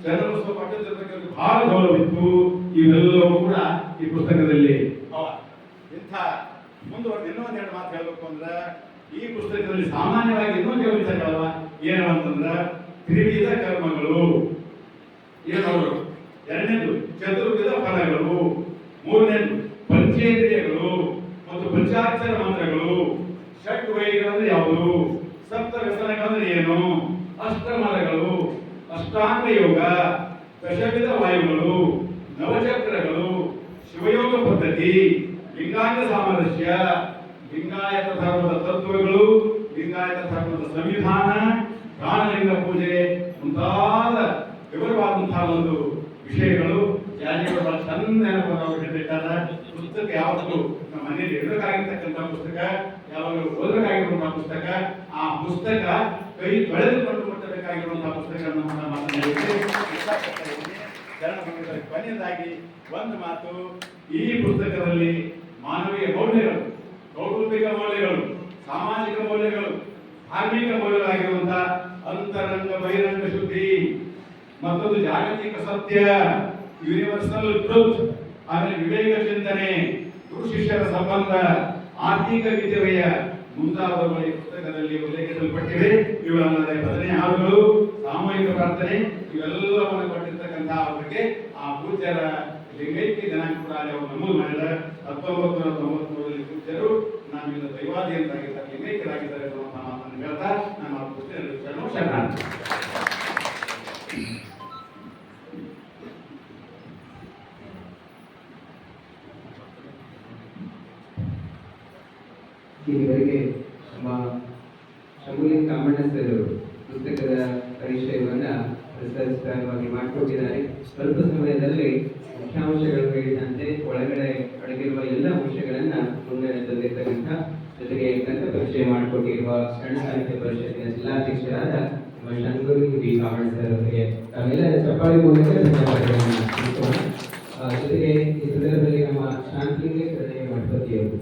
ಚನ್ನಬಸವ ಪಟ್ಟದ ಬಗ್ಗೆ ಬಹಳ ಗೌರವಿತ್ತು. ಇವೆಲ್ಲವೂ ಕೂಡ ಈ ಪುಸ್ತಕದಲ್ಲಿ ಅವ. ಇಂಥ ಮುಂದುವರೆದು ಇನ್ನೊಂದೆರಡು ಮಾತು ಹೇಳಬೇಕು ಅಂದ್ರೆ, ಈ ಪುಸ್ತಕದಲ್ಲಿ ಸಾಮಾನ್ಯವಾಗಿ ಇನ್ನೊಂದು ವಿಚಾರಗಳವ ಏನು ಅಂತಂದ್ರೆ ತ್ರಿವಿಧ ಕರ್ಮಗಳು ಏನವರು, ಎರಡನೇದು ಚತುರ್ವಿಧ ಫಲಗಳು, ಮೂರನೇದು ಪಂಚೇಂದ್ರಿಯಗಳು ಮತ್ತು ಪಂಚಾಕ್ಷರ ಮಂತ್ರಗಳು, ಷಟ್ ವೈಗಳಂದ್ರೆ ಯಾವುದು, ಸಪ್ತ ವ್ಯಸನಗಳಂದ್ರೆ ಏನು, ಅಷ್ಟಮಲಗಳು, ಅಷ್ಟಾಂಗ ಯೋಗ, ದಶವಿಧ ವಾಯುಗಳು, ನವಚಕ್ರಗಳು, ಶಿವಯೋಗ ಪದ್ಧತಿ, ಲಿಂಗಾಂಗ ಸಾಮರಸ್ಯ, ಲಿಂಗಾಯತ ಧರ್ಮದ ತತ್ವಗಳು, ಲಿಂಗಾಯತ ಧರ್ಮದ ಸಂವಿಧಾನ, ಪ್ರಾಣಲಿಂಗ ಪೂಜೆ ಮುಂತಾದ ವಿವರವಾದಂತಹ ಒಂದು ವಿಷಯಗಳು ಜಾತಿಗಳು ಬಹಳ ಚಂದ ಹೇಳಿದ್ದಾರೆ. ಪುಸ್ತಕ ಯಾವತ್ತೂ ನಮ್ಮ ಮನೆಯಲ್ಲಿ ಇರಬೇಕಾಗಿರ್ತಕ್ಕಂಥ ಪುಸ್ತಕ, ಯಾವಾಗಲೂ ಓದಬೇಕಾಗಿರುವಂತಹ ಪುಸ್ತಕ, ಆ ಪುಸ್ತಕ ಕೈ ತೊಳೆದುಕೊಂಡು ಮುಟ್ಟಬೇಕಾಗಿರುವಂತಹ ಪುಸ್ತಕ ನಮ್ಮ ಕೊನೆಯದಾಗಿ ಒಂದು ಮಾತು, ಈ ಪುಸ್ತಕದಲ್ಲಿ ಮಾನವೀಯ ಮೌಲ್ಯಗಳು, ಕೌಟುಂಬಿಕ ಮೌಲ್ಯಗಳು, ಸಾಮಾಜಿಕ ಮೌಲ್ಯಗಳು, ಧಾರ್ಮಿಕ ಮೌಲ್ಯಗಳಾಗಿರುವಂತಹ ಅಂತರಂಗ ಬಹಿರಂಗ ಶುದ್ಧಿ, ಮತ್ತೊಂದು ಜಾಗತಿಕ ಸತ್ಯ, ಯೂನಿವರ್ಸಲ್ ಟ್ರೂತ್, ಆಮೇಲೆ ವಿವೇಕ ಚಿಂತನೆ, ಗುರು ಶಿಷ್ಯರ ಸಂಬಂಧ, ಆರ್ಥಿಕ ವಿದ್ಯೆಯ ಮುಂತಾದವುಗಳ ಈ ಪುಸ್ತಕದಲ್ಲಿ ಉಲ್ಲೇಖಿಸಲ್ಪಟ್ಟಿವೆ. ಇವುಗಳಲ್ಲದೆ ಭಜನೆ ಹಾಡುಗಳು, ಸಾಮೂಹಿಕ ಪ್ರಾರ್ಥನೆ ಇವೆಲ್ಲವನ್ನು ಕೊಟ್ಟಿರ್ತಕ್ಕಂತಹ ಅವರಿಗೆ ಆ ಪೂಜ್ಯರ ಲಿಂಗೈಕ್ಯ ದಿನಾಂಕ ಕೂಡ ಅಲ್ಲಿ ಅವರು ನಮೂದು ಮಾಡಿದ 1993ರಲ್ಲಿ ಪೂಜ್ಯರು ನಾವಿಂದ ದೈವಾದಿ ಅಂತಾಗಿದ್ದಾರೆ, ಲಿಂಗೈಕ್ಯರಾಗಿದ್ದಾರೆ ಅನ್ನುವಂತಹ ಮಾತನ್ನು ಹೇಳ್ತಾ ನಮ್ಮ ಪುಸ್ತಕ ಶರಣ. ಇಲ್ಲಿವರೆಗೆ ನಮ್ಮ ಶಂಭುಲಿಂಗ ಕಾಮಣ್ಣ ಸರ್ ಪುಸ್ತಕದ ಪರಿಚಯವನ್ನ ವಿಸ್ತಾರವಾಗಿ ಮಾಡಿಕೊಟ್ಟಿದ್ದಾರೆ. ಸ್ವಲ್ಪ ಸಮಯದಲ್ಲಿ ಮುಖ್ಯಾಂಶಗಳು ಹೇಳಿದಂತೆ ಒಳಗಡೆ ಅಡಗಿರುವ ಎಲ್ಲ ಅಂಶಗಳನ್ನ ಮುಂದೆ ತಂದಿರ್ತಕ್ಕಂಥ, ಜೊತೆಗೆ ಗ್ರಂಥ ಪರಿಚಯ ಮಾಡಿಕೊಟ್ಟಿರುವ ಶರಣ ಸಾಹಿತ್ಯ ಪರಿಷತ್ತಿನ ಜಿಲ್ಲಾಧ್ಯಕ್ಷರಾದ ನಮ್ಮ ಶಂಭುಲಿಂಗ ಬಿ ಕಾಮಣ್ಣ ಸರ್ ಅವರಿಗೆ ತಾವೆಲ್ಲ ಚಪ್ಪಾಳಿ ಮೂಲಕ ಧನ್ಯವಾದಗಳನ್ನು ತಿಳಿಸೋಣ. ಜೊತೆಗೆ ಈ ಸಂದರ್ಭದಲ್ಲಿ ನಮ್ಮ ಶಾಂತಿಗೆ ಶರಣಯ್ಯ ಮಠಪತಿಯವರು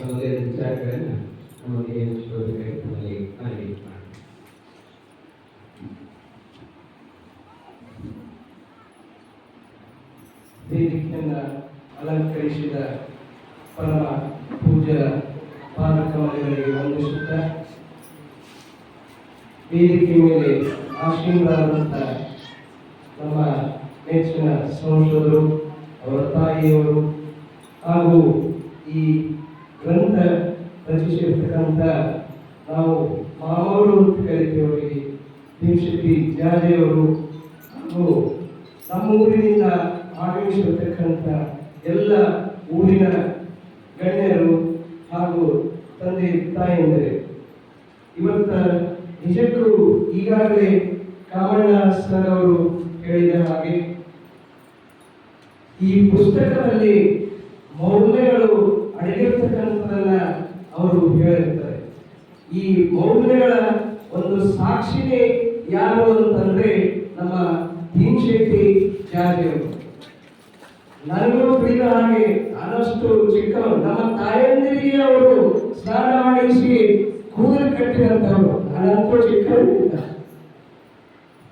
ಒಂದೆರಡು ವಿಚಾರಗಳನ್ನು ನಮ್ಮೊಂದಿಗೆ ಹಂಚಿಕೊಳ್ಳಬೇಕಾಗಿ ನಮ್ಮಲ್ಲಿ ಮನವಿ ಮಾಡಿ. ವೇದಿಕೆಯನ್ನು ಅಲಂಕರಿಸಿದ ಪರಮ ಪೂಜ್ಯ ಪಾದಕಮಲಗಳಿಗೆ ವಂದಿಸುತ್ತಾ ವೇದಿಕೆ ಮೇಲೆ ಆಶೀರ್ವಾದಂಥ ನಮ್ಮ ನೆಚ್ಚಿನ ಸಂಸದರು, ಅವರ ತಾಯಿಯವರು ಹಾಗೂ ಈ ಗ್ರಂಥ ರಚಿಸಿರ್ತಕ್ಕಂಥ ನಾವು ಮಾಮವರು ಅಂತ ಕರಿತೀವರಿಗೆ ಭೀಮಶೆಟ್ಟಿ ಜಾಜೆಯವರು ಹಾಗೂ ನಮ್ಮ ಊರಿನಿಂದ ಆಗಮಿಸಿರ್ತಕ್ಕಂಥ ಎಲ್ಲ ಊರಿನ ಗಣ್ಯರು ಹಾಗೂ ತಂದೆ ತಾಯಿಯಂದರೆ ಇವತ್ತ ನಿಜಕ್ಕೂ ಈಗಾಗಲೇ ಕಾಮಣ್ಣ ಸರ್ ಅವರು ಹೇಳಿದ ಹಾಗೆ ಈ ಪುಸ್ತಕದಲ್ಲಿ ಮೌಲ್ಯಗಳು ಅಡಗಿರ್ತಕ್ಕಂಥದನ್ನ ಅವರು ಹೇಳಿರ್ತಾರೆ. ಈ ಮೌಲ್ಯಗಳ ಒಂದು ಸಾಕ್ಷಿನೇ ಯಾರು ಅಂತಂದ್ರೆ ನಮ್ಮ ಭೀಮಶೆಟ್ಟಿ ಜಾಜೆಯವರು. ನನಗೂ ತಿಳಿದ ಹಾಗೆ ನಾನಷ್ಟು ಚಿಕ್ಕವರು, ನಮ್ಮ ತಾಯಂದಿರಿಗೆ ಅವರು ಸ್ನಾನ ಮಾಡಿಸಿ ಕೂದಲು ಕಟ್ಟಿದಂಥವ್ರು, ನಾನಂತೂ ಚಿಕ್ಕವರಿಲ್ಲ.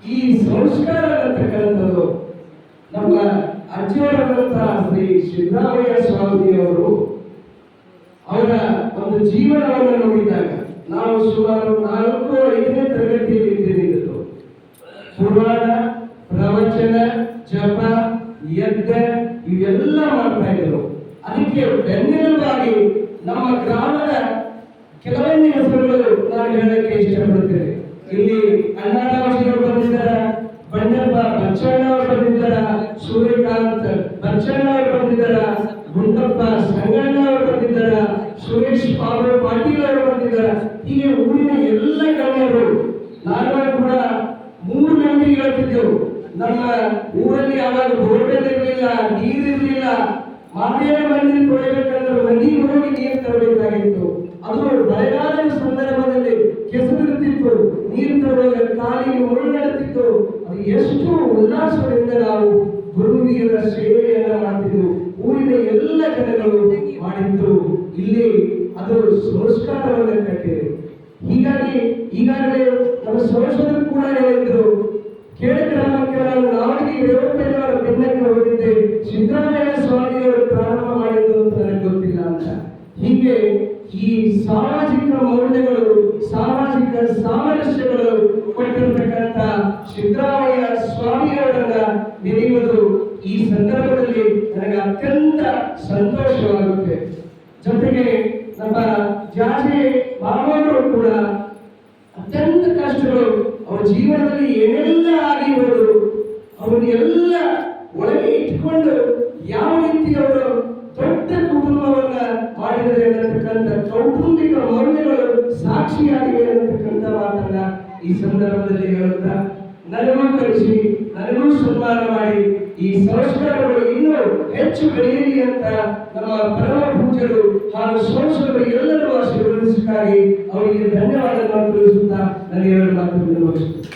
ಈ ಸಂಸ್ಕಾರ ಅಂತಕ್ಕಂಥದ್ದು ನಮ್ಮ ಅಜ್ಜಿಯವರಾದಂತಹ ಶ್ರೀ ಸಿದ್ದರಾಮಯ್ಯ ಸ್ವಾಮಿಯವರು ಅವರ ಒಂದು ಜೀವನವನ್ನು ನೋಡಿದಾಗ ನಾವು ಸುಮಾರು 4-5ನೇ ತರಗತಿಯಲ್ಲಿ ಇದ್ದಿದ್ದು ಪುರಾಣ, ಪ್ರವಚನ, ಜಪ, ಯಜ್ಞ ಇವೆಲ್ಲ ಮಾಡ್ತಾ ಇದ್ರು. ಅದಕ್ಕೆ ಬೆನ್ನೆಲುಬಾಗಿ ನಮ್ಮ ಗ್ರಾಮದ ಕೆಲವೊಂದು ಹೆಸರುಗಳು ನಾನು ಹೇಳಕ್ಕೆ ಇಷ್ಟಪಡುತ್ತೇನೆ. ಇಲ್ಲಿ ಅಣ್ಣಾರಾಜಿಯವರು ಬಂದಿದ್ದಾರ, ಬಂಡಪ್ಪ ಬಚ್ಚಣ್ಣ ಅವರು ಬಂದಿದ್ದಾರ, ಸೂರ್ಯಕಾಂತ್ ಬಚ್ಚಣ್ಣ ಅವರು ಬಂದಿದ್ದಾರ, ಗುಂಡಪ್ಪ ಸಂಗಣ್ಣ ಅವರು ಬಂದಿದ್ದಾರ, ಸುರೇಶ್ ಪಾಟೀಲ್ ಅವರು ಬಂದಿದ್ದಾರ. ಹೀಗೆ ಊರಿನ ಎಲ್ಲ ಗಣ್ಯರು. ನಾನು ಕೂಡ 3 ಗಂಟೆಗೆ ಹೇಳ್ತಿದ್ದೆವು. ನಮ್ಮ ಊರಲ್ಲಿ ಆವಾಗ ಬೋರ್ವೆಲ್ ಇರಲಿಲ್ಲ, ನೀರಿರಲಿಲ್ಲ. ಮಾದೇವ ಮಂದಿರ ತೊಳಿಬೇಕಂದ್ರೆ ನದಿಗೆ ಹೋಗಿ ನೀರು ತರಬೇಕಾಗಿತ್ತು. ಅದು ಮಳೆಗಾಲದ ಸಂದರ್ಭದಲ್ಲಿ ಕೆಸರಿರ್ತಿತ್ತು, ನೀರು ತರುವಾಗ ಕಾಲಿಗೆ ಮುಳುಗಡುತ್ತಿತ್ತು. ಅದು ಎಷ್ಟು ಉಲ್ಲಾಸದಿಂದ ನಾವು ಗುರುವಿಯರ ಸೇವೆಯನ್ನ ಮಾಡ್ತಿದ್ದೆವು. ಊರಿನ ಎಲ್ಲ ಜನಗಳು ಮಾಡಿದ್ದು ಇಲ್ಲಿ ಅದು ಸಂಸ್ಕಾರವನ್ನು ಕಟ್ಟಿದೆ. ಹೀಗಾಗಿ ಈಗಾಗಲೇ ನಮ್ಮ ಸಂಸದರು ಕೂಡ ಹೇಳಿದ್ರು, ಕೇಳ ಗ್ರಾಮಕ್ಕೆ ನಾನು ನಾವಡಿಗೆ ರೇವಪ್ಪನವರ ಬೆನ್ನಕ್ಕೆ ಹೋಗಿದ್ದೆ, ಸಿದ್ದರಾಮಯ್ಯ ಸ್ವಾಮಿಯವರು ಪ್ರಾರಂಭ ಮಾಡಿದ್ದು ಅಂತ ನನಗೆ ಗೊತ್ತಿಲ್ಲ ಅಂತ. ಹೀಗೆ ಈ ಸಾಮಾಜಿಕ ಮೌಲ್ಯಗಳು, ಸಾಮಾಜಿಕ ಸಾಮರಸ್ಯಗಳು ಕೊಟ್ಟಿರತಕ್ಕಂಥ ಸಿದ್ದರಾಮಯ್ಯ ಸ್ವಾಮಿಯವರನ್ನ ನೆನೆಯುವುದು ಈ ಸಂದರ್ಭದಲ್ಲಿ ನನಗೆ ಅತ್ಯಂತ ಸಂತೋಷವಾಗುತ್ತೆ. ಜೊತೆಗೆ ನಮ್ಮ ಜಾಜೆ ಮಾಮವರು ಕೂಡ ಅತ್ಯಂತ ಕಷ್ಟಗಳು ಅವರ ಜೀವನದಲ್ಲಿ ಏನೆಲ್ಲ ಆಗಿರ್ಬೋದು ಅವನ್ನೆಲ್ಲ ಒಳಗೆ ಇಟ್ಕೊಂಡು ಯಾವ ರೀತಿ ಅವರು ದೊಡ್ಡ ಕುಟುಂಬವನ್ನ ಮಾಡಿದರೆ ಅನ್ನತಕ್ಕಂಥ ಕೌಟುಂಬಿಕ ಮೌಲ್ಯಗಳು ಸಾಕ್ಷಿಯಾಗಿವೆ ಅನ್ನತಕ್ಕಂಥ ಮಾತನ್ನ ಈ ಸಂದರ್ಭದಲ್ಲಿ ಹೇಳುತ್ತಾ, ನನಗೂ ಕರೆಸಿ ನನಗೂ ಸನ್ಮಾನ ಮಾಡಿ ಈ ಸಂಸ್ಕಾರಗಳು ಇನ್ನೂ ಹೆಚ್ಚು ಬೆಳೆಯಲಿ ಅಂತ ನಮ್ಮ ಪರಮ ಪೂಜ್ಯರು ಹಾಗೂ ಸಂಸದರು ಎಲ್ಲರೂ ಆಶೀರ್ವದಿಸುತ್ತಾರೆ. ಅವರಿಗೆ ಧನ್ಯವಾದಗಳನ್ನು ತಿಳಿಸುತ್ತಾ ನನಗೆ 2 ಮಾತುಗಳನ್ನು ಮುಗಿಸುತ್ತೇನೆ.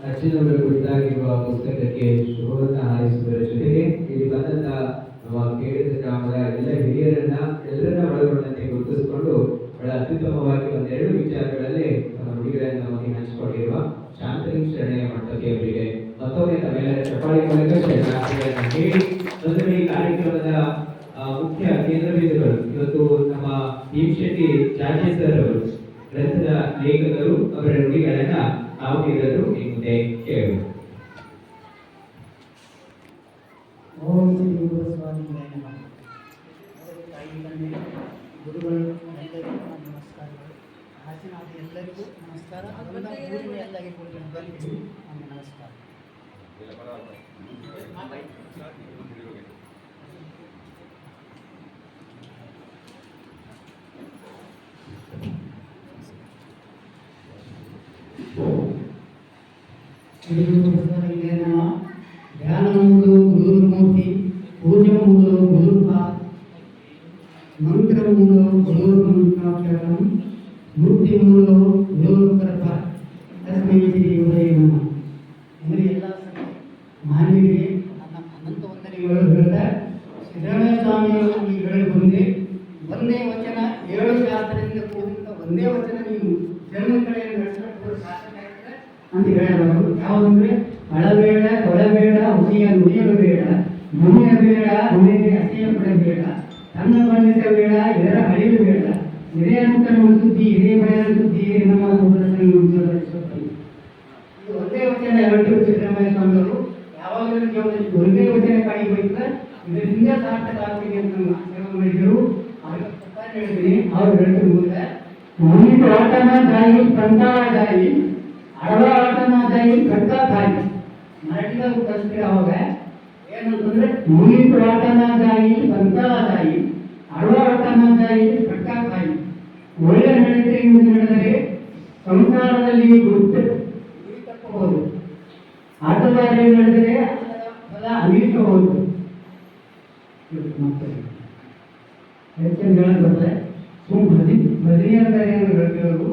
ಅರ್ಜುನವರ ಕುರಿತಾಗಿರುವ ಪುಸ್ತಕಕ್ಕೆ ಶುಭವನ್ನು ಹಾರೈಸುವುದರ ಜೊತೆಗೆ ಇಲ್ಲಿ ಬಂದಂತ ನಮ್ಮ ಕೇಳಿದ ಗ್ರಾಮದ ಎಲ್ಲ ಹಿರಿಯರನ್ನ ಎಲ್ಲರನ್ನ ಒಳಗೊಂಡಂತೆ ಗುರುತಿಸಿಕೊಂಡು ಬಹಳ ಅತ್ಯುತ್ತಮವಾಗಿ 2 ವಿಚಾರಗಳಲ್ಲಿ ನಮ್ಮ ನುಡಿಗಳನ್ನು ನಮಗೆ ಹಂಚಿಕೊಂಡಿರುವ ಶಾಂತಲಿಂಗ ಶರಣಯ್ಯ ಮಠಪತಿ ಅವರಿಗೆ ಮತ್ತೊಮ್ಮೆ ತಮ್ಮೆಲ್ಲರ ಚಪ್ಪಾಳೆ ಮೂಲಕ ಶರಣಾರ್ಥಿಗಳನ್ನು ಹೇಳಿ ಮೊದಲು ಈ ಕಾರ್ಯಕ್ರಮದ ಮುಖ್ಯ ಕೇಂದ್ರ ಬಿಂದುಗಳು ಇವತ್ತು ನಮ್ಮ ಭೀಮಶೆಟ್ಟಿ ಜಾಜೆ ಸರ್ ಅವರು ಗ್ರಂಥದ ಲೇಖಕರು, ಅವರ ನುಡಿಗಳನ್ನ ನಾವು ಇದನ್ನು ಈ ಮುಂದೆ ಕೇಳಬಹುದು. ಓಂ ಶ್ರೀ ಗುರು ಸ್ವಾಮಿಗಳೇ ನಮಃ. ಗುರುಗಳು ಎಲ್ಲರಿಗೂ ನಮಸ್ಕಾರಗಳು. ಹಾಸನಾದ ಎಲ್ಲರಿಗೂ ನಮಸ್ಕಾರ. ಊರಿನ ಎಲ್ಲರಿಗೂ ಗುರುಗಳಿಗೆ ನಮಸ್ಕಾರ. ಧ್ಯಾನ ಮೂಲು ಗುರುಮೂರ್ತಿ, ಪೂಜೆ ಮೂಲು ಗುರುಪಾದ, ಮಂತ್ರ ಮೂಲು ಗುರುಮಂತ್ರಾಕ್ಷರಂ, ಮೂರ್ತಿ ಮೂಲು ಗುರುಕೃಪ. ತಸ್ಮೈ ಶ್ರೀ ಗುರವೇ ನಮಃ. ಎಲ್ಲ ಮಾನವರಿಗೆ ನನ್ನ ಜನ್ಮ ಕಡೆಯನ್ನು ನಡೆಸಬೇಕು ಸಾಕಾಗ್ತದೆ ಅಂತ ಹೇಳಬಹುದು. ಯಾವುದಂದ್ರೆ ಅಳಬೇಡ, ಕೊಡಬೇಡ, ಉಣಿಯಲು ಬೇಡ, ಮುನಿಯಬೇಡ, ಮುನಿಗೆ ಅಸಹ್ಯ ಪಡಬೇಡ, ತನ್ನ ಬಂಧಿಸಬೇಡ, ಇದರ ಅಳಿಲು ಬೇಡ, ಇದೇ ಅಂತನ ಸುದ್ದಿ, ಇದೇ ಭಯದ ಸುದ್ದಿ, ನಮ್ಮ ಇದು ಒಂದೇ ವಚನ ಎರಡು ಸಿದ್ದರಾಮಯ್ಯ ಸ್ವಾಮಿಗಳು ಯಾವಾಗಲೂ ಜೀವನದಲ್ಲಿ ಒಂದೇ ವಚನ ಕಾಯಿ ಹೋಯ್ತಾರೆ. ಇದರಿಂದ ಸಾರ್ಥಕ ಆಗ್ತೀನಿ ಅಂತ ನಮ್ಮ ಸೇವೆ ಮಾಡಿದ್ರು. ಹೇಳ್ತೀನಿ, ಅವ್ರು ಹೇಳ್ತಿರ ಮುಂದೆ ಮುನಿದು ಆಟನ ತಾಯಿ ಕಂಟಾಳ ತಾಯಿ, ಅಡವ ಆಟನ ತಾಯಿ ಕಟ್ಟ ತಾಯಿ. ಮರಾಠಿದಾಗ ಕಲಿಸ್ತೀರ ಅವಾಗ ಏನಂತಂದ್ರೆ ಮುನಿದು ಆಟನ ತಾಯಿ ಕಂಟಾಳ ತಾಯಿ, ಅಡವ ಆಟನ ತಾಯಿ ಕಟ್ಟ ತಾಯಿ. ಒಳ್ಳೆ ನಡತೆಯಿಂದ ನಡೆದರೆ ಸಂಸಾರದಲ್ಲಿ ಗುರುತು ತಪ್ಪಬಹುದು, ಆಟದಾರಿ ನಡೆದರೆ ಫಲ ಅನಿಸಬಹುದು. ಹೆಚ್ಚಿನ ಬರ್ತದೆ ಭಜನಿ ಅಂದರೆ ಏನು ಹೇಳ್ತಿರೋದು,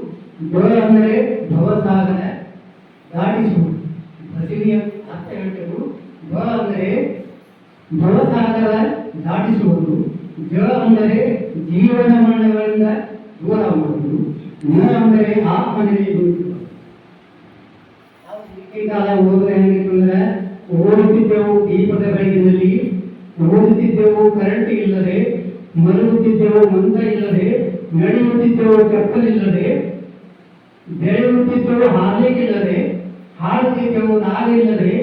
ಜೋಳ ಅಂದರೆ ಭವಸಾಗರ ದಾಟಿಸುವುದು. ಭಜನಿಯ ಅರ್ಥ ಹೇಳ್ತಿರೋದು ಜೋಳ ಅಂದರೆ ಭವಸಾಗರ ದಾಟಿಸುವುದು, ಜ ಅಂದರೆ ಜೀವನ ಮರಣಗಳಿಂದ ದೂರ ಮಾಡುವುದು, ನ ಅಂದರೆ ಆತ್ಮನಲ್ಲಿ ಕಾಲ ಓದುವ ಹೆಂಗಿತ್ತಂದ್ರೆ ಓದುತ್ತಿದ್ದೆವು ದೀಪದ ಬೆಳಗಿನಲ್ಲಿ, ಓದುತ್ತಿದ್ದೆವು ಕರೆಂಟ್ ಇಲ್ಲದೆ, ಮಲಗುತ್ತಿದ್ದೆವು ಮಂತ್ರ ಇಲ್ಲದೆ, ನಡೆಯುತ್ತಿದ್ದೆವು ಚಪ್ಪಲಿಲ್ಲದೆ, ಬೆಳೆಯುತ್ತಿದ್ದೆವು ಹಾಲಿಗಿಲ್ಲದೆ, ಹಾಡುತ್ತಿದ್ದೆವು ನಾಲಿಲ್ಲದೆ,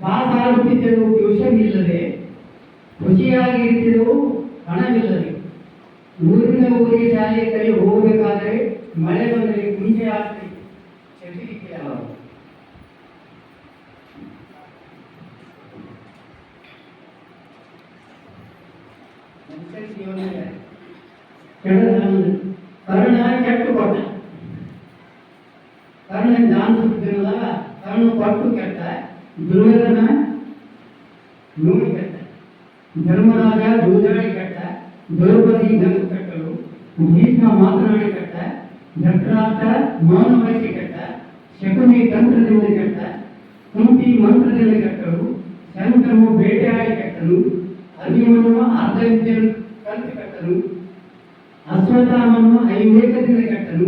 ಪಾಸ್ ಆಗುತ್ತಿದ್ದೆವು ಟ್ಯೂಷನ್ ಇಲ್ಲದೆ, ಖುಷಿಯಾಗಿ ಇರ್ತಿದ್ದೆವು ಹಣವಿಲ್ಲದೆ, ಊರಿನ ಊರಿಗೆ ಶಾಲೆಯ ಕೈ ಹೋಗಬೇಕಾದರೆ ಮಳೆ ಬಂದರೆ ಮುಂಚೆ ಆಗ್ತದೆ ಚಳಿಲಿಕ್ಕೆ ಯಾವ ಕರ್ಣ ಕೆಟ್ಟು ಕೊಟ್ಟ, ಕರ್ಣ ದಾನ ಸುತ್ತಿರಲ್ಲ, ಕರ್ಣ ಕೊಟ್ಟು ಕೆಟ್ಟ, ದುರ್ಯೋಧನ ನೋಡಿ ಕೆಟ್ಟ, ಧರ್ಮರಾಜ ದೂಜಾಡಿ ಕೆಟ್ಟ, ದ್ರೌಪದಿ ಗಂಟು ಕಟ್ಟಲು, ಭೀಷ್ಮ ಮಾತನಾಡಿ ಕೆಟ್ಟ, ಧೃತರಾಷ್ಟ್ರ ಮೌನ ವಹಿಸಿ ಕೆಟ್ಟ, ಶಕುನಿ ತಂತ್ರದಿಂದ ಕೆಟ್ಟ, ಕುಂತಿ ಮಂತ್ರದಿಂದ ಕೆಟ್ಟರು, ಶಂಕರು ಬೇಟೆಯಾಡಿ ಕೆಟ್ಟನು, ಅರ್ಜುನನು ಅರ್ಧವಿದ್ಯೆಯನ್ನು ಕಲಿತು ಕೆಟ್ಟನು, ಅಶ್ವತ್ಥಾಮನು ಐವೇಕದಿಂದ ಕೆಟ್ಟನು.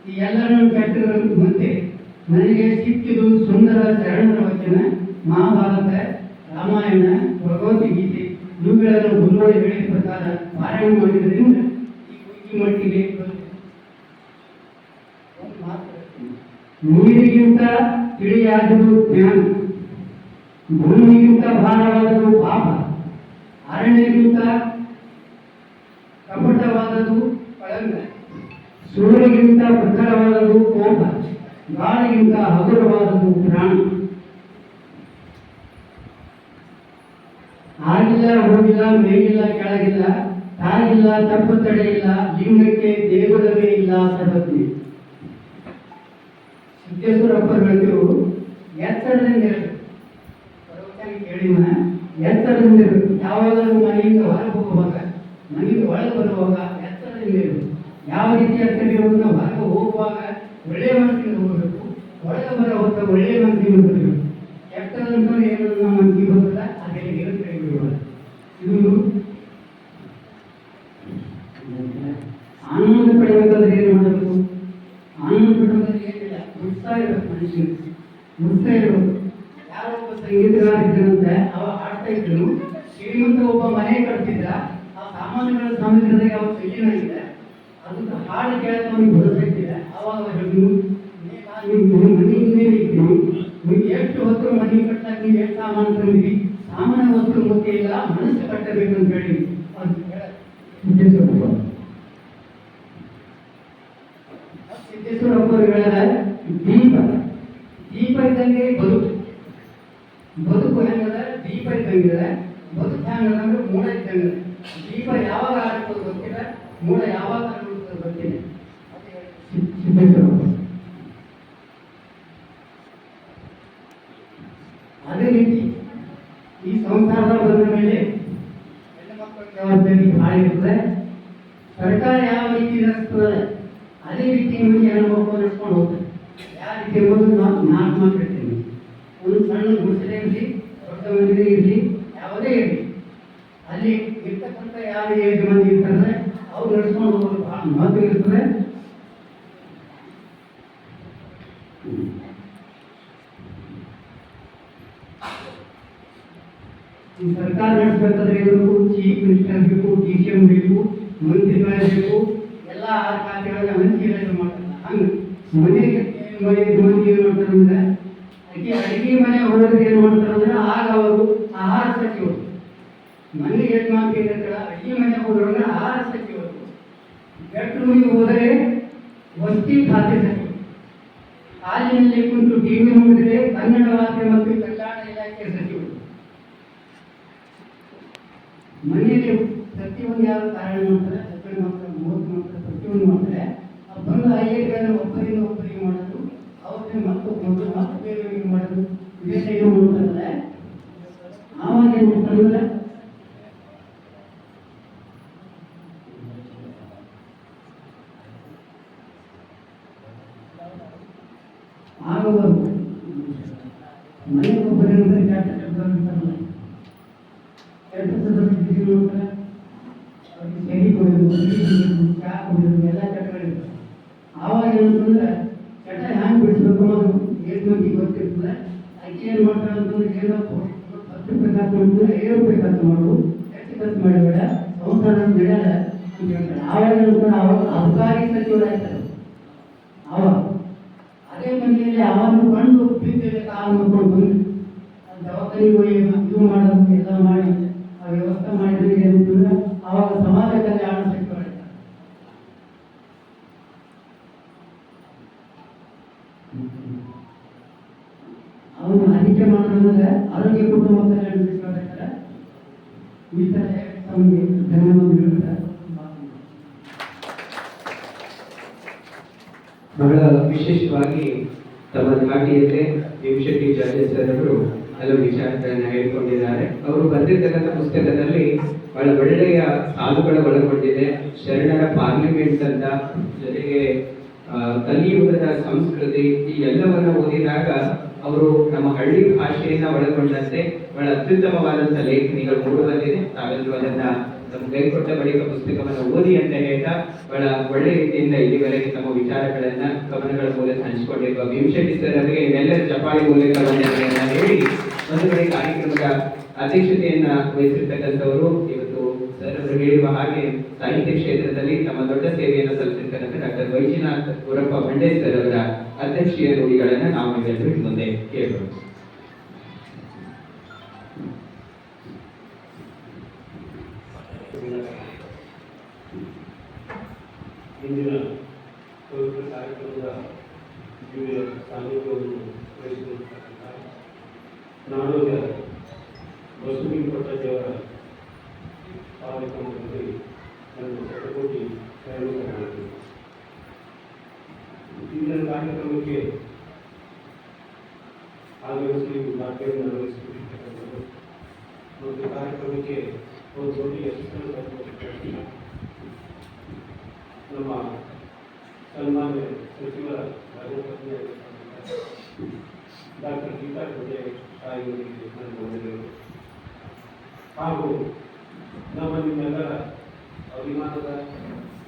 ಈ ಎಲ್ಲರನ್ನು ಕೆಟ್ಟರು ಮತ್ತೆ ನನಗೆ ಸಿಕ್ಕಿದು ಸುಂದರ ಶರಣರ ವಚನ, ಮಹಾಭಾರತ, ರಾಮಾಯಣ, ಭಗವದ್ಗೀತೆ ಇವುಗಳನ್ನು ಗುರುಗಳು ಹೇಳಿದ ಪ್ರಕಾರ ಪಾರಾಯಣ ಮಾಡಿದ್ರಿಂದ ಈ ಮಟ್ಟಿಗೆ ನೀರಿಗಿಂತ ತಿಳಿಯಾದುದು ಜ್ಞಾನ, ಭೂಮಿಗಿಂತ ಭಾರವಾದದು ಪಾಪ, ಅರಣ್ಯಗಿಂತ ಕಪಟವಾದದು ಕಳಂಕ, ಸೂರ್ಯಗಿಂತ ಪ್ರಖರವಾದದು ಕೋಪ, ಗಾಳಿಗಿಂತ ಹಗುರವಾದದು ಪ್ರಾಣ. ಆಗಿಲ್ಲ ಹೋಗಿಲ್ಲ, ಮೇಲಿಲ್ಲ ಕೆಳಗಿಲ್ಲ, ತಾಗಿಲ್ಲ ತಪ್ಪು ತಡೆ ಇಲ್ಲ, ಲಿಂಗಕ್ಕೆ ದೇಗುಲವೇ ಇಲ್ಲ ಸದತ್ತಿ. ಸಿದ್ದೇಶ್ವರಪ್ಪರು ಹೇಳಿದ್ರು ಎತ್ತರದಿಂದ ಇರಬೇಕು, ಕೇಳಿನ ಎತ್ತರದಿಂದ ಇರಬೇಕು. ಯಾವಾಗಲೂ ಮನೆಯಿಂದ ಹೊರಗೆ ಹೋಗುವಾಗ, ಮನೆಯಿಂದ ಒಳಗೆ ಬರುವಾಗ ಎತ್ತರದಿಂದ ಇರಬೇಕು. ಯಾವ ರೀತಿ ಎತ್ತರ ಇರೋದು, ನಾವು ಹೊರಗೆ ಹೋಗುವಾಗ ಒಳ್ಳೆಯ ಮನಸ್ಸಿಗೆ ಹೋಗಬೇಕು, ಒಳಗೆ ಬರೋ ಹೊತ್ತ ಒಳ್ಳೆಯ ಮನಸ್ಸಿಗೆ ಬರಬೇಕು. ಎತ್ತರದಂತ ಏನು ನಮ್ಮ ಮನಸ್ಸಿಗೆ ಬರೋದಿಲ್ಲ, ಅದೇ ಇರುತ್ತೆ. ಇದು ಆನಂದ ಪಡೆಯಬೇಕಾದ್ರೆ ಏನು ಮಾಡಬೇಕು? ಆನಂದ ಪಡೆಯೋದ್ರೆ ಏನಿಲ್ಲ, ಮುಟ್ತಾ ಇರಬೇಕು, ಮನುಷ್ಯನಿಗೆ ಮುಟ್ತಾ ಇರಬೇಕು. ಯಾರೋ ಒಬ್ಬ ಸಂಗೀತಗಾರ ಇದ್ದನಂತೆ, ಅವ ಹಾಡ್ತಾ ಇದ್ದನು. ಶ್ರೀಮಂತ ಒಬ್ಬ ಮನೆ ಕಟ್ತಿದ್ದ, ಆ ಸಾಮಾನ್ಯಗಳ ಸಮುದ್ರದಾಗ ಅವ ಸೈನಾಗಿದೆ, ಅದಕ್ಕೆ ಹಾಡು ಕೇಳಕ್ಕೆ ಅವನಿಗೆ ಬರಬೇಕಿಲ್ಲ. ಅವಾಗ ಹೇಳಿದ್ರು, ಮನೆ ಹಿಂದೆ ಇದ್ದೀನಿ, ನೀವು ಎಷ್ಟು ಹೊತ್ತು ಮನೆ ಕಟ್ಟಾಗ ನೀವು ಎಷ್ಟು ಸಾಮಾನು ತಂದಿರಿ, ಸಾಮಾನ್ಯ ವಸ್ತು ಮುಖ್ಯ ಇಲ್ಲ, ಮನಸ್ಸು ಕಟ್ಟಬೇಕು ಅಂತ ಹೇಳಿ ಸಿದ್ದೇಶ್ವರಪ್ಪರು ಹೇಳಿದ ದೀಪ, ದೀಪ ಇದ್ದಂಗೆ ಬದುಕು, ಬದುಕು ಹೆಂಗದ, ದೀಪ ಇದ್ದಂಗಿದೆ. ಬದುಕು ಹೆಂಗದ ಅಂದ್ರೆ ಮೂಡ ಇದ್ದಂಗೆ. ದೀಪ ಯಾವಾಗ ಆಡ್ಬೋದು ಗೊತ್ತಿಲ್ಲ, ಮೂಡ ಯಾವಾಗ ಆಡ್ಬೋದು ಗೊತ್ತಿಲ್ಲ. ಸಿದ್ದೇಶ್ವರಪ್ಪ ಅದೇ ರೀತಿ ಈ ಸಂಸಾರದ ಬಂದ ಮೇಲೆ ಹೆಣ್ಣು ಮಕ್ಕಳ ಜವಾಬ್ದಾರಿ ಭಾಳ ಇರ್ತದೆ. ಸರ್ಕಾರ ಯಾವ ರೀತಿ ನಡೆಸ್ತದೆ ಅದೇ ರೀತಿ ನಿಮಗೆ ಹೆಣ್ಣು ಮಕ್ಕಳು ನಡೆಸ್ಕೊಂಡು ಹೋಗ್ತಾರೆ. ಯಾವ ರೀತಿ ಎಂಬುದು ನಾವು 4 ಮಾತು ಹೇಳ್ತೀನಿ. ಒಂದು ಸಣ್ಣ ಗುಡಿಸಲೇ ಇರಲಿ, ದೊಡ್ಡ ಮನೆಯೇ ಇರಲಿ, ಯಾವುದೇ ಇರಲಿ, ಅಲ್ಲಿ ಇರ್ತಕ್ಕಂಥ ಯಾವ 7 ಮಂದಿ ಇರ್ತಾರೆ ಅವ್ರು ನಡೆಸ್ಕೊಂಡು ಹೋಗೋದು ಭಾಳ ಮಹತ್ವ ಇರ್ತದೆ. ಈ ಸರ್ಕಾರ ನಡೆಸಬೇಕಾದ್ರೆ ಇರಬೇಕು, ಚೀಫ್ ಮಿನಿಸ್ಟರ್ ಬೇಕು, DCM ಬೇಕು, ಮಂತ್ರಿಗಳು ಬೇಕು, ಎಲ್ಲ ಖಾತೆಗಳನ್ನ ಹಂಚಿಕೆ ಮಾಡ್ತಾರೆ. ಹಂಗೆ ಮನೆಗೆ ಮಂದಿ ಏನು ಮಾಡ್ತಾರೆ ಅಂದ್ರೆ ಅಡಿಗೆ ಮನೆ ಹೋದ್ರೆ ಏನು ಮಾಡ್ತಾರೆ ಅಂದ್ರೆ ಆಗ ಅವರು ಆಹಾರ ಸಚಿವರು, ಮನೆಗೆ ಯಜಮಾನ್ತಿ ಅಡಿಗೆ ಮನೆ ಹೋದ್ರೆ ಆಹಾರ ಸಚಿವರು, ಬೆಡ್ರೂಮಿಗೆ ಹೋದರೆ ವಸತಿ ಖಾತೆ ಸಚಿವರು, ಕಾಲಿನಲ್ಲಿ ಕುಂತು ಟಿವಿ ನೋಡಿದರೆ ಕನ್ನಡ ವಾರ್ತೆ ಮತ್ತು ಕಲ್ಯಾಣ ಇಲಾಖೆ ಸಚಿವರು. ಮನೆಯಲ್ಲಿ ಪ್ರತಿಯೊಂದು ಯಾರು ಕಾರಣ ಮಾಡ್ತಾರೆ, ಸಕ್ಕರೆ ಮಾಡ್ತಾರೆ, ಮೂವತ್ತು ಮಾಡ್ತಾರೆ, ಪ್ರತಿಯೊಂದು ಮಾಡ್ತಾರೆ. ಬಂದು ಐದು ಒಬ್ಬರಿಂದ ಒಬ್ಬರಿಗೆ ಮಾಡೋದು, ಅವ್ರಿಗೆ ಮತ್ತೊಬ್ಬರು ಮತ್ತೆ ಬೇರೆಯವರಿಗೆ ಮಾಡೋದು, ವಿದೇಶ ಏನು ಮಾಡ್ತಾರೆ. ಆವಾಗ ಏನು ಮಾಡ್ತಾರೆ ಆಗುವರು ಮನೆಗೆ ಒಬ್ಬರಿಂದ ಕೆಟ್ಟ ಇರ್ತಾರಲ್ಲ, ಕೆಟ್ಟ ಬಿಸಿ ನೋಡ್ತಾರೆ, ಅವ್ರಿಗೆ ಸರಿ ಕೊಡೋದು, ಚಾ ಕೊಡೋದು ಎಲ್ಲ ಚಟಗಳಿರ್ತವೆ. ಆವಾಗ ಏನಂತಂದ್ರೆ ಚಟ ಹ್ಯಾಂಗೆ ಬಿಡಿಸ್ಬೇಕು ಅನ್ನೋದು ಏಳು ಮಂದಿಗೆ ಗೊತ್ತಿರ್ತದೆ. ಅದಕ್ಕೆ ಏನು ಮಾಡ್ತಾರೆ ಅಂತಂದ್ರೆ ಏನೋ 10 ರೂಪಾಯಿ ಖರ್ಚು ಮಾಡಿದ್ರೆ 5 ರೂಪಾಯಿ ಖರ್ಚು ಮಾಡೋದು, ಹೆಚ್ಚು ಖರ್ಚು ಮಾಡಬೇಡ, ಸಂಸಾರ ನಡೆಯಲ್ಲ ಅಂತ ಹೇಳ್ತಾರೆ. ಆವಾಗ ಏನಂತಾರೆ, ಆವಾಗ ಅಬಕಾರಿ ಸಚಿವರಾಗ್ತಾರೆ. ಆವಾಗ ಅದೇ ಮನೆಯಲ್ಲಿ ಅವನು ಕಂಡು ಪ್ರೀತಿಯಲ್ಲಿ ಕಾಲು ನೋಡ್ಕೊಂಡು ಬಂದು ದವಾಖಾನೆಗೆ ಇದು ಮಾಡೋದು ಎಲ್ಲ ಮಾಡಿ ಆ ವ್ಯವಸ್ಥೆ ಮಾಡಿದ್ರೆ ಏನಂತಂದ್ರೆ ಆವಾಗ ಸಮಾಜ ಕಲ್ಯಾಣ ಸಚಿವರಾಗ್ತಾರೆ. ಅವನು ಅದಕ್ಕೆ ಮಾಡೋದಂದ್ರೆ ಆರೋಗ್ಯ ಕುಟುಂಬ ಕಲ್ಯಾಣ ಸಚಿವರಾಗ್ತಾರೆ. ಈ ಥರ ತಮಗೆ ಧನ್ಯವಾದಗಳು. ಬಹಳ ವಿಶೇಷವಾಗಿ ತಮ್ಮ ಧಾಟಿಯಲ್ಲೇ ಭೀಮಶೆಟ್ಟಿ ಜಾರ್ಜ್ ಸರ್ ಅವರು ಹಲವು ವಿಚಾರಗಳನ್ನ ಹೇಳ್ಕೊಂಡಿದ್ದಾರೆ. ಅವರು ಬರೆದಿರ್ತಕ್ಕಂಥ ಪುಸ್ತಕದಲ್ಲಿ ಬಹಳ ಒಳ್ಳೆಯ ಸಾಲುಗಳ ಒಳಗೊಂಡಿದೆ. ಶರಣರ ಪಾರ್ಲಿಮೆಂಟ್ ಅಂತ, ಜೊತೆಗೆ ಕಲಿಯುಗದ ಸಂಸ್ಕೃತಿ, ಈ ಎಲ್ಲವನ್ನ ಓದಿದಾಗ ಅವರು ನಮ್ಮ ಹಳ್ಳಿ ಭಾಷೆಯನ್ನ ಒಳಗೊಂಡಂತೆ ಬಹಳ ಅತ್ಯುತ್ತಮವಾದಂತಹ ಲೇಖನಿಗಳು ಮೂಡುವಂತಿದೆ. ತಾವೆಲ್ಲರೂ ಅದನ್ನ ನಮ್ಮ ಕೈಕೊಟ್ಟ ಬಳಿಕ ಪುಸ್ತಕವನ್ನು ಓದಿ ಅಂತ ಹೇಳ್ತಾ ಬಹಳ ಒಳ್ಳೆ ರೀತಿಯಿಂದ ಇಲ್ಲಿವರೆಗೆ ತಮ್ಮ ವಿಚಾರಗಳನ್ನ ಗಮನಗಳ ಮೂಲಕ ಹಂಚಿಕೊಂಡಿರುವ ಭೀಮಶೆಟ್ಟಿ ಸರ್ ಅವರಿಗೆ ಇವೆಲ್ಲರ ಚಪಾಳಿ ಮೂಲಕ ವಂದನೆಗಳನ್ನ ಹೇಳಿ ಒಂದು ಕಡೆ ಕಾರ್ಯಕ್ರಮದ ಅಧ್ಯಕ್ಷತೆಯನ್ನ ವಹಿಸಿರ್ತಕ್ಕಂಥವರು ಇವತ್ತು ಸರ್ ಅವರು ಹೇಳಿರುವ ಹಾಗೆ ಸಾಹಿತ್ಯ ಕ್ಷೇತ್ರದಲ್ಲಿ ತಮ್ಮ ದೊಡ್ಡ ಸೇವೆಯನ್ನು ಸಲ್ಲಿಸಿರ್ತಕ್ಕಂಥ ಡಾಕ್ಟರ್ ವೈಜಿನಾಥ್ ಗುರಪ್ಪ ಬಂಡೆ ಸರ್ ಅವರ ಅಧ್ಯಕ್ಷೀಯ ನುಡಿಗಳನ್ನ ನಾವು ಇವೆಲ್ಲರೂ ಮುಂದೆ ಕೇಳಬಹುದು. ಇಂದಿನ ಪವಿತ್ರ ಕಾರ್ಯಕ್ರಮದ ದಿವ್ಯ ಸಾನ್ನಿಧ್ಯವನ್ನು ವಹಿಸಿಕೊಂಡಿರ್ತಕ್ಕಂಥ ನಾಡೋಜ ಬಸವಲಿಂಗ ಪಟ್ಟದೇವರ ಕಾರ್ಯಕ್ರಮದಲ್ಲಿ ನಾನು ಶತಕೋಟಿ ಶರಣು. ಇಂದಿನ ಕಾರ್ಯಕ್ರಮಕ್ಕೆ ಆಗಮಿಸಿ ವಾಕ್ಯವನ್ನು ನಿರ್ವಹಿಸಿಕೊಂಡಿರ್ತಕ್ಕಂಥದ್ದು ಮತ್ತು ಕಾರ್ಯಕ್ರಮಕ್ಕೆ ಒಂದು ದೊಡ್ಡ ಯಶಸ್ಸನ್ನು ತಂದುಕೊಟ್ಟಿರ್ತಕ್ಕಂಥ ನಮ್ಮ ಸನ್ಮಾನ್ಯ ಸಚಿವರ ಧರ್ಮಪತ್ನಿಯಾಗಿರ್ತಕ್ಕಂಥ ಡಾಕ್ಟರ್ ಗೀತಾ ಖಂಡೆ ತಾಯಿಯವರಿಗೆ ನನ್ನ ವಂದನೆಗಳು ಹಾಗೂ ನಮ್ಮ ನಿಮ್ಮೆಲ್ಲರ ಅಭಿಮಾನದ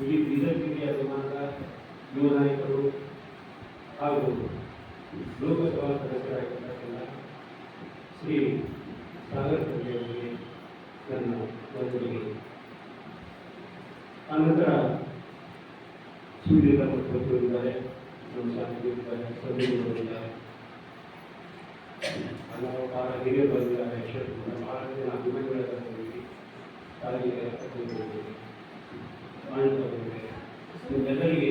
ಇಡೀ ಬೀದರ್ ಜಿಲ್ಲೆಯ ಅಭಿಮಾನದ ಯುವ ನಾಯಕರು ಹಾಗೂ ಲೋಕಸಭಾ ಸದಸ್ಯರಾಗಿರ್ತಕ್ಕಂಥ ಶ್ರೀ ಸಾಗರ್ ಖಂಡೆಯವರಿಗೆ ನನ್ನ ವಂದನೆಗಳು. ಅನಂತರ ಸೂರ್ಯರ ಮಕ್ಕಳು ಇದ್ದಾರೆ, ನಮ್ಮ ಶಾಸಕರಿದ್ದಾರೆ, ಸಭೆಗಳಿದ್ದಾರೆ, ಹಲವಾರು ಹಿರಿಯರು ಬಂದಿದ್ದಾರೆ, ಬಹಳ ಜನ ಅಭಿಮಾನಿಗಳಿದ್ದಾರೆ, ನಿಮ್ಮೆಲ್ಲರಿಗೆ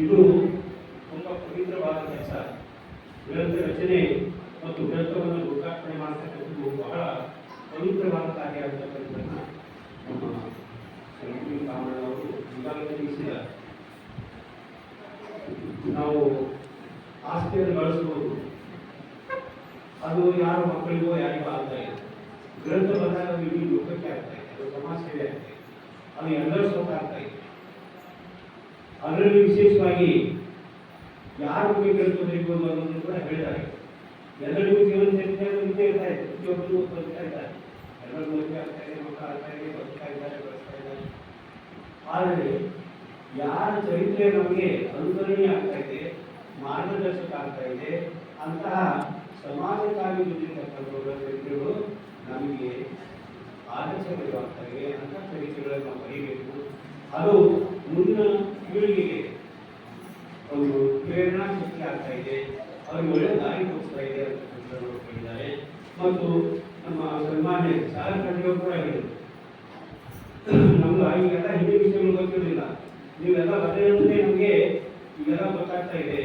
ಇದು ತುಂಬ ಪವಿತ್ರವಾದ ಕೆಲಸ. ಗ್ರಂಥ ರಚನೆ ಮತ್ತು ಗ್ರಂಥವನ್ನು ಲೋಕಾರ್ಪಣೆ ಮಾಡತಕ್ಕಂಥದ್ದು ಬಹಳ ಪವಿತ್ರವಾದ ಕಾರ್ಯ ಅಂತಕ್ಕಂಥದ್ದನ್ನು ನಮ್ಮ ಕಾಮಣ್ಣವರು ಈಗಾಗಲೇ ತಿಳಿಸಿದ್ದಾರೆ. ನಾವು ಆಸ್ತಿಯನ್ನು ಬಳಸಬಹುದು, ಅದು ಯಾರ ಮಕ್ಕಳಿಗೋ ಯಾರಿಗೋ ಆಗ್ತಾ ಇದೆ. ಗ್ರಂಥ ಬಂದಾಗ ಇಡೀ ಲೋಕಕ್ಕೆ ಆಗ್ತಾ ಇದೆ, ಅದು ಸಮಾಜ ಸೇವೆ ಆಗ್ತಾ ಇದೆ, ಅದು ಎಲ್ಲರ ಸ್ವತಃ ಆಗ್ತಾ ಇದೆ. ಅದರಲ್ಲಿ ವಿಶೇಷವಾಗಿ ಯಾರ ಬಗ್ಗೆ ಗ್ರಂಥ ಬರೀಬಹುದು ಅನ್ನೋದನ್ನು ಕೂಡ ಹೇಳಿದ್ದಾರೆ. ಎಲ್ಲರಿಗೂ ಜೀವನ ಚರಿತ್ರೆಯನ್ನು ಇದ್ದೇ ಇರ್ತಾ ಇದೆ, ಪ್ರತಿಯೊಬ್ಬರಿಗೂ ಬದುಕ್ತಾ ಇದ್ದಾರೆ, ಎಲ್ಲರೂ ಮದುವೆ ಆಗ್ತಾ ಇದೆ, ಮಕ್ಕಳು ಆಗ್ತಾ ಇದೆ, ಬದುಕ್ತಾ ಇದ್ದಾರೆ, ಬಳಸ್ತಾ ಇದ್ದಾರೆ. ಆದರೆ ಯಾರ ಚರಿತ್ರೆ ನಮಗೆ ಅನುಕರಣೀಯ ಆಗ್ತಾ ಇದೆ, ಮಾರ್ಗದರ್ಶಕ ಆಗ್ತಾ ಇದೆ, ಅಂತಹ ಸಮಾಜಕ್ಕಾಗಿ ದುಡಿತಕ್ಕಂಥ ಚರಿತ್ರೆಗಳು ನಮಗೆ ಆದರ್ಶಗಳಾಗ್ತವೆ. ಅಂಥ ಚರಿತ್ರೆಗಳನ್ನು ನಾವು ಬರೀಬೇಕು. ಅದು ಮುಂದಿನ ಪೀಳಿಗೆಗೆ ಒಂದು ಪ್ರೇರಣಾ ಶಕ್ತಿ ಆಗ್ತಾ ಇದೆ, ಅವ್ರಿಗೆ ಒಳ್ಳೆ ದಾರಿ ತೋರಿಸ್ತಾ ಇದೆ ಅಂತ ಹೇಳಿದ್ದಾರೆ. ಮತ್ತು ನಮ್ಮ ಸನ್ಮಾನ್ಯ ಶಾಲಕರು ಕೂಡ ಹೇಳಿದರು, ನಮ್ಗೆ ಈಗೆಲ್ಲ ಹಿಂದಿ ವಿಷಯಗಳು ಗೊತ್ತಿರಲಿಲ್ಲ, ನೀವೆಲ್ಲ ಬರೆಯೋದೇ ನಮಗೆ ಈಗೆಲ್ಲ ಗೊತ್ತಾಗ್ತಾ ಇದೆ,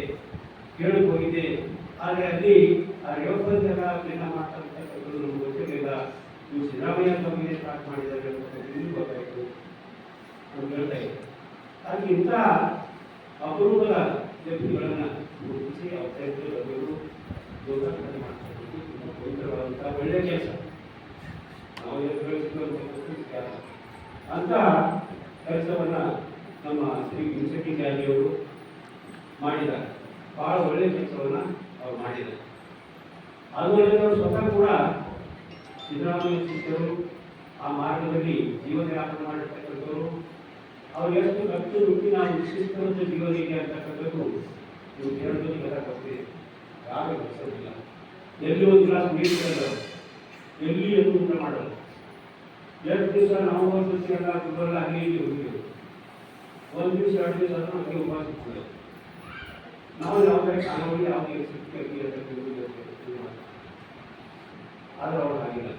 ಕೇಳಕ್ ಹೋಗಿದೆ. ಆದರೆ ಅಲ್ಲಿ ಆ ರೇವಪಂಥೆಲ್ಲ ಪ್ರಯತ್ನ ಮಾಡ್ತಕ್ಕಂಥದ್ದು ನಮ್ಗೆ ಗೊತ್ತಿರಲಿಲ್ಲ. ನೀವು ಸಿದ್ದರಾಮಯ್ಯ ಬಗ್ಗೆ ಸ್ಟಾರ್ಟ್ ಮಾಡಿದ್ದಾರೆ ನಿಮ್ಗೆ ಗೊತ್ತಾಯಿತು ಅಂತ ಹೇಳ್ತಾ ಇದ್ದಾರೆ. ಹಾಗೆ ಇಂಥ ಅಪರೂಪದ ವ್ಯಕ್ತಿಗಳನ್ನು ಗುರುತಿಸಿ ಅವಕಾಶಗಳು ಯೋಗಾಸನ ಮಾಡ್ತಾ ಒಳ್ಳೆಯ ಕೆಲಸ ನಾವು ಅಂತ ಕೆಲಸವನ್ನ ನಮ್ಮ ಶ್ರೀ ಯುನಿವರ್ಸಿಟಿ ಜಾತಿಯವರು ಮಾಡಿದ್ದಾರೆ. ಬಹಳ ಒಳ್ಳೆಯ ಕೆಲಸವನ್ನ ಅವ್ರು ಮಾಡಿದ್ದಾರೆ. ಅದರಲ್ಲಿ ಅವರು ಸ್ವತಃ ಕೂಡ ಸಿದ್ದರಾಮಯ್ಯ ಶಿಷ್ಯರು, ಆ ಮಾರ್ಗದಲ್ಲಿ ಜೀವನ ಯಾಪನೆ ಮಾಡಿರ್ತಕ್ಕಂಥವರು. ಅವ್ರು ಎಷ್ಟು ಕಟ್ಟು ನುಟ್ಟಿ ನಾವು ಶಿಸ್ತುವಂತ ಜೀವನ ಇದೆ ಅಂತಕ್ಕಂಥದ್ದು ನೀವು ಕೇಳೋದಕ್ಕೆ ಗೊತ್ತಾಗ್ತದೆ. ಯಾರು ಗೊತ್ತಿಲ್ಲ, ಎಲ್ಲಿ ಒಂದು ಗ್ಲಾಸ್ ನೀರು ಕೇಳೋದು, ಎಲ್ಲಿ ಎಂದು ಊಟ ಮಾಡೋದು. ಎರಡು ದಿವಸ ನಾವು ಒಂದು ದಿವಸ ಎಲ್ಲ ಗುರುಬಲ್ಲ ಹಾಗೆ ಇಲ್ಲಿ ಹೋಗಿದ್ದೇವೆ. ಒಂದು ದಿವಸ 2 ದಿವಸ ಆದರೂ ನಮಗೆ ಉಪವಾಸ ಇರ್ತದೆ. ನಾವು ಯಾವುದೇ ಕಾನೂನು ಯಾವುದೇ ಆದ್ರೆ ಅವ್ರು ಹಾಗಿಲ್ಲ.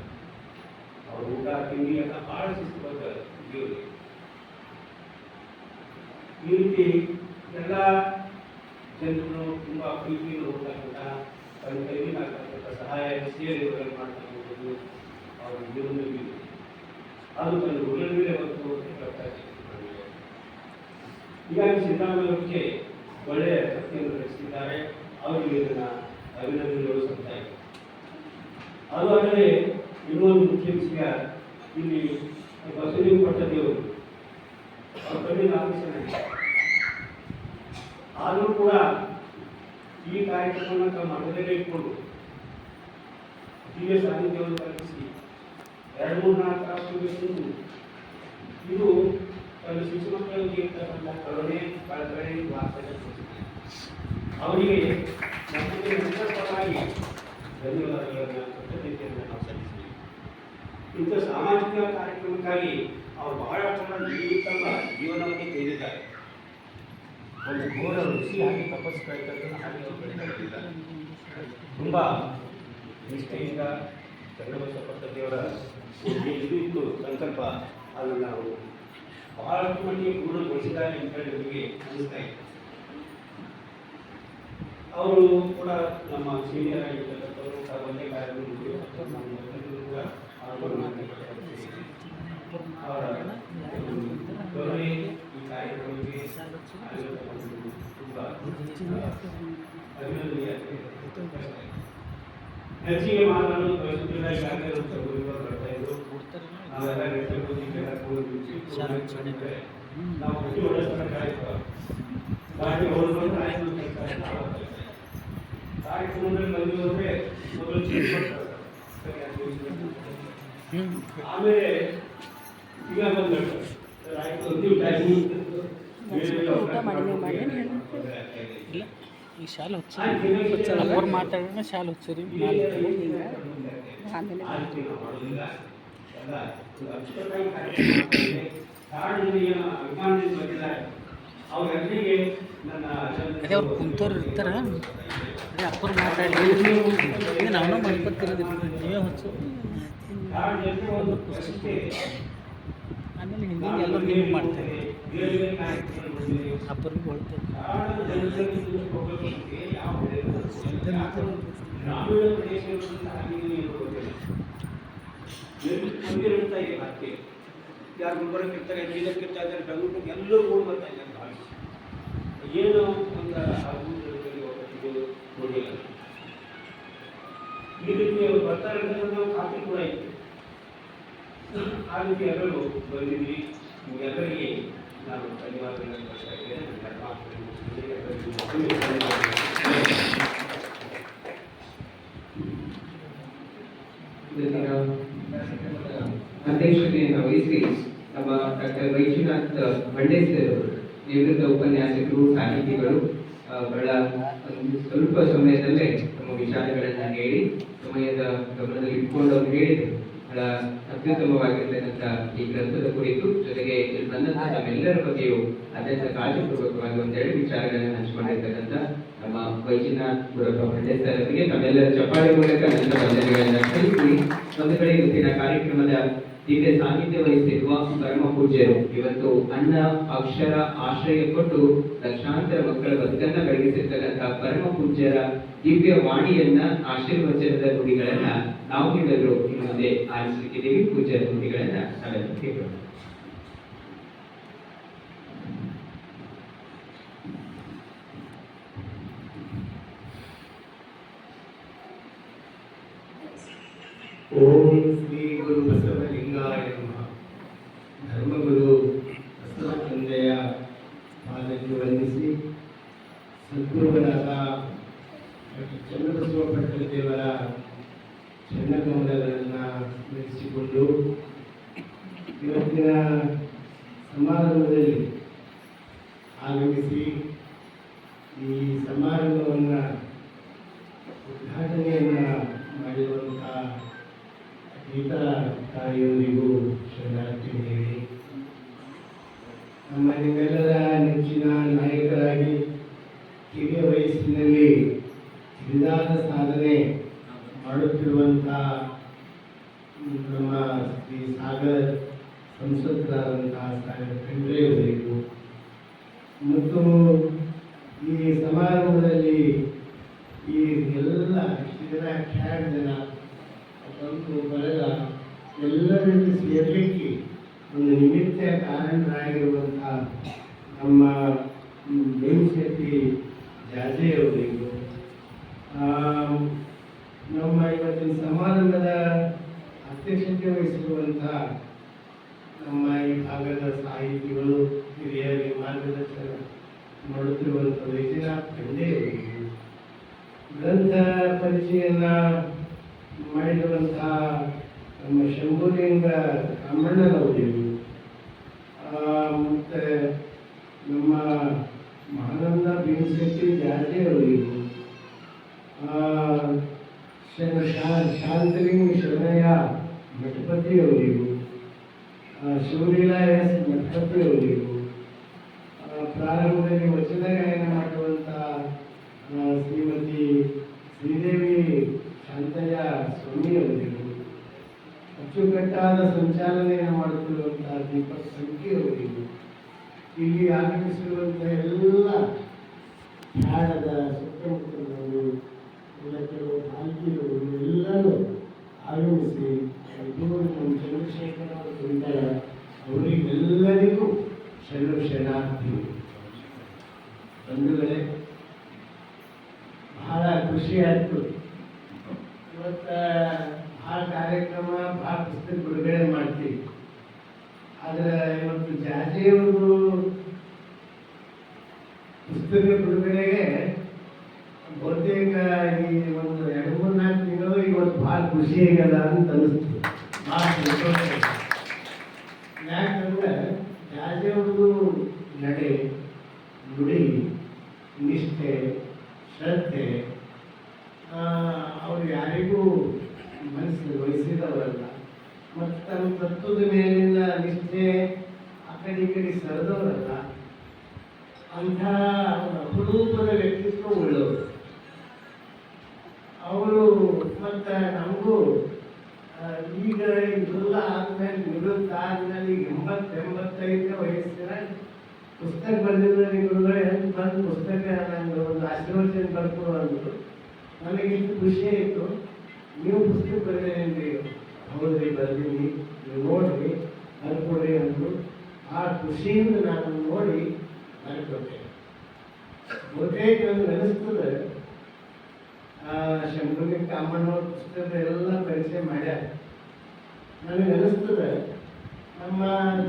ಅವ್ರು ಊಟ ತಿಂಡಿ ಅಂತ ಬಹಳ ಶಿಸ್ತು ಬರ್ತಾರೆ ಜೀವನ. ಈ ರೀತಿ ಎಲ್ಲ ಜನರು ತುಂಬಾ ಪ್ರೀತಿಯಿಂದ ಹೋಗ್ತಕ್ಕಂಥ ತನ್ನ ಕೈಲಿನಾಗ್ತಕ್ಕಂಥ ಸಹಾಯ ಸೇವೆಗಳನ್ನು ಮಾಡ್ತಕ್ಕಂಥದ್ದು ಅವರ ಜೀವನದಲ್ಲಿ ಅದು ತನ್ನ ಗುರುಗಳ ಮೇಲೆ ಬಂತು ಅಂತ ಹೇಳ್ತಾ ಇದ್ದಾರೆ. ಹೀಗಾಗಿ ಸಿದ್ದರಾಮಯ್ಯ ಒಳ್ಳೆಯ ಶಕ್ತಿಯನ್ನು ರಚಿಸಿದ್ದಾರೆ. ಅವರಿಗೆ ಇದನ್ನ ಅಭಿನಂದನೆಗಳು ಸಲ್ತಾ ಇದೆ. ಅದು ಅಲ್ಲದೆ ಇನ್ನೊಂದು ಮುಖ್ಯ ವಿಷಯ, ಇಲ್ಲಿ ಬಸವಲಿಂಗ ಪಟ್ಟದೇವರು ಅವ್ರ ಕಣ್ಣಿನ ಆಫೀಸರ್ ಆದರೂ ಕೂಡ ಈ ಕಾರ್ಯಕ್ರಮವನ್ನು ತಮ್ಮ ಮಠದಲ್ಲೇ ಇಟ್ಕೊಂಡು ದಿವ್ಯ ಸಾನ್ನಿಧ್ಯವನ್ನು ಕಲ್ಪಿಸಿ 2-3-4 ತಾಸು ಇದು ತನ್ನ ಶಿಶು ಮಕ್ಕಳಿಗೆ ಇರ್ತಕ್ಕಂಥ ಕರುಣೆ ಕಳಕಳಿ ವಾತ್ಸಲ್ಯ ಅವರಿಗೆ ಪರವಾಗಿ ಧನ್ಯವಾದಗಳನ್ನು ಕೃತಜ್ಞತೆಯನ್ನು ನಾವು ಸಲ್ಲಿಸ್ತೀವಿ. ಇಂಥ ಸಾಮಾಜಿಕ ಕಾರ್ಯಕ್ರಮಕ್ಕಾಗಿ ಅವರು ಬಹಳ ಉತ್ತಮ ಜೀವನವನ್ನು ತೆಗೆದಿದ್ದಾರೆ. ಒಂದು ಘೋರ ಋಷಿ ಹಾಗೆ ತಪಸ್ಸು ಕೈತಕ್ಕಂಥ ಹಾಗೆ ತುಂಬ ನಿಷ್ಠೆಯಿಂದ ಚನ್ನಬಸವ ದೇವರ ಇದು ಇತ್ತು ಸಂಕಲ್ಪ. ಅದನ್ನು ನಾವು ಬಹಳಷ್ಟು ಮಟ್ಟಿಗೆ ಪೂರ್ಣಗೊಳಿಸಿದ್ದಾರೆ ಅಂತ ಹೇಳಿ ನಮಗೆ ಅನಿಸ್ತಾ ಇದೆ. ಅವರು ಕೂಡ ನಮ್ಮ ಸೀನಿಯರ್ ಆಗಿರ್ತಕ್ಕಂಥವರು ಒಂದೇ ಕಾರ್ಯಕ್ರಮ ಕೂಡ ಅವರ ಈ ಕಾರ್ಯಕ್ರಮಕ್ಕೆ ತುಂಬ ಅಭಿನಂದನೆಯ ಹೆಚ್ಚಿಗೆ ಮಾತನಾಡಲು ಬಯಸುತ್ತಿಲ್ಲ. ಈಗಾಗಲೇ ಬರ್ತಾ ಇದ್ರು, ನಾವೆಲ್ಲ ನಾವು ಪ್ರತಿ ಒಳ್ಳೆಯ ಕಾರ್ಯಕ್ರಮದಲ್ಲಿ ಬಂದಿರೋದ್ರೆ ಮೊದಲು ಆಮೇಲೆ ಈಗ ಬಂದ ಇಲ್ಲ ಈ ಶಾಲೆ ಹುಚ್ಚ ಅವ್ರು ಮಾತಾಡಿದ್ರೆ ಶಾಲೆ ಹುಚ್ಚರಿ ಅದೇ ಅವ್ರು ಕುಂತವ್ರು ಇರ್ತಾರ. ಅದೇ ಅಪ್ಪರು ಮಾತಾಡಿ ನಾವು ಮಾಡ್ಕೊತಿರೋದು ನೀವೇ ಹುಚ್ಚು. ಆಮೇಲೆ ಹಿಂದಿ ಎಲ್ಲರೂ ನೀವು ಮಾಡ್ತಾರೆ ಅಪ್ಪರಿಗೆ ಹೊಳ್ತಾರೆ. ಯಾರು ಗುಲ್ಬರ್ಗಕ್ಕೆ ಇರ್ತಾರೆ, ಬೀದರ್ಗೆ ಇರ್ತಾ ಇದ್ದಾರೆ, ಬೆಂಗಳೂರಿಗೆ ಎಲ್ಲರೂ ಓಡಿ ಬರ್ತಾ ಇದ್ದಾರೆ. ಏನು ಒಂದು ನೋಡಿಲ್ಲ. ಈ ರೀತಿ ಅವರು ಬರ್ತಾರೆ ಅಂತ ನಾವು ಖಾತೆ ಕೂಡ ಇತ್ತು. ಆ ರೀತಿ ಎಲ್ಲರೂ ಬಂದಿದ್ವಿ. ನಿಮಗೆಲ್ಲರಿಗೆ ನಾನು ಧನ್ಯವಾದಗಳನ್ನು ಕೊಡ್ತಾ ಇದ್ದೇನೆ. ಅಧ್ಯಕ್ಷತೆಯನ್ನು ವಹಿಸಿ ನಮ್ಮ ಡಾಕ್ಟರ್ ವೈದ್ಯನಾಥ್ ಬಂಡೇಸರ್ ನಿವೃತ್ತ ಉಪನ್ಯಾಸಕರು, ಸಾಹಿತಿಗಳು ಬಹಳ ಒಂದು ಸ್ವಲ್ಪ ಸಮಯದಲ್ಲೇ ತಮ್ಮ ವಿಚಾರಗಳನ್ನು ಹೇಳಿ ಸಮಯದ ಗಮನದಲ್ಲಿ ಇಟ್ಕೊಂಡು ಅವರು ಹೇಳಿದರು. ಬಹಳ ಅತ್ಯುತ್ತಮವಾಗಿರ್ತಕ್ಕಂಥ ಈ ಗ್ರಂಥದ ಕುರಿತು, ಜೊತೆಗೆ ಇಲ್ಲಿ ಬಂದಂಥ ನಮ್ಮೆಲ್ಲರ ಬಗ್ಗೆಯೂ ಅತ್ಯಂತ ಕಾಳಜಿಪೂರ್ವಕವಾಗಿ ಒಂದೆರಡು ವಿಚಾರಗಳನ್ನು ಹಂಚಿಕೊಂಡಿರ್ತಕ್ಕಂಥ ನಮ್ಮ ವೈಜನಾಥ್ ಗುರಪ್ಪ ಪಂಡಿತ್ ಸರ್ ಅವರಿಗೆ ತಮ್ಮೆಲ್ಲರ ಚಪ್ಪಾಳೆ ಮೂಲಕ ನನ್ನ ವಂದನೆಗಳನ್ನು ಸಲ್ಲಿಸಿ, ಒಂದು ಕಡೆ ಇವತ್ತಿನ ಕಾರ್ಯಕ್ರಮದ ದಿವ್ಯ ಸಾನ್ನಿಧ್ಯ ವಹಿಸಿರುವ ಪರಮ ಪೂಜ್ಯರು ಇವತ್ತು ಅನ್ನ ಅಕ್ಷರ ಆಶ್ರಯ ಕೊಟ್ಟು ಲಕ್ಷಾಂತರ ಮಕ್ಕಳ ಬದುಕನ್ನ ಬೆಳಗಿಸಿರ್ತಕ್ಕಂಥ ಪರಮ ಪೂಜ್ಯರ ದಿವ್ಯ ವಾಣಿಯನ್ನ, ಆಶೀರ್ವಚನದ ನುಡಿಗಳನ್ನ ನಾವು ನೀವೆಲ್ಲರೂ ಇನ್ನು ಮುಂದೆ ಆಲಿಸಲಿಕ್ಕಿದ್ದೀವಿ. ಪೂಜ್ಯರ ನುಡಿಗಳನ್ನ ನಾವೆಲ್ಲರೂ ಕೇಳೋಣ. ಓಂ ಶ್ರೀ ಗುರು ಬಸವಲಿಂಗಾಯ ನಮಃ. ಧರ್ಮಗುರು ಬಸವ ತಂದೆಯ ಪಾದಕ್ಕೆ ವಂದಿಸಿ, ಸದ್ಗುರುಗಳಾದ ಚನ್ನಬಸವ ಪಟ್ಟದೇವರ ಚನ್ನಕಮಲಗಳನ್ನು ಸ್ಮರಿಸಿಕೊಂಡು ಇವತ್ತಿನ ಸಮಾರಂಭದಲ್ಲಿ ಆಗಮಿಸಿ ಈ ಸಮಾರಂಭವನ್ನು ಉದ್ಘಾಟನೆಯನ್ನು ಮಾಡಿರುವಂಥ ಗೀತಾ ತಾಯಿಯವರಿಗೂ ಶರಣಾರ್ಥಿ ಹೇಳಿ, ನಮ್ಮ ನಿಮ್ಮೆಲ್ಲರ ನೆಚ್ಚಿನ ನಾಯಕರಾಗಿ ಕಿರಿಯ ವಯಸ್ಸಿನಲ್ಲಿ ಹಿರಿದಾದ ಸಾಧನೆ ಮಾಡುತ್ತಿರುವಂಥ ನಮ್ಮ ಶ್ರೀ ಸಾಗರ್ ಸಂಸದರಾದಂತಹ ಸಾಗರ್ ಖಂಡ್ರೆಯವರಿಗೂ ಮತ್ತು ಈ ಸಮಾರಂಭದಲ್ಲಿ ಈ ಎಲ್ಲ ಖ್ಯಾತ ಜನ ಬಂದು ಬರೆದ ಎಲ್ಲರಿಗೂ ಸೇರಲಿಕ್ಕೆ ಒಂದು ನಿಮಿತ್ತ ಕಾರಣರಾಗಿರುವಂಥ ನಮ್ಮ ಬೇವಿಶೆಟ್ಟಿ ಜಾಜೆಯವರಿಗೂ, ನಮ್ಮ ಇವತ್ತಿನ ಸಮಾರಂಭದ ಅಧ್ಯಕ್ಷತೆ ವಹಿಸಿರುವಂಥ ನಮ್ಮ ಈ ಭಾಗದ ಸಾಹಿತಿಗಳು, ಹಿರಿಯರಿಗೆ ಮಾರ್ಗದರ್ಶನ ಮಾಡುತ್ತಿರುವಂಥ ವೈಜನಾಥ್ ಖಂಡೆಯವರಿಗೂ, ಗ್ರಂಥ ಪರಿಚಯನ ಮಾಡಿರುವಂತಹ ನಮ್ಮ ಶಂಭುಲಿಂಗ ಅಮ್ಮಣ್ಣನವರಿಗೂ, ಮತ್ತು ನಮ್ಮ ಮಹಾನಂದ ಬೇವಿಶೆಟ್ಟಿ ಜಾರಕಿಯವರಿಗೂ, ಶಾಂತಲಿಂಗ ಶರಣಯ್ಯ ಮಠಪತಿಯವರಿಗೂ, ಶಿವಲೀಲಾ ಎಸ್ ಮಠಪತಿಯವರಿಗೂ, ಪ್ರಾರಂಭದಲ್ಲಿ ವಚನ ಗಾಯನ ಮಾಡುವಂಥ ಶ್ರೀಮತಿ ಶ್ರೀದೇವಿ ಶಾಂತಯ್ಯ ಸ್ವಾಮಿಯವರಿಗೂ, ಅಚ್ಚುಕಟ್ಟಾದ ಸಂಚಾಲನೆಯನ್ನು ಮಾಡುತ್ತಿರುವಂತಹ ದೀಪಕ್ ಸಂಖ್ಯೆಯವರಿಗೂ, ಇಲ್ಲಿ ಆಗಮಿಸಿರುವಂಥ ಎಲ್ಲ ಖ್ಯಾಳದ ಸುತ್ತಮುತ್ತಲವರು, ಕೆಲವು ಭಾರತೀಯರು ಎಲ್ಲರೂ ಆಗಮಿಸಿ ನಮ್ಮ ಚಂದ್ರಶೇಖರ ಅವರು ಕುರಿತಾರ ಅವರಿಗೆಲ್ಲರಿಗೂ ಶರಣಾರ್ಥಿ. ಬಂಧುಗಳೇ, ಬಹಳ ಖುಷಿ ಆಯಿತು. ಇವತ್ತು ಆ ಕಾರ್ಯಕ್ರಮ ಭಾಳ ಪುಸ್ತಕ ಬಿಡುಗಡೆ ಮಾಡ್ತೀವಿ. ಆದರೆ ಇವತ್ತು ಜಾಜೆಯವರು ಪುಸ್ತಕ ಬಿಡುಗಡೆಗೆ ಬಹುತೇಕ ಈ ಒಂದು 2-3-4 ತಿಂಗಳು ಇವತ್ತು ಭಾಳ ಖುಷಿ ಆಗ್ಯದ ಅಂತ ಅನಿಸ್ತು. ಭಾಳ ಸಂತೋಷ. ಯಾಕಂದ್ರೆ ಜಾಜೆಯವ್ರದ್ದು ನಡೆ, ನುಡಿ, ನಿಷ್ಠೆ, ಶ್ರದ್ಧೆ ಅವರು ಯಾರಿಗೂ ಮನಸ್ಸು ವಹಿಸಿದವರಲ್ಲ. ಮತ್ತು ತಮ್ಮ ತತ್ವದ ಮೇಲಿನ ನಿಷ್ಠೆ ಆ ಕಡೆ ಈ ಕಡೆ ಸರಿದವರಲ್ಲ. ಅಂಥ ಅಪರೂಪದ ವ್ಯಕ್ತಿತ್ವ ಉಳ್ಳವರು ಅವರು. ಮತ್ತು ನಮಗೂ ಈಗ ಇದೆಲ್ಲ ಆದ್ಮೇಲೆ ನಿವೃತ್ತ ಆದ್ಮೇಲೆ ಈಗ 80-85 ವಯಸ್ಸಿನ ಪುಸ್ತಕ ಬರೆದಿದ್ದಾರೆ ಗುರುಗಳು. ಹೆಂಗೆ ಬಂದು ಪುಸ್ತಕ ನಂಗೆ ಒಂದು ಆಶೀರ್ವಚನ ಬರ್ಕೊಡು ಅಂದರು. ನನಗಿಷ್ಟು ಖುಷಿ ಆಯಿತು. ನೀವು ಪುಸ್ತಕ ಬರೆದೇನ್ರಿ? ಹೌದ್ರಿ, ಬರ್ದೀನಿ, ನೀವು ನೋಡ್ರಿ, ಬರ್ಕೊಡ್ರಿ ಅಂದರು. ಆ ಖುಷಿಯಿಂದ ನಾನು ನೋಡಿ ಬರ್ಕೊಟ್ಟೆ. ಬಹುತೇಕ ನನಗೆ ಅನಿಸ್ತದೆ ಶಂಭುಲಿಂಗ ಅಮ್ಮನವ್ರ ಪುಸ್ತಕ ಎಲ್ಲ ಪರಿಚಯ ಮಾಡ್ಯಾರ. ನನಗೆ ಅನಿಸ್ತದೆ ನಮ್ಮ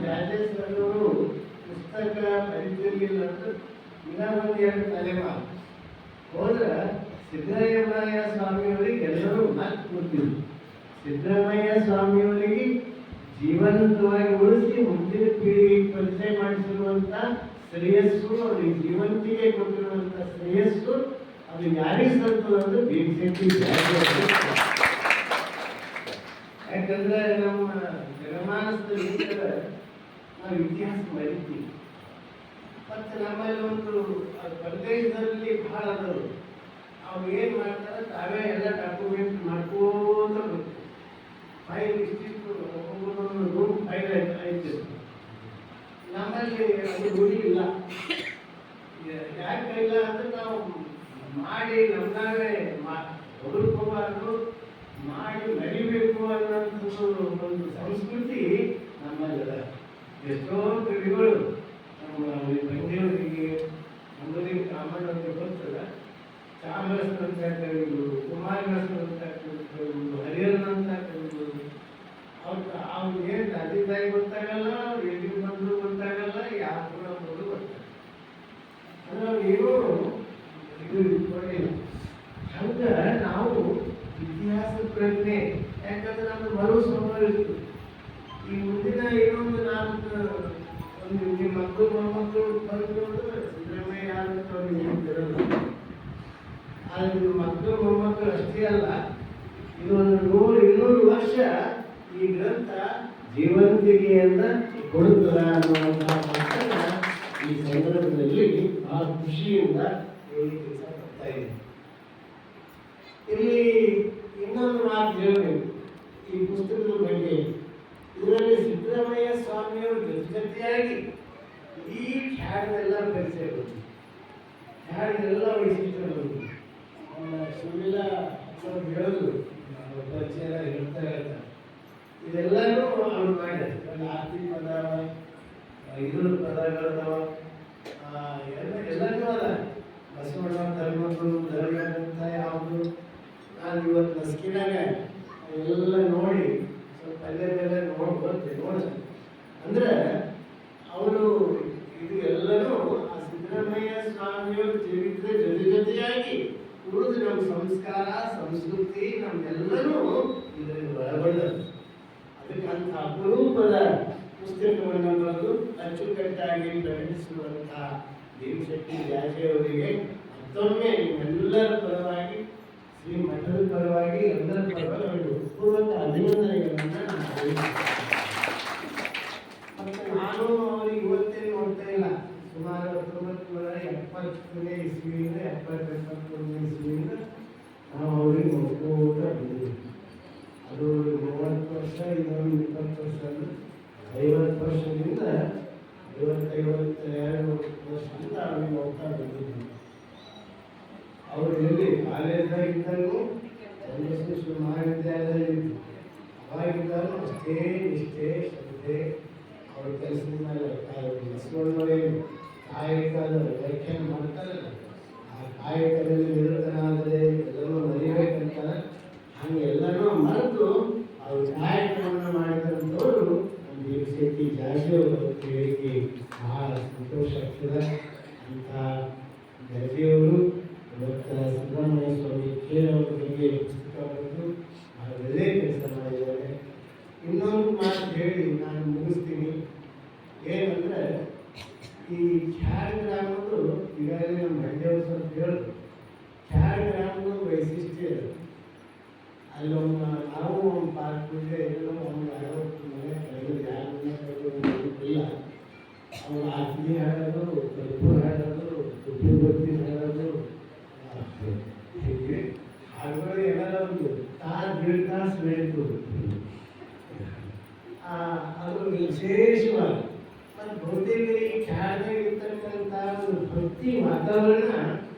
ಜಾಜೆ ಸರ್ವರು ಪುಸ್ತಕ ಪರಿಚಯಿಲ್ಲ ಅಂದ್ರೆ ಇನ್ನೂ ಒಂದು 2 ತಲೆಮಾರು ಹೋದ್ರೆ ಸಿದ್ದರಾಮಯ್ಯ ಸ್ವಾಮಿಯವರಿಗೆ ಎಲ್ಲರೂ ಮಾತು ಕೊಡ್ತಿದ್ರು. ಸಿದ್ದರಾಮಯ್ಯ ಸ್ವಾಮಿಯವರಿಗೆ ಜೀವಂತವಾಗಿ ಉಳಿಸಿ ಮುಂದಿನ ಪೀಳಿಗೆಗೆ ಪರಿಚಯ ಮಾಡಿಸಿರುವಂಥ ಶ್ರೇಯಸ್ಸು, ಅವ್ರಿಗೆ ಜೀವಂತಿಗೆ ಕೊಟ್ಟಿರುವಂತ ಶ್ರೇಯಸ್ಸು ಅದು ಯಾರಿಗೆ ಸಲ್ತದ ಅಂದ್ರೆ ಭೀಮಸೇನಿ ಜಾರಕಿಹೊಳಿ. ಯಾಕಂದ್ರೆ ನಮ್ಮ ಜನಮಾನಸದಲ್ಲಿ ನಾವು ಇತಿಹಾಸ ಮರಿತೀವಿ. ಮತ್ತೆ ನಮ್ಮಲ್ಲಿ ಒಂದು ಪ್ರದೇಶದಲ್ಲಿ ಬಹಳ ಅದವರು ಅವ್ರು ಏನ್ ಮಾಡ್ತಾರೆ, ತಾವೇ ಎಲ್ಲ ಡಾಕ್ಯುಮೆಂಟ್ ಮಾಡ್ಕೋತ ಬರ್ತಾರೆ. ಫೈಲ್ ಇಷ್ಟಿಷ್ಟು ಒಬ್ಬೊಬ್ಬರೊಂದು ರೂಮ್ ಫೈಲ್ ಐತೆ. ನಮ್ಮಲ್ಲಿ ಅದು ರೂಢಿ ಇಲ್ಲ. ಯಾಕೆ ಇಲ್ಲ ಅಂದ್ರೆ ನಾವು ಮಾಡಿ ನಮ್ಮನಾವೇ ಹೊಗಳ್ಕೋಬಾರ್ದು, ಮಾಡಿ ಮರಿಬೇಕು ಅನ್ನೋಂಥದ್ದು ಒಂದು ಸಂಸ್ಕೃತಿ ನಮ್ಮಲ್ಲಿದೆ. ಎಷ್ಟೋ ಕವಿಗಳು ನಮ್ಮ ಬಂದೇವರಿಗೆ ನಮ್ಮಲ್ಲಿ ಕಾಮಣ್ಣವ್ರಿಗೆ ಗೊತ್ತಲ್ಲ, ಚಾಮರಸನಂತ ಕವಿಗಳು, ಕುಮಾರವ್ಯಾಸನಂತ ಕವಿಗಳು, ಹರಿಹರನಂತ ಕವಿಗಳು, ಅವ್ರು ಏನು ತಂದೆ ತಾಯಿ ಗೊತ್ತಾಗಲ್ಲ, ಅವ್ರು ಎಲ್ಲಿಗೆ ಬಂದ್ರು ಗೊತ್ತಾಗಲ್ಲ, ಯಾವ ಗುಣ ಬಂದ್ರು ಗೊತ್ತಾಗಲ್ಲ. ಅಂದ್ರೆ ಏನೋ ಇದು ಇಟ್ಕೊಂಡಿಲ್ಲ. ಹಂಗ ನಾವು ಇತಿಹಾಸ ಪ್ರಜ್ಞೆ, ಯಾಕಂದ್ರೆ ನಮ್ದು ಮರು ಸಂಭವಿಸ್ತು. ಈ ಮುಂದಿನ ಇನ್ನೊಂದು ಒಂದು ನಿಮ್ಮ ಮಕ್ಕಳು ಮೊಮ್ಮಕ್ಕಳು ಬಂದು ಸಿದ್ದರಾಮಯ್ಯ ಯಾರಂತ ಅವ್ರಿಗೆ ಗೊತ್ತಿರಲ್ಲ. ಆದ್ರೆ ಮಕ್ಕಳು ಮೊಮ್ಮಕ್ಕಳು ಅಷ್ಟೇ ಅಲ್ಲ, ಇದು ಒಂದು 100-200 ವರ್ಷ ಈ ಗ್ರಂಥ ಜೀವಂತಿಕೆಯನ್ನ ಕೊಡುತ್ತದೆ ಅನ್ನುವಂತಹ ಮಾತನ್ನ ಈ ಸಂದರ್ಭದಲ್ಲಿ ಬಹಳ ಖುಷಿಯಿಂದ ಹೇಳಲಿಕ್ಕೆ ಇಷ್ಟಪಡ್ತಾ ಇದೆ. ಇಲ್ಲಿ ಇನ್ನೊಂದು ಮಾತು ಹೇಳಬೇಕು ಈ ಪುಸ್ತಕದ ಬಗ್ಗೆ. ಇದರಲ್ಲಿ ಸಿದ್ದರಾಮಯ್ಯ ಸ್ವಾಮಿಯವರು ಜೊತೆಯಾಗಿ ಈ ಖ್ಯಾಡದೆಲ್ಲ ಪರಿಚಯ ಬಂತು, ಖ್ಯಾಡದೆಲ್ಲ ವೈಶಿಷ್ಟ್ಯ ಬಂತು. ಸುಮಿಲ ಹೇಳಿದ್ರು, ಪರಿಚಯ ಹೇಳ್ತಾ ಇರ್ತಾರೆ. ಇದೆಲ್ಲನೂ ಅವ್ರು ಮಾಡಿದ್ರು. ಆರ್ತಿ ಪದ, ಇದ್ರ ಪದಗಳದಾವ, ಎಲ್ಲನೂ ಅದ. ಬಸವಣ್ಣ ಧರ್ಮ ಅಂತ ಯಾವುದು ನಾನು ಇವತ್ತು ನಸ್ಕಿನಾಗ ಎಲ್ಲ ನೋಡಿ ಸ್ವಲ್ಪ ಅಲ್ಲೆಲ್ಲ ನೋಡ ಅಂದ್ರೆ ಅವರು ಇದು ಎಲ್ಲನೂ ಆ ಸಿದ್ದರಾಮಯ್ಯ ಸ್ವಾಮಿಯವರ ಚರಿತ್ರೆ ಜೊತೆಯಾಗಿ ಉಳಿದು ನಮ್ಮ ಸಂಸ್ಕಾರ, ಸಂಸ್ಕೃತಿ, ನಮ್ಮೆಲ್ಲನೂ ಇದರಲ್ಲಿ ಒಳಗೊಂಡದ್ದು. ಅದಕ್ಕೆ ಅಂತ ಅಪರೂಪದ ಪುಸ್ತಕವನ್ನು ಬರೆದು ಅಚ್ಚುಕಟ್ಟಾಗಿ ಪ್ರಕಟಿಸುವಂತಹ ಭೀಮಶೆಟ್ಟಿ ಜಾರಕಿಹೊಳಿಯವರಿಗೆ ಮತ್ತೊಮ್ಮೆ ನಿಮ್ಮೆಲ್ಲರ ಪರವಾಗಿ, ಶ್ರೀ ಮಠದ ಪರವಾಗಿ, ಎಲ್ಲರ ಪರವಾಗಿ ಪೂರ್ವಕ ಅಭಿನಂದನೆಗಳನ್ನು ನಾನು. ಮತ್ತೆ ನಾನು ಅವ್ರಿಗೆ ಇವತ್ತೇ ನೋಡ್ತಾ ಇಲ್ಲ, ಸುಮಾರು 1970ನೇ ಇಸ್ವಿಯಿಂದ 70-71ನೇ ಇಸ್ವಿಯಿಂದ ನಾವು ಅವ್ರಿಗೆ ನೋಡ್ಕೋತ ಬಂದಿದ್ದೀವಿ. ಅದು 30 ವರ್ಷ, ಇನ್ನೊಂದು 20 ವರ್ಷ, 50 ವರ್ಷದಿಂದ 50-52 ವರ್ಷದಿಂದ ಅವ್ರಿಗೆ ನೋಡ್ತಾ ಬಂದಿದ್ದೀವಿ. ಅವರು ಎಲ್ಲಿ ಕಾಲೇಜ್ದಾಗ ಇದ್ದರೂ, ಶ್ರೀ ಮಹಾವಿದ್ಯಾಲಯದಲ್ಲಿ ಅವಾಗಿದ್ದರೂ ಅಷ್ಟೇ ನಿಷ್ಠೆ, ಶ್ರದ್ಧೆ, ಅವ್ರ ಕೆಲಸದ ಮೇಲೆ ಬಸವಣ್ಣವರೇನು ಕಾಯಕದ ವ್ಯಾಖ್ಯಾನ ಮಾಡ್ತಾರಲ್ಲ, ಆ ಕಾಯಕದಲ್ಲಿ ನಿರತನಾದರೆ ಎಲ್ಲರೂ ಮರಿಬೇಕಂತ ಹಂಗೆಲ್ಲನೂ ಮರೆತು ಅವ್ರು ಕಾಯಕವನ್ನು ಮಾಡಿದಂಥವರು ನಮ್ಮ ಭೀಮಶೆಟ್ಟಿ ಜಾರಕಿಹೊಳಿ ಹೇಳಿಕೆ ಬಹಳ ಸಂತೋಷ ಆಗ್ತದೆ. ಅಂತ ಜಾರಕಿಹೊಳಿ ಇವತ್ತು ಸಿದ್ದರಾಮಯ್ಯ ಸ್ವಾಮಿ ಕೇಳೋರ ಬಗ್ಗೆ ಪುಸ್ತಕ ಬರೆದು ಬಹಳ ಒಳ್ಳೆಯ ಕೆಲಸ ಮಾಡಿದ್ದಾರೆ. ಇನ್ನೊಂದು ಮಾತು ಹೇಳಿ ನಾನು ಮುಗಿಸ್ತೀನಿ. ಏನಂದ್ರೆ ಈ ಖ್ಯಾಡ ಗ್ರಾಮದ್ದು ಈಗಾಗಲೇ ನಮ್ಮ ಮಂಡ್ಯವ್ರು ಸ್ವಲ್ಪ ಹೇಳಿದ್ರು, ಖ್ಯಾಡ ಗ್ರಾಮದ ವೈಶಿಷ್ಟ್ಯ ಅಲ್ಲೊಮ್ಮ ನಾವು ಒಂದು ಪಾರ್ಕ್ ಪೂಜೆ ಎಲ್ಲೋ ಒಂದು 60 ಮನೆ ಕಳೆದು ಯಾರ ಮನೆ ಕಳೆದು ಇಲ್ಲ. ಅವ್ರು ಆತ್ಮೀ ಹಾಡೋದು, ಕರ್ಪೂರ ಹಾಡೋದು, ಉದ್ಯೋಗತಿ ಹಾಡೋದು, ಹೀಗೆ ಹಾಡುಗಳು ಎಲ್ಲ ಒಂದು ತಾಸು ಬೆಳೀತು. ಅದು ವಿಶೇಷವಾಗಿ ಮತ್ತು ಬಹುತೇಕ ಈ ಖ್ಯಾತಿರ್ತಕ್ಕಂಥ ಒಂದು ಭಕ್ತಿ ವಾತಾವರಣ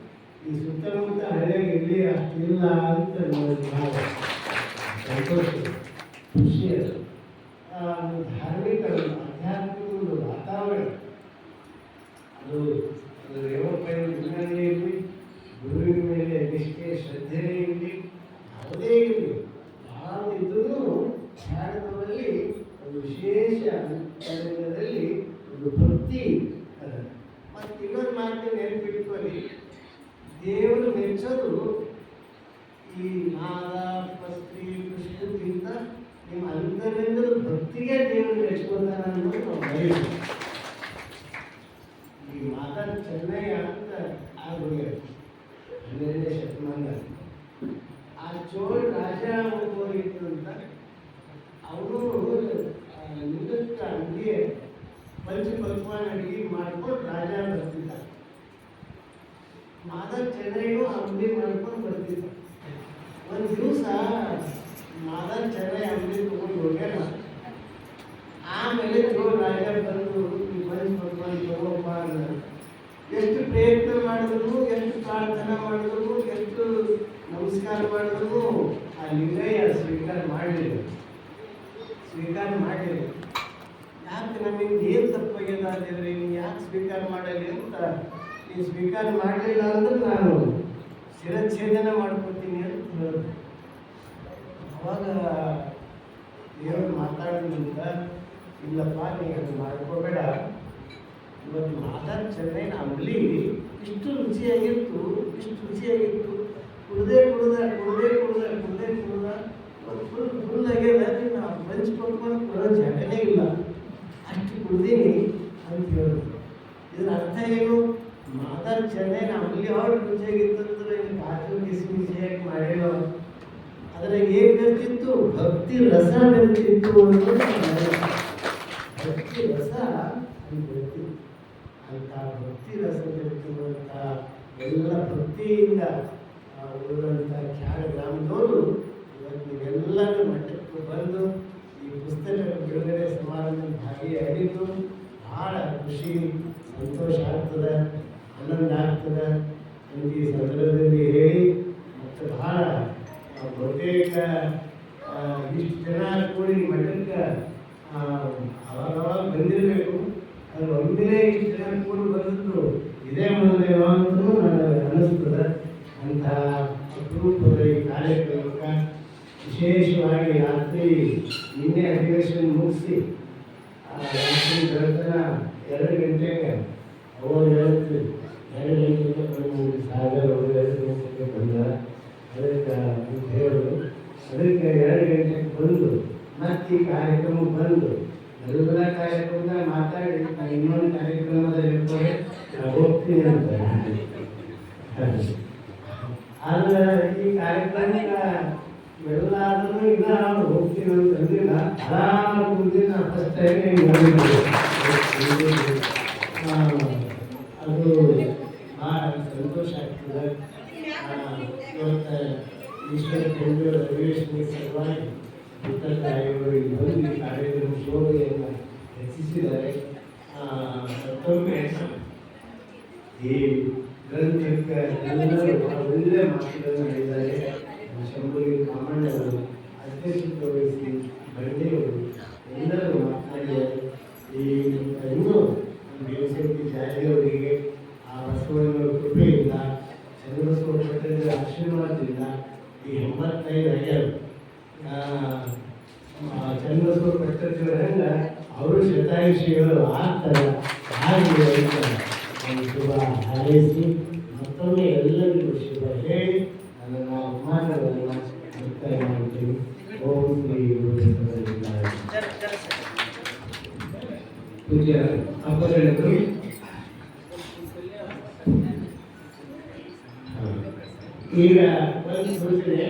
ಈ ಸುತ್ತಮುತ್ತ ಹಳ್ಳಿಯಾಗಿ ಇಲ್ಲಿ ಅಷ್ಟಿಲ್ಲ ಅಂತ ನನಗೆ ಭಾಳ ಸಂತೋಷ, ಖುಷಿ. ಅದು ಧಾರ್ಮಿಕ ಆಧ್ಯಾತ್ಮಿಕ ಒಂದು ವಾತಾವರಣ ಅದು ರೇವಪ್ಪಯ್ಯ ವಿಜ್ಞಾನಿ ಇರಲಿ, ಗುರುವಿನ ಮೇಲೆ ನಿಷ್ಠೆ, ಶ್ರದ್ಧೆ ಇರಲಿ, ಯಾವುದೇ ಇರಲಿ, ಭಾಳ ಇದ್ರೂ ಧ್ಯಾನದಲ್ಲಿ ಒಂದು ವಿಶೇಷ ಅಂತರದಲ್ಲಿ ಒಂದು ಭಕ್ತಿ ಅದ. ಮತ್ತು ಇನ್ನೊಂದು ಮಾತು ನೆನಪಿಟ್ಕೊಳ್ಳಿ, ದೇವರು ಮೆಚ್ಚೋದು ಈ ನಾದ, ಪಸ್ತಿ, ಪುಷ್ಪಕ್ಕಿಂತ ನಿಮ್ಮ ಅಂತರಂಗದ ಭಕ್ತಿಗೆ ದೇವರು ಮೆಚ್ಕೋತಾನ ಅನ್ನೋದು ನಾವು ಬರೀತೀವಿ. ಈ ಮಾದರ್ ಚೆನ್ನೈಗೂ ಅಂಗಡಿ ಮಾಡ್ಕೊಂಡು ಬರ್ತಿದ್ದೆ. ಒಂದು ದಿವಸ ಮಾದರ್ ಚೆನ್ನೈ ಅಂಗಡಿ ತಗೊಂಡು ಹೋಗ್ಯಾರ. ಆಮೇಲೆ ರಾಜ ಬಂದು ತಗೋಪ್ಪ ಅಂದರು. ಎಷ್ಟು ಪ್ರಯತ್ನ ಮಾಡಿದ್ರು, ಎಷ್ಟು ಪ್ರಾರ್ಥನಾ ಮಾಡಿದ್ರು, ಎಷ್ಟು ನಮಸ್ಕಾರ ಮಾಡಿದ್ರು ಆ ಲಿಂಗಯ್ಯ ಸ್ವೀಕಾರ ಮಾಡಲಿಲ್ಲ. ಯಾಕೆ ನಮ್ಮಿಂದ ಏನು ತಪ್ಪಾಗ್ಯದ ಅಂತಂದ್ರೆ ನೀವು ಯಾಕೆ ಸ್ವೀಕಾರ ಮಾಡಲಿ ಅಂತ, ನೀವು ಸ್ವೀಕಾರ ಮಾಡಲಿಲ್ಲ ಅಂದ್ರೆ ನಾನು ಶಿರಚ್ಛೇದನ ಮಾಡ್ಕೊತೀನಿ ಅಂತ ಹೇಳಿದ್ರು. ಅವಾಗ ದೇವರು ಮಾತಾಡಿದಂತ, ಇಲ್ಲಪ್ಪ ನೀವು ಅದು ಮಾಡ್ಕೋಬೇಡ, ಇವತ್ತು ಮಾತಾಡಿ ಚೆನ್ನೈ ಅಂಬಲಿ ಇಷ್ಟು ರುಚಿಯಾಗಿತ್ತು, ಕುಡ್ದೆ ಫುಲ್ ಆಗ್ಯದ, ನಾವು ಬಂಚ್ ಕೊಟ್ಕೊಂಡು ಕೊಡೋ ಜಾಗನೇ ಇಲ್ಲ, ಅಷ್ಟು ಕುಡ್ದೀನಿ ಅಂತ ಹೇಳಿದ್ರು. ಇದ್ರ ಅರ್ಥ ಏನು? ಮಾತಾಡಿ ಚೆನ್ನೈ ಅಂಬಲಿ ಅವ್ರು ರುಚಿಯಾಗಿತ್ತು ಅಂದ್ರೆ ಕಾಜು ಕಿಸ್ಮಿಸ್ ಹೇಗೆ ಮಾಡಿಲ್ಲ, ಅದ್ರಾಗ ಏನು ಬೆರ್ತಿತ್ತು? ಭಕ್ತಿ ರಸ ಬೆರ್ತಿತ್ತು ಅನ್ನೋದು. ಭಕ್ತಿ ರಸ ಬೆರ್ತಿತ್ತು ಅಂತ, ಭಕ್ತಿ ರಸ ಬೆರ್ತಿರುವಂಥ ಎಲ್ಲ ಭಕ್ತಿಯಿಂದ ಉಳಿದಂಥ ಖ್ಯಾಳ ಗ್ರಾಮದವರು ಇವತ್ತು ನೀವೆಲ್ಲರೂ ಮಠಕ್ಕೆ ಬಂದು ಈ ಪುಸ್ತಕ ಬಿಡುಗಡೆ ಸಮಾರಂಭದಲ್ಲಿ ಭಾಗಿಯಾಗಿದ್ದು ಭಾಳ ಖುಷಿ, ಸಂತೋಷ ಆಗ್ತದೆ, ಆನಂದ ಆಗ್ತದೆ ಅಂತ ಈ ಸಂದರ್ಭದಲ್ಲಿ ಹೇಳಿ, ಮತ್ತು ಭಾಳ ಬಹುತೇಕ ಇಷ್ಟು ಜನ ಕೂಡಿ ಮಠಕ್ಕೆ ಅವಾಗ ಬಂದಿರಬೇಕು, ಅದು ಒಮ್ಮೆಲೆ ಇಷ್ಟು ಜನ ಕೂಡಿ ಬಂದಿದ್ದು ಇದೇ ಮೊದಲೇನೋ ಅಂತಲೂ ನನಗೆ ಅನ್ನಿಸ್ತದೆ. ಅಂಥ ಅಪರೂಪದ ಈ ಕಾರ್ಯಕ್ರಮಕ್ಕೆ ವಿಶೇಷವಾಗಿ ರಾತ್ರಿ ನಿನ್ನೆ ಅಧಿವೇಶನ ಮುಗಿಸಿ ರಾತ್ರಿ ಬೆಳತನ 2 ಗಂಟೆಗೆ ಅವರು ಹೇಳ್ತೀವಿ, 2 ಗಂಟೆಗೆ ಬಂದು ಸಾಗರ 2 ಗಂಟೆಗೆ ಬಂದ, ಅದಕ್ಕೆ ಹೇಳೋದು, ಅದಕ್ಕೆ 2 ಗಂಟೆಗೆ ಬಂದು ಮತ್ತೆ ಈ ಕಾರ್ಯಕ್ರಮ ಬಂದು ಎಲ್ಲ ಕಾರ್ಯಕ್ರಮದಾಗ ಮಾತಾಡಿ ನಾನು ಇನ್ನೊಂದು ಕಾರ್ಯಕ್ರಮದಲ್ಲಿ ಇರ್ತಾರೆ ಹೋಗ್ತೀನಿ ಅಂತ. ಆದ್ರೆ ಈ ಕಾರ್ಯಕ್ರಮಕ್ಕೆ ಎಲ್ಲಾದ್ರೂ ಇಲ್ಲ ಅವ್ರು ಹೋಗ್ತೀನಿ ಅಂತ ಅಂದಿಲ್ಲ, ಆರಾಮ ಕೂತಿನ ಫಸ್ಟ್ ಟೈಮ್ ಅದು ಭಾಳ ಸಂತೋಷ ಆಗ್ತದೆ. ಇವತ್ತು ಈಶ್ವರ ಕೇಂದ್ರ ಅಧಿವೇಶನ ಸಲುವಾಗಿ ಪುಸ್ತಕಗಳು ಬಂದು ಈ ಕಾರ್ಯಕ್ರಮ ಶೋಭೆಯನ್ನು ರಚಿಸಿದ್ದಾರೆ. ಮತ್ತೊಮ್ಮೆ ಈ ಗ್ರಂಥಕ್ಕೆ ಎಲ್ಲರೂ ಒಳ್ಳೆ ಮಾತುಗಳನ್ನು ಹೇಳಿದ್ದಾರೆ. ಶಂಭುಲಿ ಕಾಮಣ್ಣವರು ಅಧ್ಯಕ್ಷತೆ ವಹಿಸಿ ಬಂಡೆಯವರು ಎಲ್ಲರೂ ಮಾತನಾಡಿದ್ದಾರೆ. ಈ ಇನ್ನೂ ದೇವಶಕ್ತಿ ಜಾರಿಯವರಿಗೆ ಆ ಬಸವಣ್ಣನ ಕೃಪೆಯಿಂದ, ಚಂದ್ರಬಸವ ಭಟ್ಟರ ಆಶೀರ್ವಾದದಿಂದ ಈ 85 ಆಗ್ಯಾರ. ಚಂದ್ರಬಸವ ಭಟ್ಟರ ಅವರು ಶತಾಯುಷಿಗಳು ಆಗ್ತಾರೆ, ಹಾಗೆ ಶುಭ ಹಾರೈಸಿ ಮತ್ತೊಮ್ಮೆ ಎಲ್ಲರಿಗೂ ಶುಭ ಹೇಳಿ ನನ್ನ ಮಾತುಗಳನ್ನು ಮುಕ್ತಾಯ ಮಾಡ್ತೀನಿ. ಓಂ ಶ್ರೀ ಪೂಜ್ಯ ಅಪ್ಪಗಳು ಈಗ ಒಂದು ಸೂಚನೆ,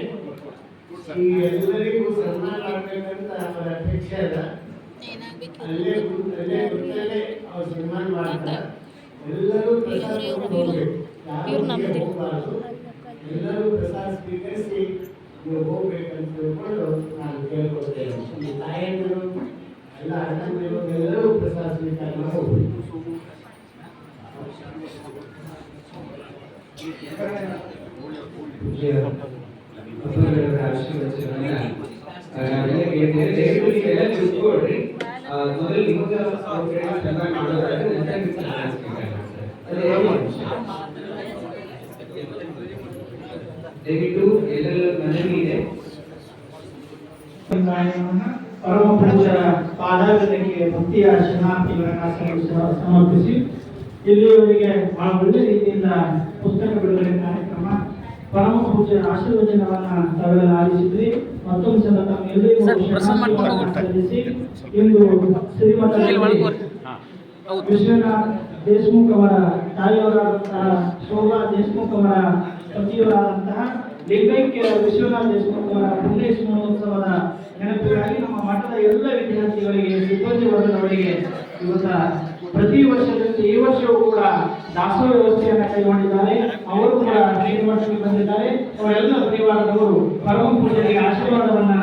ಈ ಎಲ್ಲರಿಗೂ ಸನ್ಮಾನ ಮಾಡಬೇಕಂತ ಅವರ ಅಪೇಕ್ಷೆ ಅದ. ಅಲ್ಲೇ ಕೂತಲ್ಲೇ ಅವ್ರು ಸನ್ಮಾನ ಮಾಡ್ತಾರೆ. ಎಲ್ಲರೂ ಪ್ರಸಾದ ಹೋಗ್ಬೇಕು, ಹೋಗಬಾರ್ದು. ಎಲ್ಲರೂ ಪ್ರಸಾದ ಸ್ವೀಕರಿಸಿ ನೀವು ಹೋಗ್ಬೇಕಂತ ತಿಳ್ಕೊಂಡು ನಾನು ಕೇಳ್ಕೊಳ್ತೇನೆ. ಈ ತಾಯಂದಿರು ಎಲ್ಲ ಅಣ್ಣಂದಿರು ಎಲ್ಲರೂ ಪ್ರಸಾದ ಸ್ವೀಕಾರ ಮಾಡಿ ಹೋಗ್ಬೇಕು. ಮೊದಲು ನಿಮಗೆ ದಯವಿಟ್ಟು ಎಲ್ಲರ ಮನವಿ ಇದೆ. ಪರಮ ಪೂಜ್ಯರ ಪಾದಾಗಕ್ಕೆ ಭಕ್ತಿಯ ಶರಣಾರ್ಥಿಗಳನ್ನು ಸಮರ್ಪಿಸಿ ಇಲ್ಲಿಯವರೆಗೆ ಬಹಳ ಒಳ್ಳೆ ರೀತಿಯಿಂದ ಪುಸ್ತಕ ಬಿಡುಗಡೆ ಕಾರ್ಯಕ್ರಮ, ಪರಮ ಪೂಜ್ಯರ ಆಶೀರ್ವಚನವನ್ನ ತಾವೆಲ್ಲ ಆಲಿಸಿದ್ರಿ. ಮತ್ತೊಂದು ಸಲ ತಮ್ಮೆಲ್ಲರಿಗೂ ಸಲ್ಲಿಸಿ ಇಂದು ಶ್ರೀಮಠ ವಿಶ್ವನಾಥ್ ದೇಶಮುಖ್ ಅವರ ತಾಯಿಯವರಾದಂತಹ ಶೋಭಾ ದೇಶಮುಖ್ ಅವರ ಪತಿಯವರಾದಂತಹ ಲಿಂಗೈಕ್ಯ ವಿಶ್ವನಾಥ್ ದೇಶಮುಖ್ ಅವರ ಪುಣ್ಯ ಸ್ಮರಣೋತ್ಸವದ ನೆನಪಿಗಾಗಿ ನಮ್ಮ ಮಠದ ಎಲ್ಲ ವಿದ್ಯಾರ್ಥಿಗಳಿಗೆ, ಸಿಬ್ಬಂದಿ ವರ್ಗದವರಿಗೆ ಇವತ್ತ ಪ್ರತಿ ವರ್ಷದಂತೆ ಈ ವರ್ಷವೂ ಕೂಡ ದಾಸೋಹ ವ್ಯವಸ್ಥೆಯನ್ನು ಕೈಗೊಂಡಿದ್ದಾರೆ. ಅವರು ಕೂಡ ಶ್ರೀಮಠಕ್ಕೆ ಬಂದಿದ್ದಾರೆ. ಅವರೆಲ್ಲ ಪರಿವಾರದವರು ಪರಮ ಪೂಜೆಗೆ ಆಶೀರ್ವಾದವನ್ನ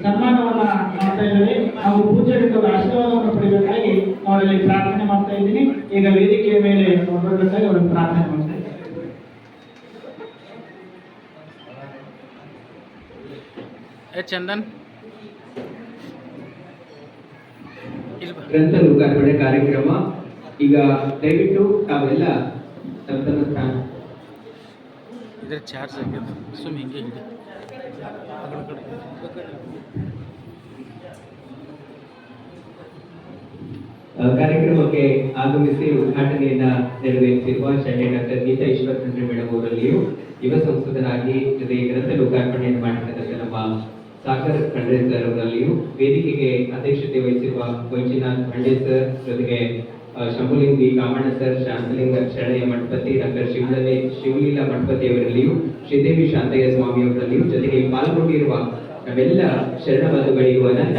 ಸನ್ಮಾನವನ್ನ ಮಾಡ್ತಾ ಇದ್ದಾರೆ. ನಾವು ಪೂಜೆಯಿಂದ ಆಶೀರ್ವಾದವನ್ನು ಪಡೆಯಬೇಕಾಗಿ ಅವರಲ್ಲಿ ಪ್ರಾರ್ಥನೆ ಮಾಡ್ತಾ ಇದ್ದೀನಿ. ಈಗ ವೇದಿಕೆಯ ಮೇಲೆ ಬರಬೇಕಾಗಿ ಅವರಿಗೆ ಪ್ರಾರ್ಥನೆ ಮಾಡ್ತಾ ಇದ್ದೀನಿ. ಚಂದನ್ ಗ್ರಂಥ ಲೋಕಾರ್ಪಣೆ ಕಾರ್ಯಕ್ರಮ ಈಗ ದಯವಿಟ್ಟು ತಾವೆಲ್ಲ ತಮ್ಮ ತಮ್ಮ ಸ್ಥಾನ ಇದ್ರ ಚಾರ್ಜ್ ಆಗ್ಯದ ಸುಮ್ಮನೆ ಹಿಂಗೆ ಹಿಡಿ ಕಾರ್ಯಕ್ರಮಕ್ಕೆ ಆಗಮಿಸಿ ಉದ್ಘಾಟನೆಯನ್ನ ನೆರವೇರಿಸಿರುವ ಶರಣೆ ಡಾಕ್ಟರ್ ಗೀತಾ ಈಶ್ವರಚಂದ್ರ ಮೇಡಮ್ ಅವರಲ್ಲಿಯೂ ಯುವ ಸಂಸದರಾಗಿ ಜೊತೆಗೆ ಗ್ರಂಥ ಲೋಕಾರ್ಪಣೆಯನ್ನು ಮಾಡಿರ್ತಕ್ಕಂಥ ನಮ್ಮ ಸಾಗರ್ ಖಂಡ್ರೆ ಸರ್ ಅವರಲ್ಲಿಯೂ ವೇದಿಕೆಗೆ ಅಧ್ಯಕ್ಷತೆ ವಹಿಸಿರುವ ಮಂಜುನಾಥ್ ಖಂಡ್ರೆ ಸರ್ ಜೊತೆಗೆ Shambhuling B Kamanna sir, Shantalinga Sharanayya Mathapati, doctor Shivaleela Mathapati ಅವರಲ್ಲಿಯೂ ಶ್ರೀದೇವಿ ಶಾಂತಯ್ಯ ಸ್ವಾಮಿ ಅವರಲ್ಲಿಯೂ ಜೊತೆಗೆ ಪಾಲ್ಗೊಂಡಿರುವ ನಾವೆಲ್ಲ ಶರಣ ಬಂಧುಗಳಿಗೂ ಅನಂತ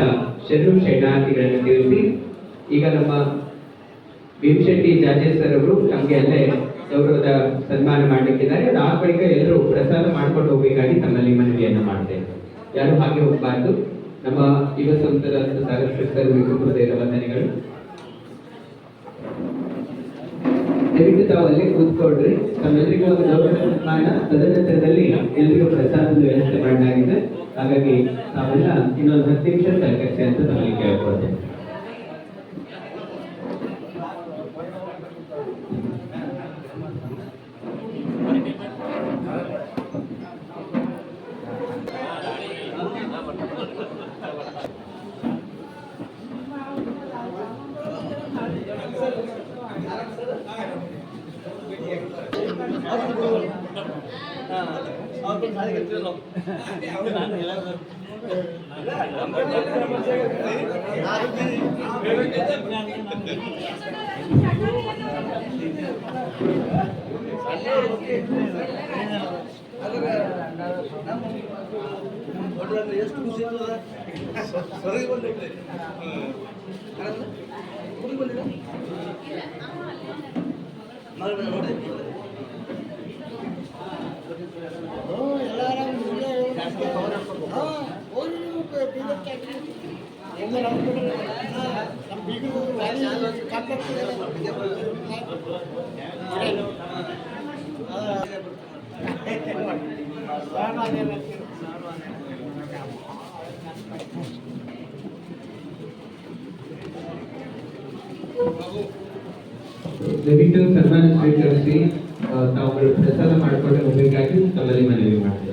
ಶರಣಾರ್ಥಿಗಳನ್ನು ತಿಳಿಸಿ ಈಗ ನಮ್ಮ ಭೀಮಶೆಟ್ಟಿ ಜಾಜೆ ಸರ್ ಅವರು ನಮಗೆ ಅಲ್ಲೇ ಗೌರವದ ಸನ್ಮಾನ ಮಾಡಲಿಕ್ಕಿದ್ದಾರೆ. ಅದು ಆ ಬಳಿಕ ಎಲ್ಲರೂ ಪ್ರಸಾದ ಮಾಡ್ಕೊಂಡು ಹೋಗಬೇಕಾಗಿ ತಮ್ಮಲ್ಲಿ ಮನವಿಯನ್ನು ಮಾಡ್ತೇವೆ. ಯಾರು ಹಾಗೆ ಹೋಗಬಾರ್ದು. ನಮ್ಮ ಯುವ ಸಂಸದ ಸಾಗರ್ ಸರ್ ಹೃದಯದ ವಂದನೆಗಳು. ದಯವಿಟ್ಟು ತಾವು ಅಲ್ಲೇ ಕೂತ್ಕೊಳ್ರಿ. ತಮ್ಮೆಲ್ಲರಿಗೂ ಒಂದು ಗೌರವ ಸನ್ಮಾನ, ತದನಂತರದಲ್ಲಿ ಎಲ್ರಿಗೂ ಪ್ರಸಾದದ ವ್ಯವಸ್ಥೆ ಮಾಡಲಾಗಿದೆ. ಹಾಗಾಗಿ ತಾವೆಲ್ಲ ಇನ್ನೊಂದು 10 ನಿಮಿಷ ಸಹಕರಿಸಿ ಅಂತ ತಮ್ಮಲ್ಲಿ ಕೇಳ್ಕೊಳ್ತೇವೆ. ಎಷ್ಟು ಖುಷಿ ದಯವಿಟ್ಟು ಸನ್ಮಾನ ಸ್ವೀಕರಿಸಿ ತಾವುಗಳು ಪ್ರಸಾದ ಮಾಡಿಕೊಂಡು ಹೋಗಬೇಕಾಗಿ ತಮ್ಮಲ್ಲಿ ಮನವಿ ಮಾಡ್ತೀವಿ.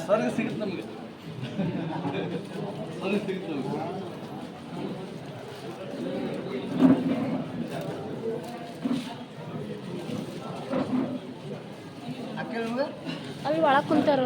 ಸರಿ ಸಿಗುತ್ತೆ ನಮಗೆ ಸರಿ ಸಿಗುತ್ತೆ ನಮಗೆ. ಅಲ್ಲಿ ಒಳಗೆ ಕುಂತಾರ.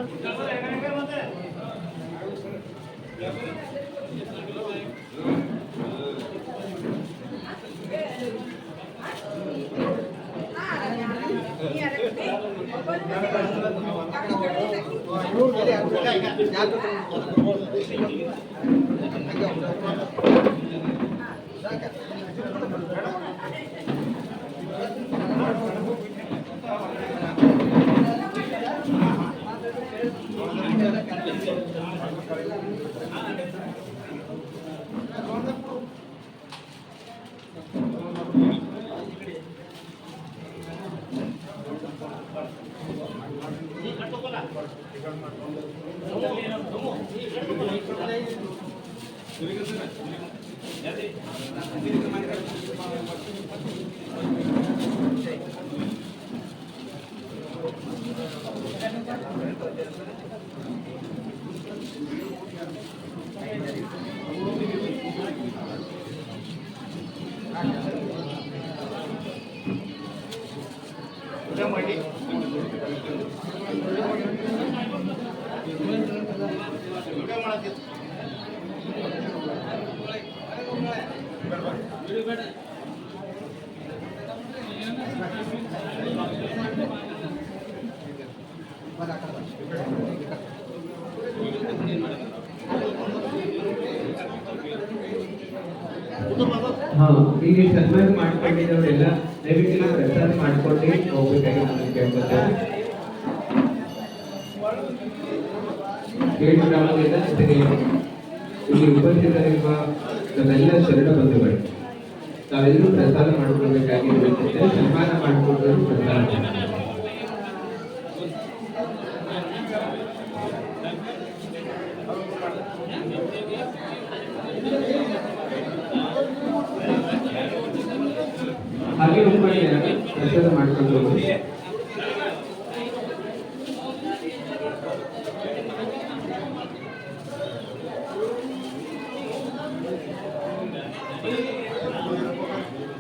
ಬೇಡ ಇಲ್ಲಿ ಸನ್ಮಾನ ಮಾಡ್ಕೊಂಡಿದ್ದವರೆಲ್ಲ ದಯವಿಟ್ಟು ಪ್ರಸಾದ ಮಾಡ್ಕೊಂಡು ಹೋಗ್ಬೇಕಾಗಿ ನಾನು ಕೇಳ್ಕೊತೇನೆ. ಏಳು ಗ್ರಾಮದಿಂದ ಜೊತೆಗೆ ಇಲ್ಲಿ ಉಪಸ್ಥಿತರಿರುವ ನಮ್ಮೆಲ್ಲ ಶರಣ ಬಂಧುಗಳು ತಾವೆಲ್ಲರೂ ಪ್ರಸಾದ ಮಾಡ್ಕೊಳ್ಬೇಕಾಗಿ ವಿನಂತಿಸ್ತೇನೆ. ಸನ್ಮಾನ ಮಾಡಿಕೊಂಡು ಪ್ರಸಾದ ಹಾಗೆ ಉಳ್ಕೊಂಡಿದ್ದಾರೆ ಪ್ರಸಾದ ಮಾಡ್ಕೊಂಡು ಹೋಗಿ.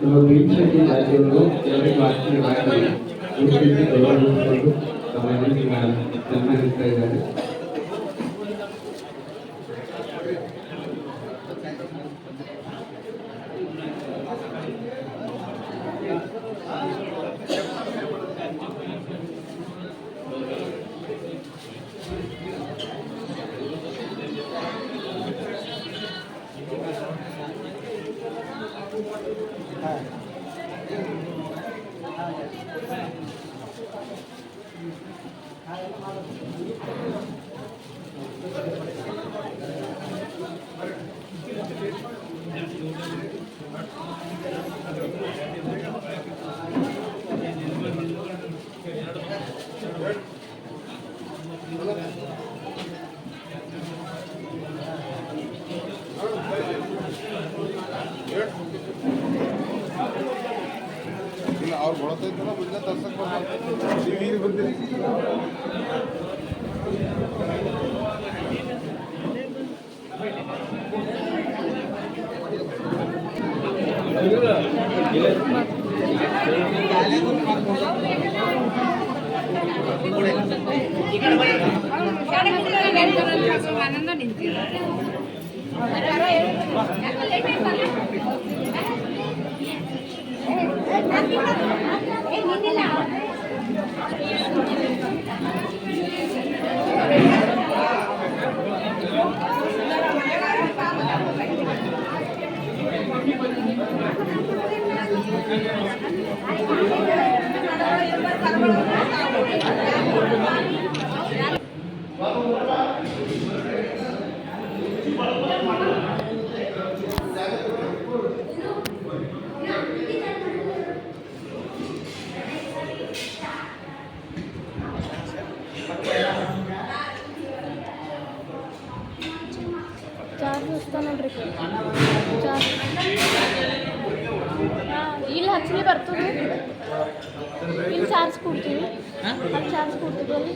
ನಮ್ಮ ವೀಕ್ಷಕಿ ಜಾತಿಯವರು ಎಲ್ಲರಿಗೂ ಆಶ್ಚರ್ಯವಾಗಿ ಗೌರವಿಸಿಕೊಂಡು ತಮ್ಮಲ್ಲಿ ಸನ್ಮಾನಿಸ್ತಾ ಇದ್ದಾರೆ. ಅವ್ರು ಬಳತೈತಲ್ಲ ಮುಂದೆ ತರ್ಸಕ್ ಬರ್ತಾರೆ ಬಂದಿರಿ. ಆನಂದ ನಿಂತಿಲ್ಲ. ಚಾರ್ಜ್ ವಸ್ತಾ ನೋಡ್ರಿ ಚಾರ್ಜ್ ಇಲ್ಲಿ ಹಚ್ಚಲಿ ಬರ್ತದೆ ಇಲ್ಲಿ ಚಾರ್ಜ್ ಕೊಡ್ತೀವಿ ಅಲ್ಲಿ ಚಾರ್ಜ್ ಕೊಡ್ತೀವಿ ಅಲ್ಲಿ